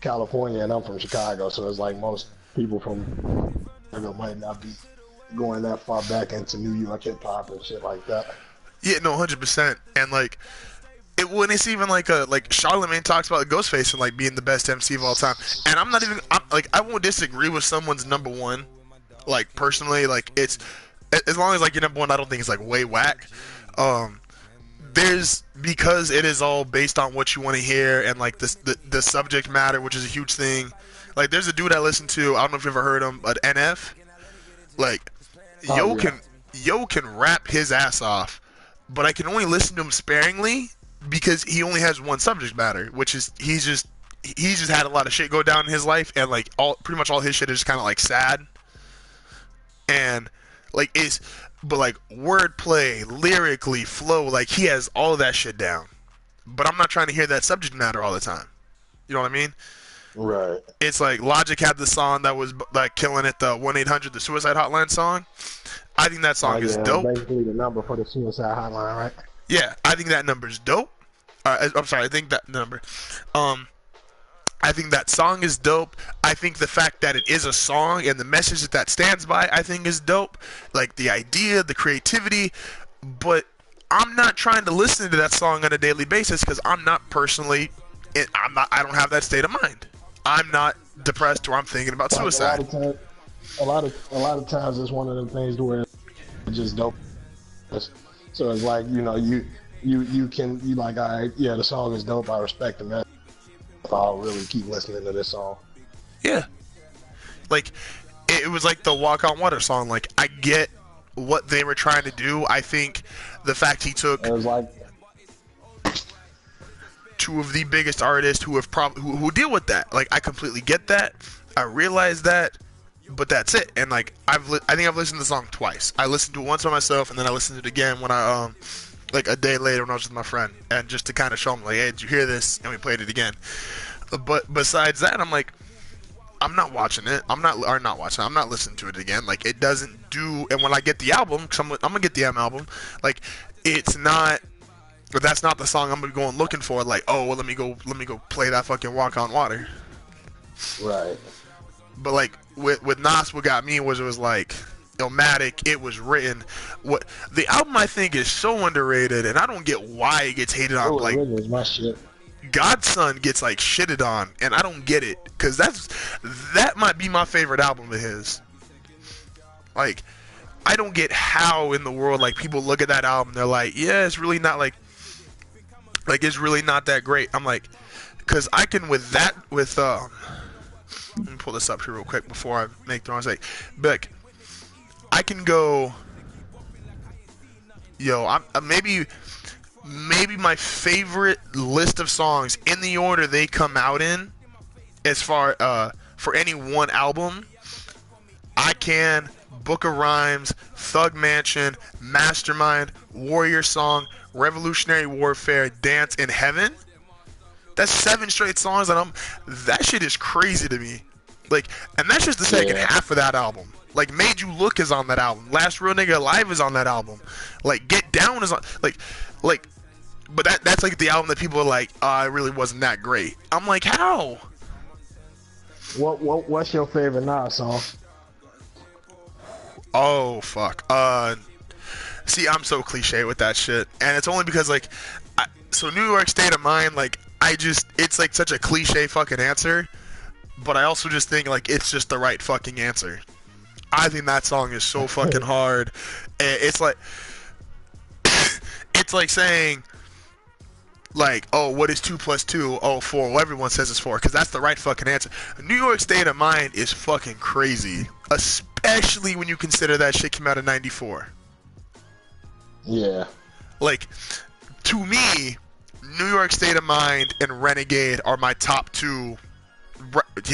California and I'm from Chicago. So it's like most people from Chicago might not be going that far back into New York hip hop and shit like that. Yeah, no, 100%. And like, when it's even like Charlamagne talks about Ghostface and like being the best MC of all time, and I won't disagree with someone's number 1, like personally, like it's as long as like your number 1, I don't think it's like way whack. Because it is all based on what you want to hear and like the subject matter, which is a huge thing. Like there's a dude I listen to, I don't know if you've ever heard him, but NF, like Yo can rap his ass off, but I can only listen to him sparingly because he only has one subject matter, which is he's just had a lot of shit go down in his life, and like pretty much all his shit is just kind of like sad, and like but like wordplay, lyrically, flow, like he has all of that shit down. But I'm not trying to hear that subject matter all the time. You know what I mean? Right. It's like Logic had the song that was like killing it, the 1-800 the Suicide Hotline song. I think that Oh song is yeah, dope. basically the number for the suicide hotline, right? Yeah, I think that number's dope. I'm sorry, I think that number. Um, I think that song is dope. I think the fact that it is a song and the message that that stands by, I think is dope. Like the idea, the creativity, but I'm not trying to listen to that song on a daily basis because I'm not personally, I'm not, I don't have that state of mind. I'm not depressed or I'm thinking about Like a lot suicide. of times, a lot of times it's one of them things to where it's just dope. So it's like you like, all right, yeah, the song is dope. I respect the message. I'll really keep listening to this song. Yeah, like it was like the Walk on Water song. Like I get what they were trying to do. I think the fact he took It was like, two of the biggest artists who have who deal with that. Like I completely get that. I realize that, but that's it. And like I think I've listened to the song twice. I listened to it once by myself, and then I listened to it again when I like a day later when I was with my friend, and just to kind of show him like, hey, did you hear this? And we played it again. But besides that, I'm like, I'm not watching it. I'm not watching it. I'm not listening to it again. Like it doesn't do. And when I get the album, cause I'm gonna get the M album. Like it's not. But that's not the song I'm gonna be going looking for. Like, oh, well, let me go play that fucking Walk on Water. right. But like with Nas, what got me was it was like Illmatic. It was written. What the album I think is so underrated, and I don't get why it gets hated on. Like It was my shit. Godson gets like shitted on, and I don't get it because that might be my favorite album of his. Like, I don't get how in the world like people look at that album, they're like, yeah, it's really not like it's really not that great. I'm like, because I can with let me pull this up here real quick before I make the wrong mistake. But like, I can go, maybe my favorite list of songs in the order they come out in, as far for any one album, I can Book of Rhymes, Thug Mansion, Mastermind, Warrior Song, Revolutionary Warfare, Dance in Heaven. That's 7 straight songs, and that shit is crazy to me. Like, and that's just the second half of that album. Like, Made You Look is on that album. Last Real Nigga Alive is on that album. Like, Get Down is on, like, but that's like the album that people are like, it really wasn't that great. I'm like, how? What's your favorite Nas song? Oh fuck. See, I'm so cliche with that shit, and it's only because like, so New York State of Mind, like it's like such a cliche fucking answer, but I also just think like it's just the right fucking answer. I think that song is so fucking hard. It's like, it's like saying, like, oh, what is 2 + 2? Oh, 4. Well, everyone says it's 4, because that's the right fucking answer. New York State of Mind is fucking crazy, especially when you consider that shit came out in '94. Yeah. Like, to me, New York State of Mind and Renegade are my top 2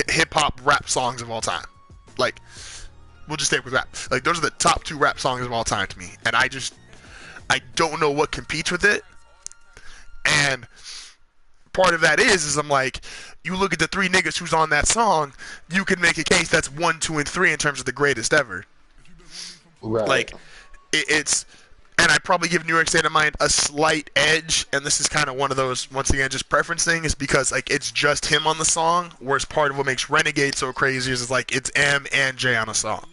hip-hop rap songs of all time. Like, we'll just stick with rap. Like, those are the top 2 rap songs of all time to me. And I don't know what competes with it. And part of that is I'm like, you look at the 3 niggas who's on that song, you can make a case that's 1, 2, and 3 in terms of the greatest ever. Right. Like, it's, and I probably give New York State of Mind a slight edge, and this is kind of one of those, once again, just preference things, because like it's just him on the song, whereas part of what makes Renegade so crazy is like it's M and J on a song,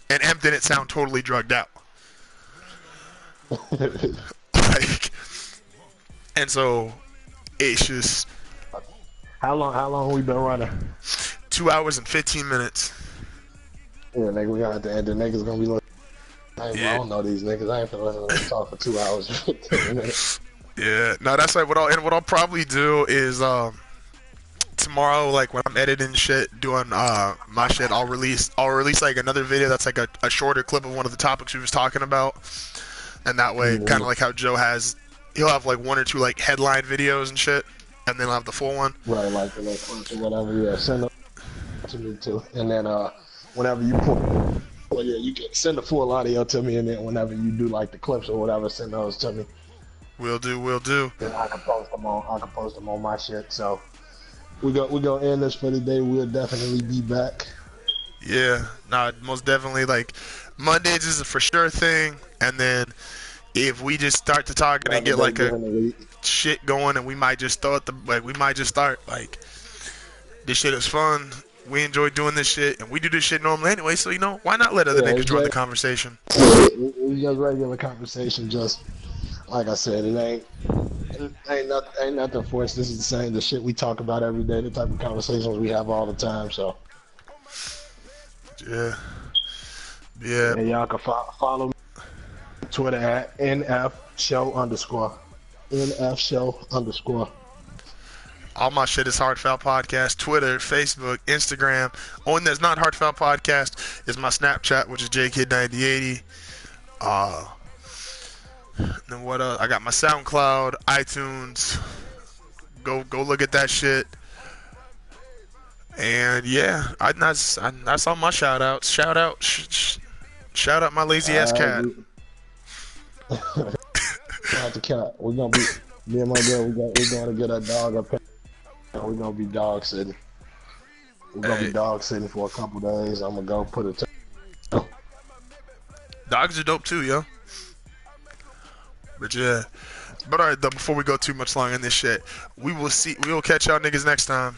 and M didn't sound totally drugged out. Like, and so it's just, How long we been running? 2 hours and 15 minutes. Yeah, nigga, we gonna have to end. The niggas gonna be like, I don't know these niggas. I ain't finna listen to them talk for 2 hours and 15 minutes. Yeah, no, that's like what I'll probably do is tomorrow, like when I'm editing shit, doing my shit, I'll release like another video that's like a shorter clip of one of the topics we was talking about, and that way, kind of like how Joe has, he'll have like 1 or 2 like headline videos and shit, and then I'll have the full one. Right, like the little clips or whatever. Yeah, send them to me too, and then whenever you put, well, yeah, you can send the full audio to me, and then whenever you do like the clips or whatever, send those to me. Will do. Then I can post them on my shit. So we gonna end this for today. We'll definitely be back. Yeah, nah, most definitely. Like Mondays is a for sure thing, and then if we just start to talk and Another get day like a during the week. shit going, and we might just throw it we might just start like this shit is fun. We enjoy doing this shit, and we do this shit normally anyway. So why not let other Yeah, niggas join the conversation? it's just regular conversation. Just like I said, ain't nothing forced. This is the same the shit we talk about every day. The type of conversations we have all the time. So Yeah, yeah. and y'all can follow me on Twitter at NF_show. NF_show. All my shit is Heartfelt Podcast. Twitter, Facebook, Instagram. Only that's not Heartfelt Podcast is my Snapchat, which is JKid9080. Then what else? I got my SoundCloud, iTunes. Go look at that shit. And yeah, that's all my shout outs. Shout out my lazy ass cat. Shout out to cat. We're gonna be me and my girl. We're gonna get a dog up. We're gonna be dog sitting. We're gonna be dog sitting for a couple days. I'm gonna go put it. Dogs are dope too, yo. But yeah. But alright though, before we go too much long in this shit, we will catch y'all niggas next time.